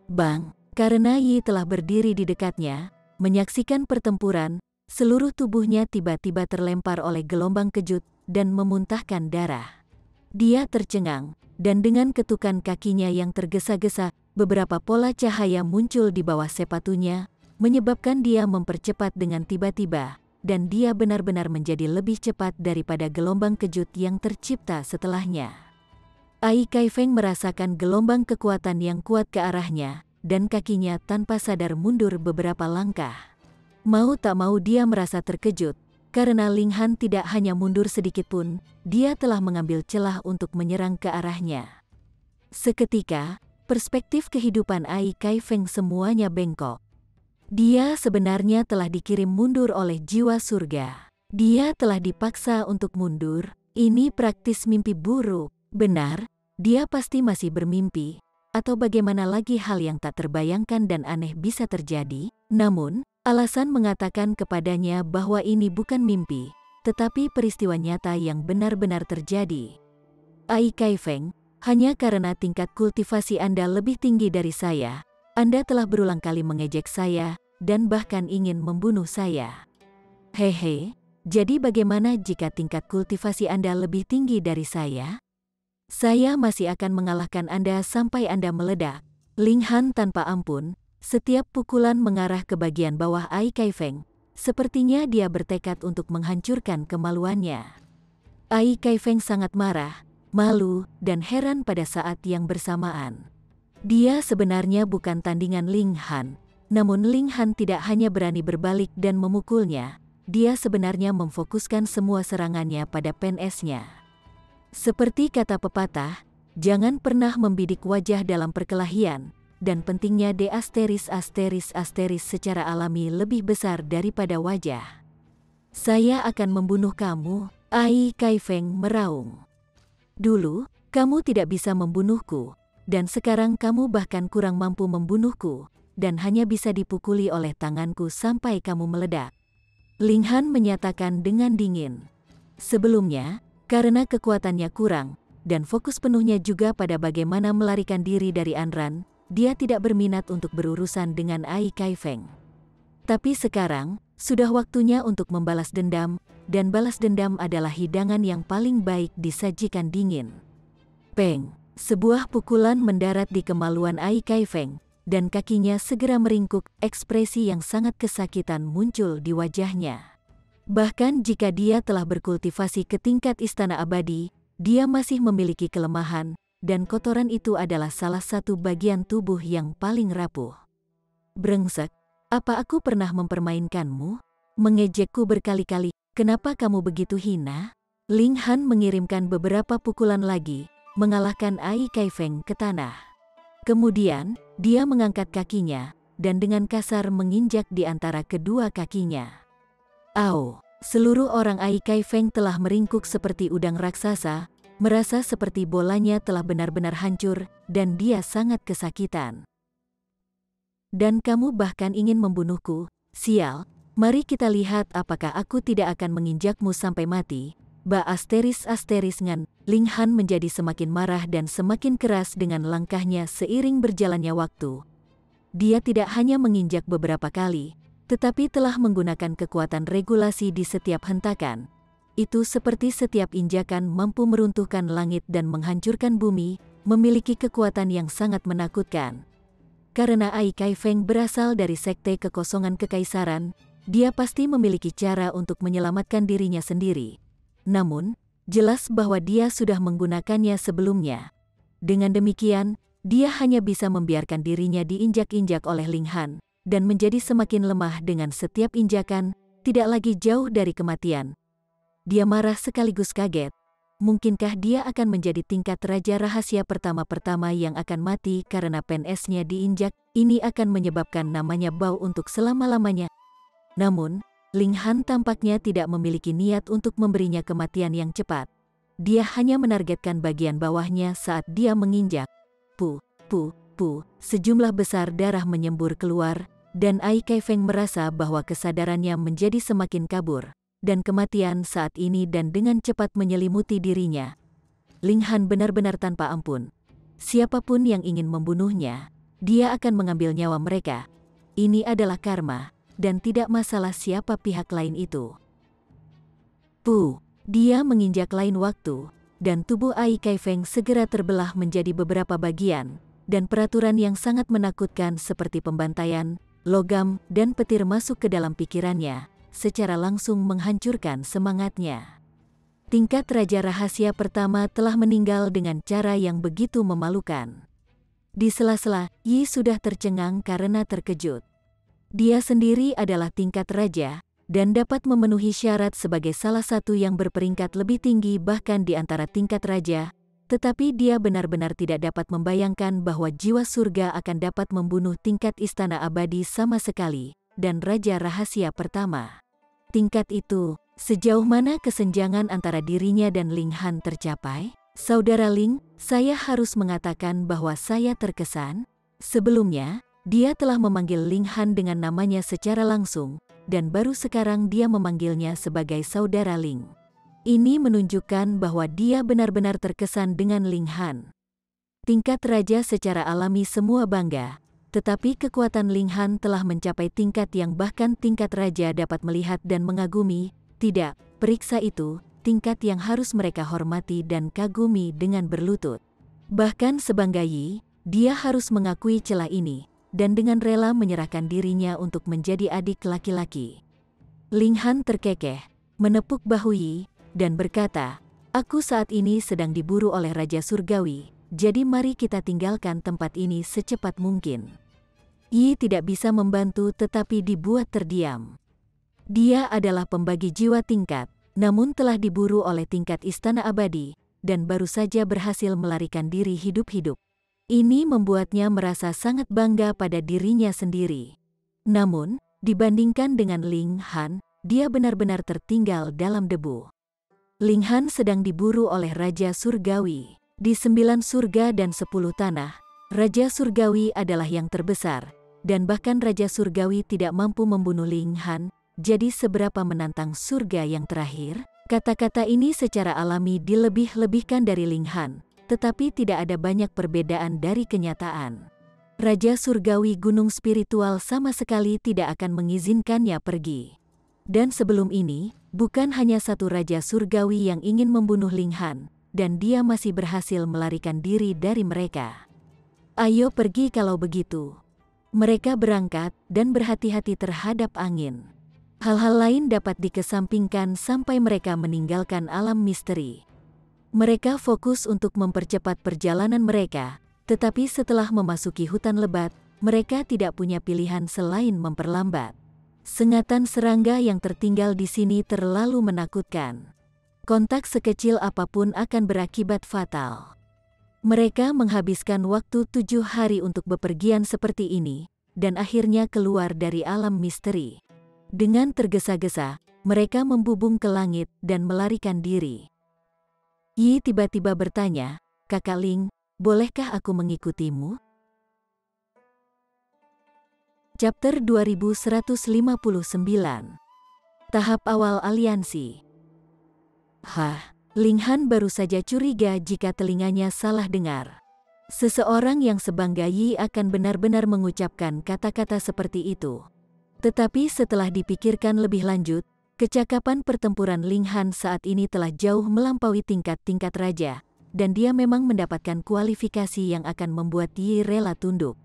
Bang! Karena Yi telah berdiri di dekatnya, menyaksikan pertempuran, seluruh tubuhnya tiba-tiba terlempar oleh gelombang kejut dan memuntahkan darah. Dia tercengang, dan dengan ketukan kakinya yang tergesa-gesa, beberapa pola cahaya muncul di bawah sepatunya, menyebabkan dia mempercepat dengan tiba-tiba, dan dia benar-benar menjadi lebih cepat daripada gelombang kejut yang tercipta setelahnya. Ai Kai Feng merasakan gelombang kekuatan yang kuat ke arahnya, dan kakinya tanpa sadar mundur beberapa langkah. Mau tak mau dia merasa terkejut, karena Ling Han tidak hanya mundur sedikit pun, dia telah mengambil celah untuk menyerang ke arahnya. Seketika, perspektif kehidupan Ai Kai Feng semuanya bengkok. Dia sebenarnya telah dikirim mundur oleh jiwa surga. Dia telah dipaksa untuk mundur. Ini praktis mimpi buruk. Benar, dia pasti masih bermimpi. Atau bagaimana lagi hal yang tak terbayangkan dan aneh bisa terjadi? Namun, alasan mengatakan kepadanya bahwa ini bukan mimpi, tetapi peristiwa nyata yang benar-benar terjadi. Ai Kai Feng, hanya karena tingkat kultivasi Anda lebih tinggi dari saya, Anda telah berulang kali mengejek saya, dan bahkan ingin membunuh saya. Hehe, jadi bagaimana jika tingkat kultivasi Anda lebih tinggi dari saya? Saya masih akan mengalahkan Anda sampai Anda meledak. Ling Han tanpa ampun, setiap pukulan mengarah ke bagian bawah Ai Kai Feng. Sepertinya dia bertekad untuk menghancurkan kemaluannya. Ai Kai Feng sangat marah, malu, dan heran pada saat yang bersamaan. Dia sebenarnya bukan tandingan Ling Han, namun Ling Han tidak hanya berani berbalik dan memukulnya, dia sebenarnya memfokuskan semua serangannya pada PNS-nya. Seperti kata pepatah, jangan pernah membidik wajah dalam perkelahian, dan pentingnya D** secara alami lebih besar daripada wajah. Saya akan membunuh kamu, Ai Kai Feng meraung. Dulu, kamu tidak bisa membunuhku, dan sekarang kamu bahkan kurang mampu membunuhku, dan hanya bisa dipukuli oleh tanganku sampai kamu meledak. Ling Han menyatakan dengan dingin. Sebelumnya, Karena kekuatannya kurang, dan fokus penuhnya juga pada bagaimana melarikan diri dari Anran, dia tidak berminat untuk berurusan dengan Ai Kaifeng. Tapi sekarang, sudah waktunya untuk membalas dendam, dan balas dendam adalah hidangan yang paling baik disajikan dingin. Peng! Sebuah pukulan mendarat di kemaluan Ai Kaifeng, dan kakinya segera meringkuk, ekspresi yang sangat kesakitan muncul di wajahnya. Bahkan jika dia telah berkultivasi ke tingkat istana abadi, dia masih memiliki kelemahan, dan kotoran itu adalah salah satu bagian tubuh yang paling rapuh. Brengsek, apa aku pernah mempermainkanmu? Mengejekku berkali-kali, kenapa kamu begitu hina? Ling Han mengirimkan beberapa pukulan lagi, mengalahkan Ai Kaifeng ke tanah. Kemudian, dia mengangkat kakinya, dan dengan kasar menginjak di antara kedua kakinya. Au! Seluruh orang Ai Kaifeng telah meringkuk seperti udang raksasa, merasa seperti bolanya telah benar-benar hancur, dan dia sangat kesakitan. Dan kamu bahkan ingin membunuhku, sial, mari kita lihat apakah aku tidak akan menginjakmu sampai mati. Ba asteris ngan, Ling Han menjadi semakin marah dan semakin keras dengan langkahnya seiring berjalannya waktu. Dia tidak hanya menginjak beberapa kali, tetapi telah menggunakan kekuatan regulasi di setiap hentakan. Itu seperti setiap injakan mampu meruntuhkan langit dan menghancurkan bumi, memiliki kekuatan yang sangat menakutkan. Karena Ai Kaifeng berasal dari sekte kekosongan kekaisaran, dia pasti memiliki cara untuk menyelamatkan dirinya sendiri. Namun, jelas bahwa dia sudah menggunakannya sebelumnya. Dengan demikian, dia hanya bisa membiarkan dirinya diinjak-injak oleh Ling Han, dan menjadi semakin lemah dengan setiap injakan, tidak lagi jauh dari kematian. Dia marah sekaligus kaget. Mungkinkah dia akan menjadi tingkat raja rahasia pertama-pertama yang akan mati karena PNS-nya diinjak? Ini akan menyebabkan namanya bau untuk selama-lamanya. Namun, Ling Han tampaknya tidak memiliki niat untuk memberinya kematian yang cepat. Dia hanya menargetkan bagian bawahnya saat dia menginjak. Sejumlah besar darah menyembur keluar, dan Ai Kaifeng merasa bahwa kesadarannya menjadi semakin kabur, dan kematian saat ini dan dengan cepat menyelimuti dirinya. Ling Han benar-benar tanpa ampun. Siapapun yang ingin membunuhnya, dia akan mengambil nyawa mereka. Ini adalah karma. Dan tidak masalah siapa pihak lain itu. Dia menginjak lain waktu, dan tubuh Ai Kaifeng segera terbelah menjadi beberapa bagian, dan peraturan yang sangat menakutkan seperti pembantaian, logam, dan petir masuk ke dalam pikirannya, secara langsung menghancurkan semangatnya. Tingkat raja rahasia pertama telah meninggal dengan cara yang begitu memalukan. Di sela-sela, Yi sudah tercengang karena terkejut. Dia sendiri adalah tingkat raja, dan dapat memenuhi syarat sebagai salah satu yang berperingkat lebih tinggi bahkan di antara tingkat raja, tetapi dia benar-benar tidak dapat membayangkan bahwa jiwa surga akan dapat membunuh tingkat istana abadi sama sekali, dan raja rahasia pertama. Tingkat itu, sejauh mana kesenjangan antara dirinya dan Ling Han tercapai? Saudara Ling, saya harus mengatakan bahwa saya terkesan. Sebelumnya, dia telah memanggil Ling Han dengan namanya secara langsung, dan baru sekarang dia memanggilnya sebagai saudara Ling. Ini menunjukkan bahwa dia benar-benar terkesan dengan Ling Han. Tingkat raja secara alami semua bangga, tetapi kekuatan Ling Han telah mencapai tingkat yang bahkan tingkat raja dapat melihat dan mengagumi. Tidak, periksa itu, tingkat yang harus mereka hormati dan kagumi dengan berlutut. Bahkan sebangga Yi, dia harus mengakui celah ini, dan dengan rela menyerahkan dirinya untuk menjadi adik laki-laki. Ling Han terkekeh, menepuk bahu Yi, dan berkata, "Aku saat ini sedang diburu oleh Raja Surgawi, jadi mari kita tinggalkan tempat ini secepat mungkin." Yi tidak bisa membantu tetapi dibuat terdiam. Dia adalah pembagi jiwa tingkat, namun telah diburu oleh tingkat istana abadi, dan baru saja berhasil melarikan diri hidup-hidup. Ini membuatnya merasa sangat bangga pada dirinya sendiri. Namun, dibandingkan dengan Ling Han, dia benar-benar tertinggal dalam debu. Ling Han sedang diburu oleh Raja Surgawi. Di 9 surga dan 10 tanah, Raja Surgawi adalah yang terbesar, dan bahkan Raja Surgawi tidak mampu membunuh Ling Han, jadi seberapa menantang surga yang terakhir? Kata-kata ini secara alami dilebih-lebihkan dari Linghan, tetapi tidak ada banyak perbedaan dari kenyataan. Raja Surgawi Gunung Spiritual sama sekali tidak akan mengizinkannya pergi. Dan sebelum ini, bukan hanya satu Raja Surgawi yang ingin membunuh Linghan, dan dia masih berhasil melarikan diri dari mereka. Ayo pergi kalau begitu. Mereka berangkat dan berhati-hati terhadap angin. Hal-hal lain dapat dikesampingkan sampai mereka meninggalkan alam misteri. Mereka fokus untuk mempercepat perjalanan mereka, tetapi setelah memasuki hutan lebat, mereka tidak punya pilihan selain memperlambat. Sengatan serangga yang tertinggal di sini terlalu menakutkan. Kontak sekecil apapun akan berakibat fatal. Mereka menghabiskan waktu 7 hari untuk bepergian seperti ini, dan akhirnya keluar dari alam misteri. Dengan tergesa-gesa, mereka membubung ke langit dan melarikan diri. Yi tiba-tiba bertanya, "Kakak Ling, bolehkah aku mengikutimu?" Chapter 2159. Tahap awal aliansi. Linghan baru saja curiga jika telinganya salah dengar. Seseorang yang sebangga Yi akan benar-benar mengucapkan kata-kata seperti itu. Tetapi setelah dipikirkan lebih lanjut, kecakapan pertempuran Linghan saat ini telah jauh melampaui tingkat-tingkat raja, dan dia memang mendapatkan kualifikasi yang akan membuat Yi rela tunduk.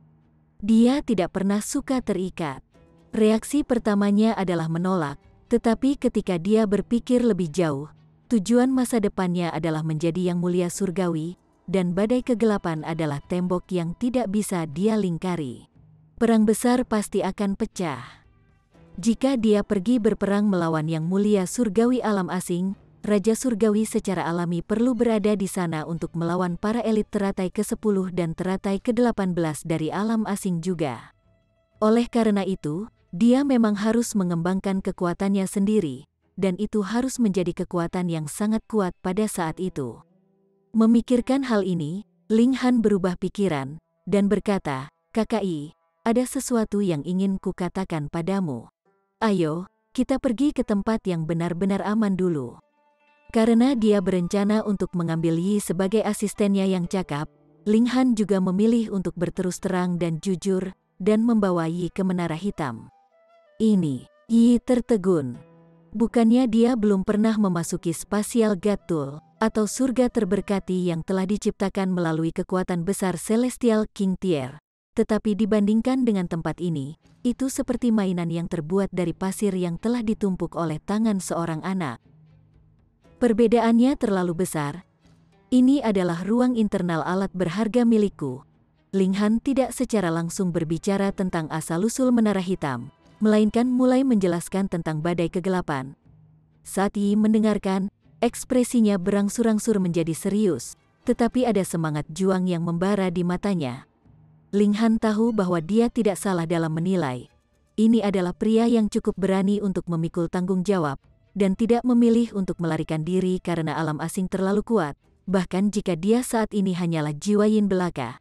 Dia tidak pernah suka terikat. Reaksi pertamanya adalah menolak, tetapi ketika dia berpikir lebih jauh, tujuan masa depannya adalah menjadi yang mulia surgawi, dan badai kegelapan adalah tembok yang tidak bisa dia lingkari. Perang besar pasti akan pecah. Jika dia pergi berperang melawan yang mulia surgawi alam asing, Raja Surgawi secara alami perlu berada di sana untuk melawan para elit teratai ke-10 dan teratai ke-18 dari alam asing juga. Oleh karena itu, dia memang harus mengembangkan kekuatannya sendiri, dan itu harus menjadi kekuatan yang sangat kuat pada saat itu. Memikirkan hal ini, Linghan berubah pikiran, dan berkata, "Kakak Yi, ada sesuatu yang ingin kukatakan padamu. Ayo, kita pergi ke tempat yang benar-benar aman dulu." Karena dia berencana untuk mengambil Yi sebagai asistennya yang cakap, Linghan juga memilih untuk berterus terang dan jujur, dan membawa Yi ke Menara Hitam. Ini, Yi tertegun. Bukannya dia belum pernah memasuki Spatial God Tool, atau surga terberkati yang telah diciptakan melalui kekuatan besar Celestial King Tier. Tetapi dibandingkan dengan tempat ini, itu seperti mainan yang terbuat dari pasir yang telah ditumpuk oleh tangan seorang anak. Perbedaannya terlalu besar. Ini adalah ruang internal alat berharga milikku. Linghan tidak secara langsung berbicara tentang asal-usul Menara Hitam, melainkan mulai menjelaskan tentang badai kegelapan. Saat Yi mendengarkan, ekspresinya berangsur-angsur menjadi serius, tetapi ada semangat juang yang membara di matanya. Linghan tahu bahwa dia tidak salah dalam menilai. Ini adalah pria yang cukup berani untuk memikul tanggung jawab, dan tidak memilih untuk melarikan diri karena alam asing terlalu kuat, bahkan jika dia saat ini hanyalah jiwa yin belaka.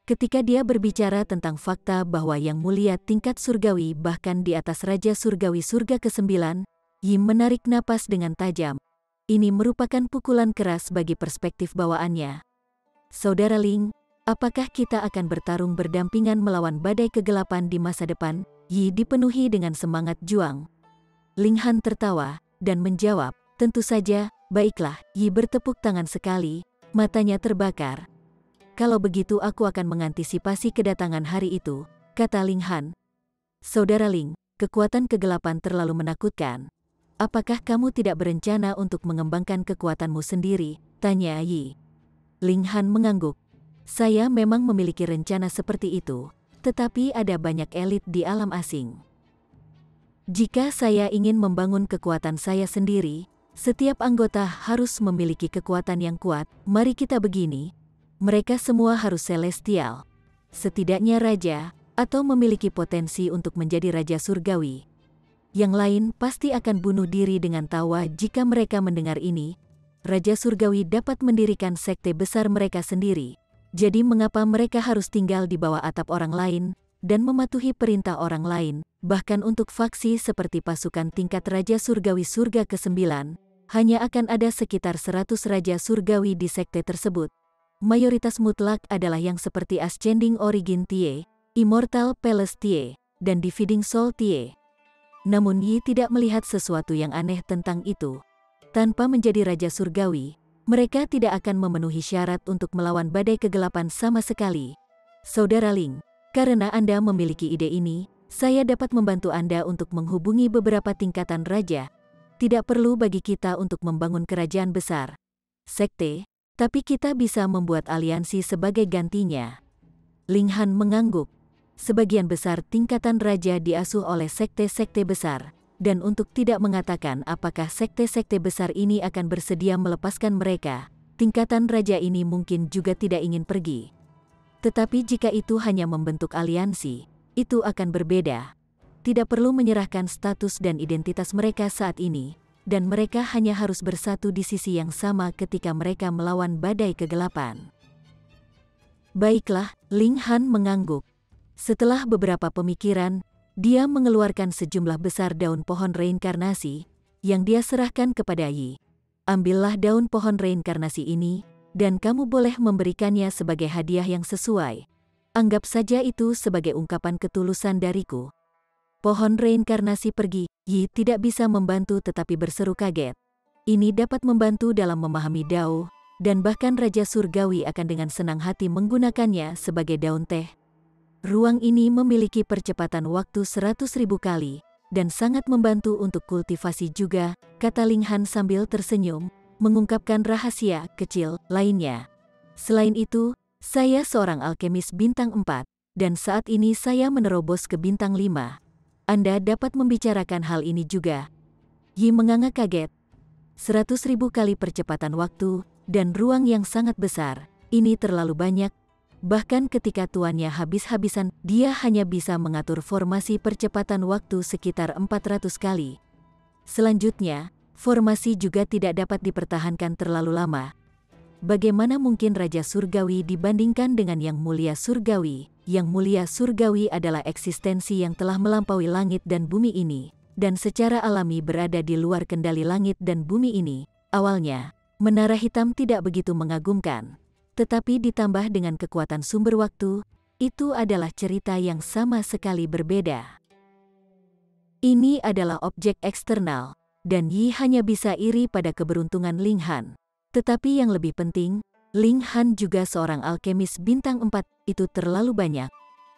Ketika dia berbicara tentang fakta bahwa yang mulia tingkat surgawi bahkan di atas Raja Surgawi Surga ke-9, Yi menarik napas dengan tajam. Ini merupakan pukulan keras bagi perspektif bawaannya. "Saudara Ling, apakah kita akan bertarung berdampingan melawan badai kegelapan di masa depan?" Yi dipenuhi dengan semangat juang. Linghan tertawa, dan menjawab, "Tentu saja, baiklah." Yi bertepuk tangan sekali, matanya terbakar. "Kalau begitu aku akan mengantisipasi kedatangan hari itu," kata Linghan. "Saudara Ling, kekuatan kegelapan terlalu menakutkan. Apakah kamu tidak berencana untuk mengembangkan kekuatanmu sendiri?" tanya Yi. Linghan mengangguk. "Saya memang memiliki rencana seperti itu, tetapi ada banyak elit di alam asing. Jika saya ingin membangun kekuatan saya sendiri, setiap anggota harus memiliki kekuatan yang kuat. Mari kita begini, mereka semua harus celestial, setidaknya raja, atau memiliki potensi untuk menjadi raja surgawi. Yang lain pasti akan bunuh diri dengan tawa jika mereka mendengar ini. Raja surgawi dapat mendirikan sekte besar mereka sendiri. Jadi mengapa mereka harus tinggal di bawah atap orang lain, dan mematuhi perintah orang lain? Bahkan untuk faksi seperti pasukan tingkat Raja Surgawi Surga ke-9, hanya akan ada sekitar 100 raja surgawi di sekte tersebut. Mayoritas mutlak adalah yang seperti Ascending Origin Tie, Immortal Palace Tie, dan Dividing Soul Tie. Namun Yi tidak melihat sesuatu yang aneh tentang itu. Tanpa menjadi raja surgawi, mereka tidak akan memenuhi syarat untuk melawan badai kegelapan sama sekali. Saudara Ling, karena Anda memiliki ide ini, saya dapat membantu Anda untuk menghubungi beberapa tingkatan raja. Tidak perlu bagi kita untuk membangun kerajaan besar, sekte, tapi kita bisa membuat aliansi sebagai gantinya. Ling Han mengangguk. Sebagian besar tingkatan raja diasuh oleh sekte-sekte besar, dan untuk tidak mengatakan apakah sekte-sekte besar ini akan bersedia melepaskan mereka, tingkatan raja ini mungkin juga tidak ingin pergi. Tetapi jika itu hanya membentuk aliansi, itu akan berbeda. Tidak perlu menyerahkan status dan identitas mereka saat ini, dan mereka hanya harus bersatu di sisi yang sama ketika mereka melawan badai kegelapan. Baiklah, Ling Han mengangguk. Setelah beberapa pemikiran, dia mengeluarkan sejumlah besar daun pohon reinkarnasi, yang dia serahkan kepada Yi. Ambillah daun pohon reinkarnasi ini, dan kamu boleh memberikannya sebagai hadiah yang sesuai. Anggap saja itu sebagai ungkapan ketulusan dariku. Pohon reinkarnasi pergi, Yi tidak bisa membantu tetapi berseru kaget. Ini dapat membantu dalam memahami Dao, dan bahkan Raja Surgawi akan dengan senang hati menggunakannya sebagai daun teh. Ruang ini memiliki percepatan waktu 100.000 kali, dan sangat membantu untuk kultivasi juga, kata Ling Han sambil tersenyum, mengungkapkan rahasia kecil lainnya. Selain itu, saya seorang alkemis bintang 4, dan saat ini saya menerobos ke bintang 5. Anda dapat membicarakan hal ini juga. Yi menganga kaget. 100.000 kali percepatan waktu, dan ruang yang sangat besar, ini terlalu banyak. Bahkan ketika tuannya habis-habisan, dia hanya bisa mengatur formasi percepatan waktu sekitar 400 kali. Selanjutnya, formasi juga tidak dapat dipertahankan terlalu lama. Bagaimana mungkin Raja Surgawi dibandingkan dengan Yang Mulia Surgawi? Yang Mulia Surgawi adalah eksistensi yang telah melampaui langit dan bumi ini, dan secara alami berada di luar kendali langit dan bumi ini. Awalnya, Menara Hitam tidak begitu mengagumkan. Tetapi ditambah dengan kekuatan sumber waktu, itu adalah cerita yang sama sekali berbeda. Ini adalah objek eksternal, dan Yi hanya bisa iri pada keberuntungan Ling Han. Tetapi yang lebih penting, Ling Han juga seorang alkemis bintang 4, itu terlalu banyak.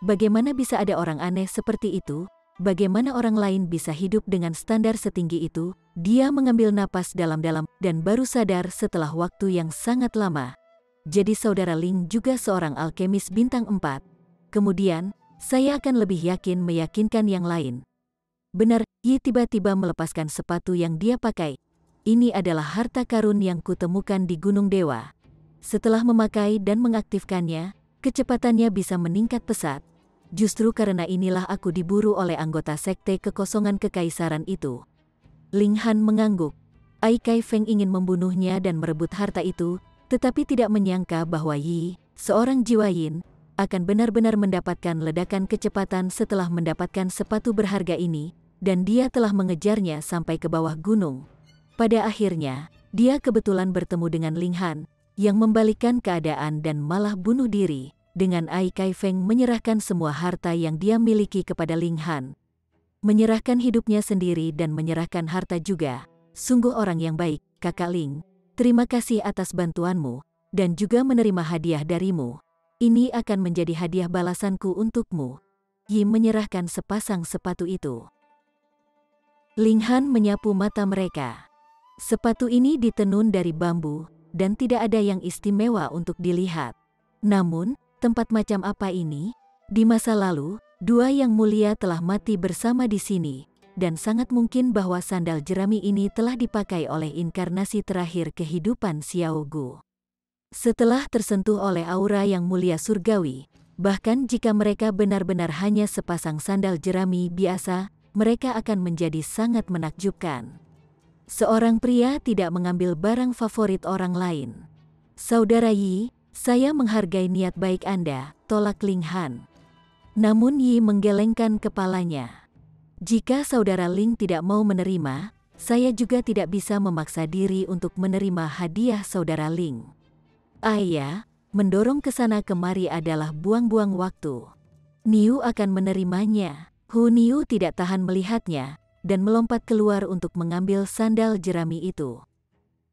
Bagaimana bisa ada orang aneh seperti itu? Bagaimana orang lain bisa hidup dengan standar setinggi itu? Dia mengambil napas dalam-dalam, dan baru sadar setelah waktu yang sangat lama. Jadi saudara Ling juga seorang alkemis bintang 4. Kemudian, saya akan lebih yakin meyakinkan yang lain. Benar, Yi tiba-tiba melepaskan sepatu yang dia pakai. Ini adalah harta karun yang kutemukan di Gunung Dewa. Setelah memakai dan mengaktifkannya, kecepatannya bisa meningkat pesat. Justru karena inilah aku diburu oleh anggota sekte kekosongan kekaisaran itu. Ling Han mengangguk. Ai Kai Feng ingin membunuhnya dan merebut harta itu, tetapi tidak menyangka bahwa Yi, seorang jiwa yin, akan benar-benar mendapatkan ledakan kecepatan setelah mendapatkan sepatu berharga ini, dan dia telah mengejarnya sampai ke bawah gunung. Pada akhirnya, dia kebetulan bertemu dengan Ling Han, yang membalikkan keadaan dan malah bunuh diri, dengan Ai Kai Feng menyerahkan semua harta yang dia miliki kepada Ling Han. Menyerahkan hidupnya sendiri dan menyerahkan harta juga. Sungguh orang yang baik, Kakak Ling. Terima kasih atas bantuanmu, dan juga menerima hadiah darimu. Ini akan menjadi hadiah balasanku untukmu. Yi menyerahkan sepasang sepatu itu. Ling Han menyapu mata mereka. Sepatu ini ditenun dari bambu, dan tidak ada yang istimewa untuk dilihat. Namun, tempat macam apa ini? Di masa lalu, dua yang mulia telah mati bersama di sini. Dan sangat mungkin bahwa sandal jerami ini telah dipakai oleh inkarnasi terakhir kehidupan Xiao Gu. Setelah tersentuh oleh aura yang mulia surgawi, bahkan jika mereka benar-benar hanya sepasang sandal jerami biasa, mereka akan menjadi sangat menakjubkan. Seorang pria tidak mengambil barang favorit orang lain. Saudara Yi, saya menghargai niat baik Anda, tolak Ling Han. Namun Yi menggelengkan kepalanya. Jika saudara Ling tidak mau menerima, saya juga tidak bisa memaksa diri untuk menerima hadiah saudara Ling. Ayah, mendorong ke sana kemari adalah buang-buang waktu. Niu akan menerimanya. Hu Niu tidak tahan melihatnya, dan melompat keluar untuk mengambil sandal jerami itu.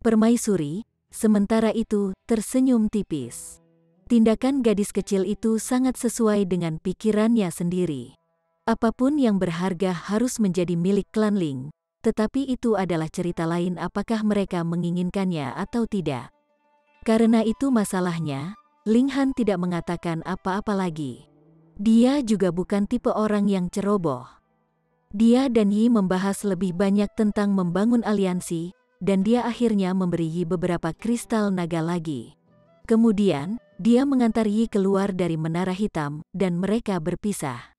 Permaisuri, sementara itu, tersenyum tipis. Tindakan gadis kecil itu sangat sesuai dengan pikirannya sendiri. Apapun yang berharga harus menjadi milik klan Ling, tetapi itu adalah cerita lain apakah mereka menginginkannya atau tidak. Karena itu masalahnya, Ling Han tidak mengatakan apa-apa lagi. Dia juga bukan tipe orang yang ceroboh. Dia dan Yi membahas lebih banyak tentang membangun aliansi, dan dia akhirnya memberi Yi beberapa kristal naga lagi. Kemudian, dia mengantar Yi keluar dari menara hitam, dan mereka berpisah.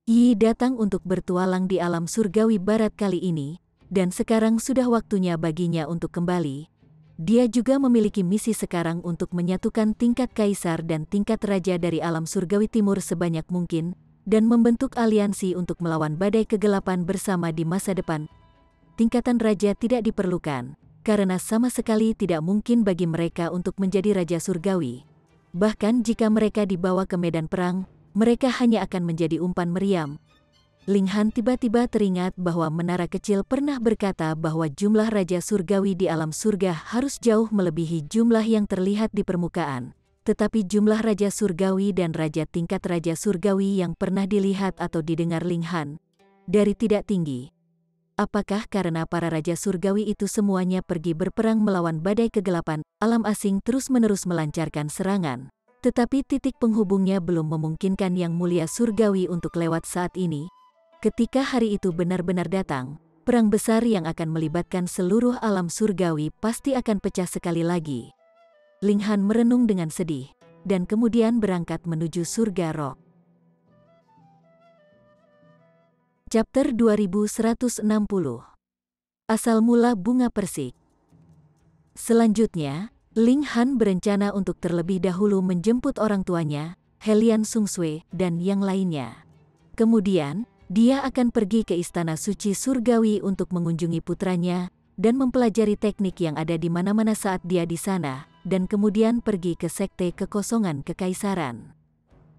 Yi datang untuk bertualang di alam surgawi barat kali ini, dan sekarang sudah waktunya baginya untuk kembali. Dia juga memiliki misi sekarang untuk menyatukan tingkat kaisar dan tingkat raja dari alam surgawi timur sebanyak mungkin, dan membentuk aliansi untuk melawan badai kegelapan bersama di masa depan. Tingkatan raja tidak diperlukan, karena sama sekali tidak mungkin bagi mereka untuk menjadi raja surgawi. Bahkan jika mereka dibawa ke medan perang, mereka hanya akan menjadi umpan meriam. Ling Han tiba-tiba teringat bahwa menara kecil pernah berkata bahwa jumlah raja surgawi di alam surga harus jauh melebihi jumlah yang terlihat di permukaan. Tetapi jumlah raja surgawi dan raja tingkat raja surgawi yang pernah dilihat atau didengar Ling Han dari tidak tinggi. Apakah karena para raja surgawi itu semuanya pergi berperang melawan badai kegelapan, alam asing terus-menerus melancarkan serangan? Tetapi titik penghubungnya belum memungkinkan yang mulia surgawi untuk lewat saat ini. Ketika hari itu benar-benar datang, perang besar yang akan melibatkan seluruh alam surgawi pasti akan pecah sekali lagi. Ling Han merenung dengan sedih, dan kemudian berangkat menuju surga roh. Chapter 2160. Asal mula bunga persik. Selanjutnya, Ling Han berencana untuk terlebih dahulu menjemput orang tuanya, Helian Sungsui, dan yang lainnya. Kemudian, dia akan pergi ke Istana Suci Surgawi untuk mengunjungi putranya, dan mempelajari teknik yang ada di mana-mana saat dia di sana, dan kemudian pergi ke Sekte Kekosongan Kekaisaran.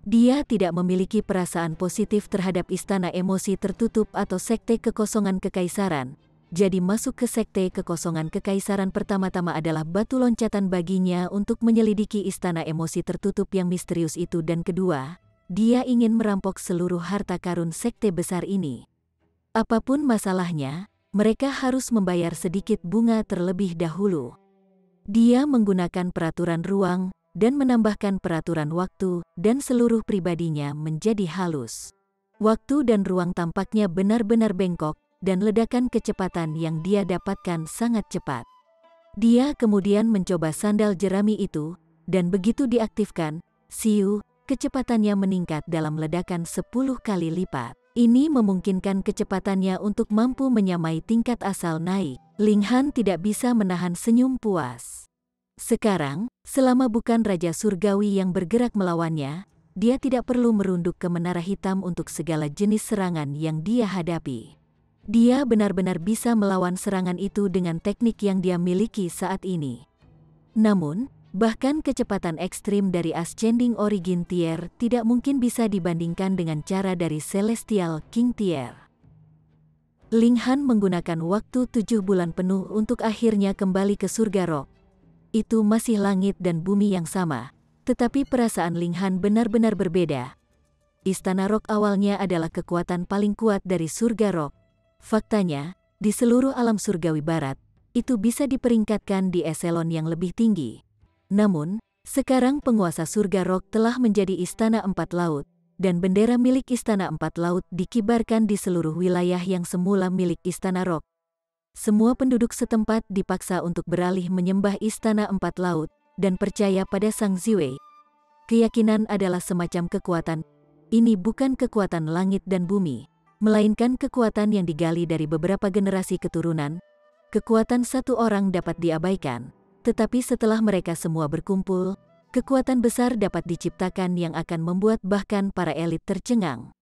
Dia tidak memiliki perasaan positif terhadap Istana Emosi Tertutup atau Sekte Kekosongan Kekaisaran. Jadi masuk ke Sekte Kekosongan Kekaisaran pertama-tama adalah batu loncatan baginya untuk menyelidiki Istana Emosi Tertutup yang misterius itu, dan kedua, dia ingin merampok seluruh harta karun sekte besar ini. Apapun masalahnya, mereka harus membayar sedikit bunga terlebih dahulu. Dia menggunakan peraturan ruang, dan menambahkan peraturan waktu, dan seluruh pribadinya menjadi halus. Waktu dan ruang tampaknya benar-benar bengkok, dan ledakan kecepatan yang dia dapatkan sangat cepat. Dia kemudian mencoba sandal jerami itu, dan begitu diaktifkan, siu, kecepatannya meningkat dalam ledakan 10 kali lipat. Ini memungkinkan kecepatannya untuk mampu menyamai tingkat asal naik. Ling Han tidak bisa menahan senyum puas. Sekarang, selama bukan Raja Surgawi yang bergerak melawannya, dia tidak perlu merunduk ke menara hitam untuk segala jenis serangan yang dia hadapi. Dia benar-benar bisa melawan serangan itu dengan teknik yang dia miliki saat ini. Namun, bahkan kecepatan ekstrim dari Ascending Origin Tier tidak mungkin bisa dibandingkan dengan cara dari Celestial King Tier. Ling Han menggunakan waktu 7 bulan penuh untuk akhirnya kembali ke surga roh. Itu masih langit dan bumi yang sama, tetapi perasaan Ling Han benar-benar berbeda. Istana Rock awalnya adalah kekuatan paling kuat dari surga Rock. Faktanya, di seluruh alam surgawi barat, itu bisa diperingkatkan di eselon yang lebih tinggi. Namun, sekarang penguasa surga Rock telah menjadi Istana Empat Laut, dan bendera milik Istana Empat Laut dikibarkan di seluruh wilayah yang semula milik Istana Rock. Semua penduduk setempat dipaksa untuk beralih menyembah Istana Empat Laut, dan percaya pada Sang Ziwei. Keyakinan adalah semacam kekuatan. Ini bukan kekuatan langit dan bumi, melainkan kekuatan yang digali dari beberapa generasi keturunan. Kekuatan satu orang dapat diabaikan, tetapi setelah mereka semua berkumpul, kekuatan besar dapat diciptakan yang akan membuat bahkan para elit tercengang.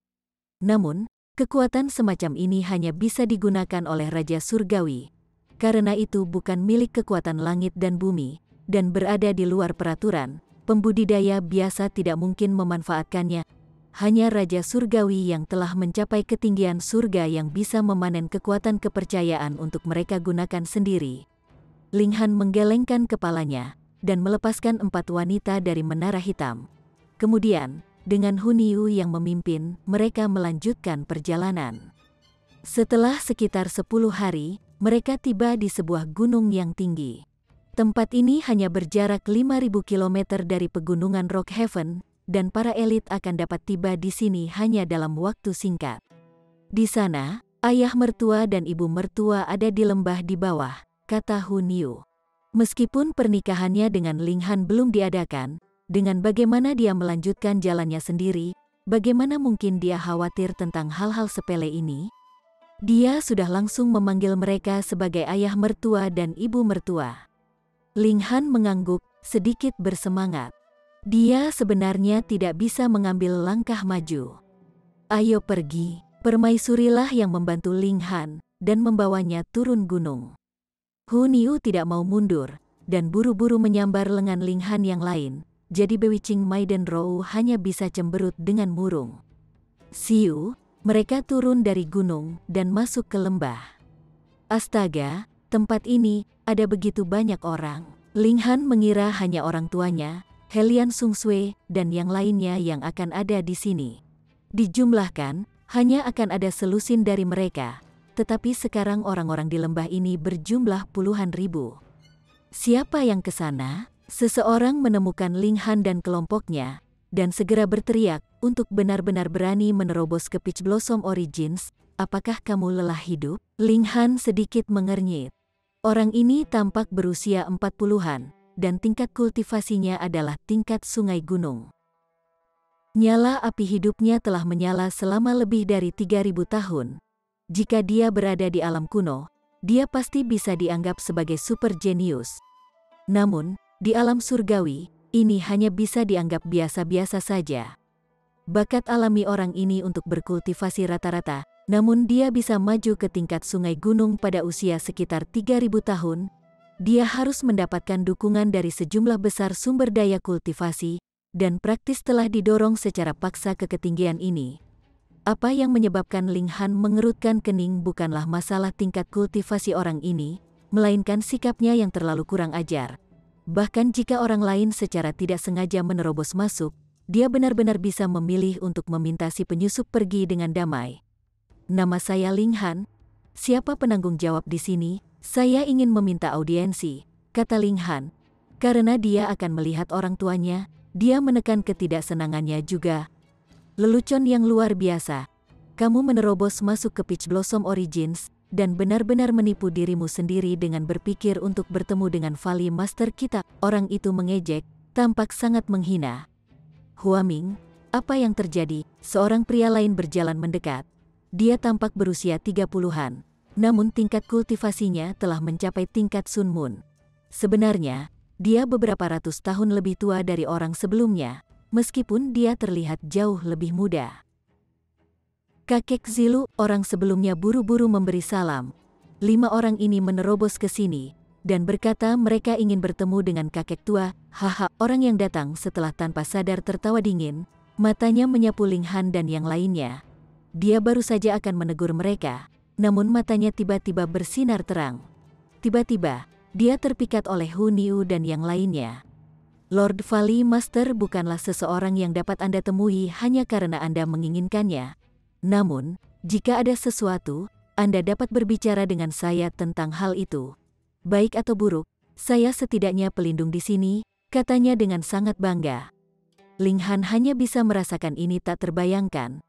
Namun, Kekuatan semacam ini hanya bisa digunakan oleh Raja Surgawi. Karena itu bukan milik kekuatan langit dan bumi, dan berada di luar peraturan. Pembudidaya biasa tidak mungkin memanfaatkannya. Hanya Raja Surgawi yang telah mencapai ketinggian surga yang bisa memanen kekuatan kepercayaan untuk mereka gunakan sendiri. Linghan menggelengkan kepalanya dan melepaskan 4 wanita dari menara hitam. Kemudian, dengan Hunyu yang memimpin, mereka melanjutkan perjalanan. Setelah sekitar 10 hari, mereka tiba di sebuah gunung yang tinggi. Tempat ini hanya berjarak 5.000 km dari pegunungan Rockhaven, dan para elit akan dapat tiba di sini hanya dalam waktu singkat. Di sana, ayah mertua dan ibu mertua ada di lembah di bawah, kata Hunyu. Meskipun pernikahannya dengan Linghan belum diadakan, dengan bagaimana dia melanjutkan jalannya sendiri, bagaimana mungkin dia khawatir tentang hal-hal sepele ini? Dia sudah langsung memanggil mereka sebagai ayah mertua dan ibu mertua. Linghan mengangguk, sedikit bersemangat. Dia sebenarnya tidak bisa mengambil langkah maju. Ayo pergi, permaisurilah yang membantu Linghan, dan membawanya turun gunung. Hunyu tidak mau mundur, dan buru-buru menyambar lengan Linghan yang lain. Jadi Bewicing Maiden Row hanya bisa cemberut dengan murung. Siu, mereka turun dari gunung dan masuk ke lembah. Astaga, tempat ini ada begitu banyak orang. Linghan mengira hanya orang tuanya, Helian Sungsue, dan yang lainnya yang akan ada di sini. Dijumlahkan, hanya akan ada selusin dari mereka, tetapi sekarang orang-orang di lembah ini berjumlah puluhan ribu. Siapa yang ke sana? Seseorang menemukan Linghan dan kelompoknya, dan segera berteriak untuk benar-benar berani menerobos ke Peach Blossom Origins. Apakah kamu lelah hidup? Linghan sedikit mengernyit. Orang ini tampak berusia 40-an, dan tingkat kultivasinya adalah tingkat sungai gunung. Nyala api hidupnya telah menyala selama lebih dari 3.000 tahun. Jika dia berada di alam kuno, dia pasti bisa dianggap sebagai super jenius. Namun, di alam surgawi, ini hanya bisa dianggap biasa-biasa saja. Bakat alami orang ini untuk berkultivasi rata-rata, namun dia bisa maju ke tingkat sungai gunung pada usia sekitar 3.000 tahun. Dia harus mendapatkan dukungan dari sejumlah besar sumber daya kultivasi, dan praktis telah didorong secara paksa ke ketinggian ini. Apa yang menyebabkan Linghan mengerutkan kening bukanlah masalah tingkat kultivasi orang ini, melainkan sikapnya yang terlalu kurang ajar. Bahkan jika orang lain secara tidak sengaja menerobos masuk, dia benar-benar bisa memilih untuk meminta si penyusup pergi dengan damai. Nama saya Linghan. Siapa penanggung jawab di sini? Saya ingin meminta audiensi, kata Linghan. Karena dia akan melihat orang tuanya, dia menekan ketidaksenangannya juga. Lelucon yang luar biasa. Kamu menerobos masuk ke Peach Blossom Origins, dan benar-benar menipu dirimu sendiri dengan berpikir untuk bertemu dengan Valley Master kita. Orang itu mengejek, tampak sangat menghina. Huaming, apa yang terjadi? Seorang pria lain berjalan mendekat. Dia tampak berusia 30-an, namun tingkat kultivasinya telah mencapai tingkat Sun Moon. Sebenarnya, dia beberapa ratus tahun lebih tua dari orang sebelumnya, meskipun dia terlihat jauh lebih muda. Kakek Zilu, orang sebelumnya buru-buru memberi salam. 5 orang ini menerobos ke sini, dan berkata mereka ingin bertemu dengan kakek tua. Haha, orang yang datang setelah tanpa sadar tertawa dingin, matanya menyapu Linghan dan yang lainnya. Dia baru saja akan menegur mereka, namun matanya tiba-tiba bersinar terang. Tiba-tiba, dia terpikat oleh Hunyu dan yang lainnya. Lord Valley Master bukanlah seseorang yang dapat Anda temui hanya karena Anda menginginkannya. Namun, jika ada sesuatu, Anda dapat berbicara dengan saya tentang hal itu. Baik atau buruk, saya setidaknya pelindung di sini, katanya dengan sangat bangga. Linghan hanya bisa merasakan ini tak terbayangkan.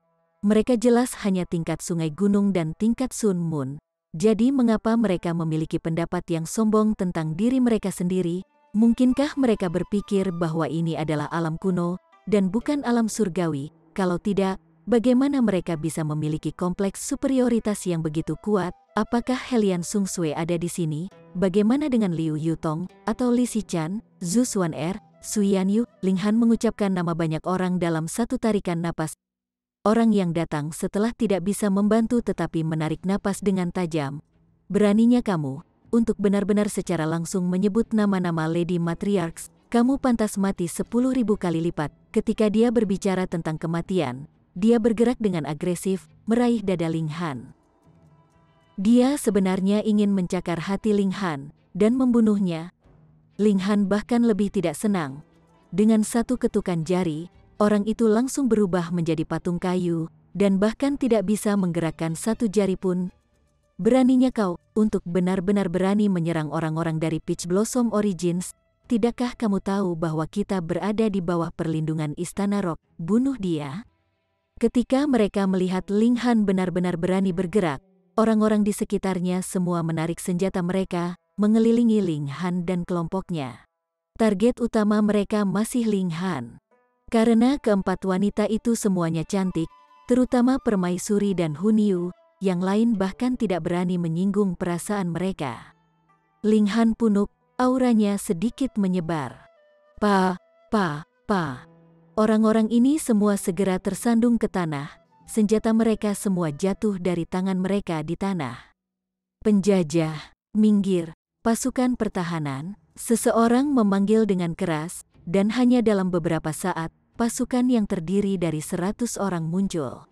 Mereka jelas hanya tingkat sungai gunung dan tingkat Sun Moon. Jadi mengapa mereka memiliki pendapat yang sombong tentang diri mereka sendiri? Mungkinkah mereka berpikir bahwa ini adalah alam kuno, dan bukan alam surgawi? Kalau tidak, bagaimana mereka bisa memiliki kompleks superioritas yang begitu kuat? Apakah Helian Sungsue ada di sini? Bagaimana dengan Liu Yutong, atau Li Xichan, Zhu Xuan'er, Su Yanyu? Linghan mengucapkan nama banyak orang dalam satu tarikan napas. orang yang datang setelah tidak bisa membantu tetapi menarik napas dengan tajam. Beraninya kamu untuk benar-benar secara langsung menyebut nama-nama Lady Matriarchs. Kamu pantas mati 10.000 kali lipat. Ketika dia berbicara tentang kematian, dia bergerak dengan agresif, meraih dada Ling Han. Dia sebenarnya ingin mencakar hati Ling Han dan membunuhnya. Ling Han bahkan lebih tidak senang. Dengan satu ketukan jari, orang itu langsung berubah menjadi patung kayu dan bahkan tidak bisa menggerakkan satu jari pun. Beraninya kau untuk benar-benar berani menyerang orang-orang dari Peach Blossom Origins. Tidakkah kamu tahu bahwa kita berada di bawah perlindungan Istana Rock? Bunuh dia. Ketika mereka melihat Ling Han benar-benar berani bergerak, orang-orang di sekitarnya semua menarik senjata mereka, mengelilingi Ling Han dan kelompoknya. Target utama mereka masih Ling Han. Karena keempat wanita itu semuanya cantik, terutama Permaisuri dan Hunyu, yang lain bahkan tidak berani menyinggung perasaan mereka. Ling Han punuk, auranya sedikit menyebar. Pa. Orang-orang ini semua segera tersandung ke tanah. Senjata mereka semua jatuh dari tangan mereka di tanah. Penjajah, minggir, pasukan pertahanan, seseorang memanggil dengan keras, dan hanya dalam beberapa saat, pasukan yang terdiri dari 100 orang muncul.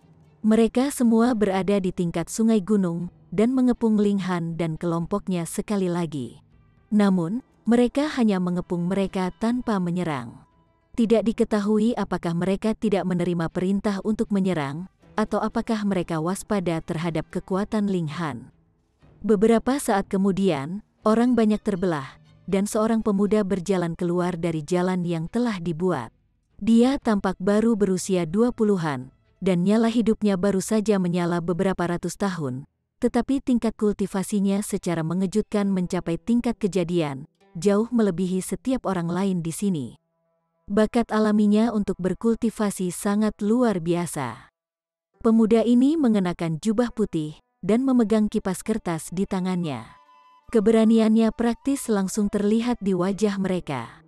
Mereka semua berada di tingkat sungai gunung, dan mengepung Ling Han dan kelompoknya sekali lagi. Namun, mereka hanya mengepung mereka tanpa menyerang. Tidak diketahui apakah mereka tidak menerima perintah untuk menyerang, atau apakah mereka waspada terhadap kekuatan Ling Han. Beberapa saat kemudian, orang banyak terbelah, dan seorang pemuda berjalan keluar dari jalan yang telah dibuat. Dia tampak baru berusia 20-an, dan nyala hidupnya baru saja menyala beberapa ratus tahun, tetapi tingkat kultivasinya secara mengejutkan mencapai tingkat kejadian, jauh melebihi setiap orang lain di sini. Bakat alaminya untuk berkultivasi sangat luar biasa. Pemuda ini mengenakan jubah putih dan memegang kipas kertas di tangannya. Keberaniannya praktis langsung terlihat di wajah mereka.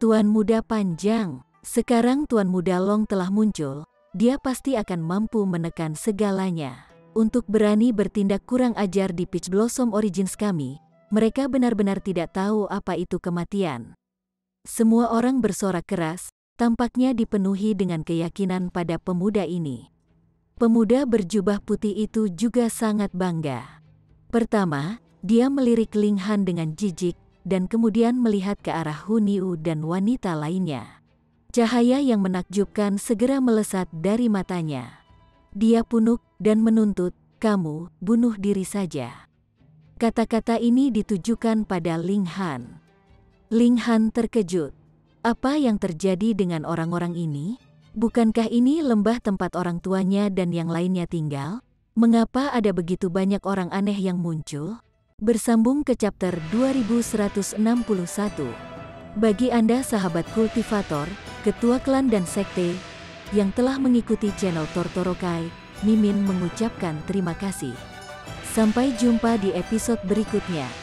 Tuan Muda Panjang, sekarang Tuan Muda Long telah muncul, dia pasti akan mampu menekan segalanya. Untuk berani bertindak kurang ajar di Peach Blossom Origins kami, mereka benar-benar tidak tahu apa itu kematian. Semua orang bersorak keras, tampaknya dipenuhi dengan keyakinan pada pemuda ini. Pemuda berjubah putih itu juga sangat bangga. Pertama, dia melirik Ling Han dengan jijik, dan kemudian melihat ke arah Hunyu dan wanita lainnya. Cahaya yang menakjubkan segera melesat dari matanya. Dia punuk dan menuntut, "Kamu, bunuh diri saja." Kata-kata ini ditujukan pada Ling Han. Ling Han terkejut. Apa yang terjadi dengan orang-orang ini? Bukankah ini lembah tempat orang tuanya dan yang lainnya tinggal? Mengapa ada begitu banyak orang aneh yang muncul? Bersambung ke chapter 2161. Bagi Anda sahabat kultivator, ketua klan dan sekte, yang telah mengikuti channel Tortorokai, Mimin mengucapkan terima kasih. Sampai jumpa di episode berikutnya.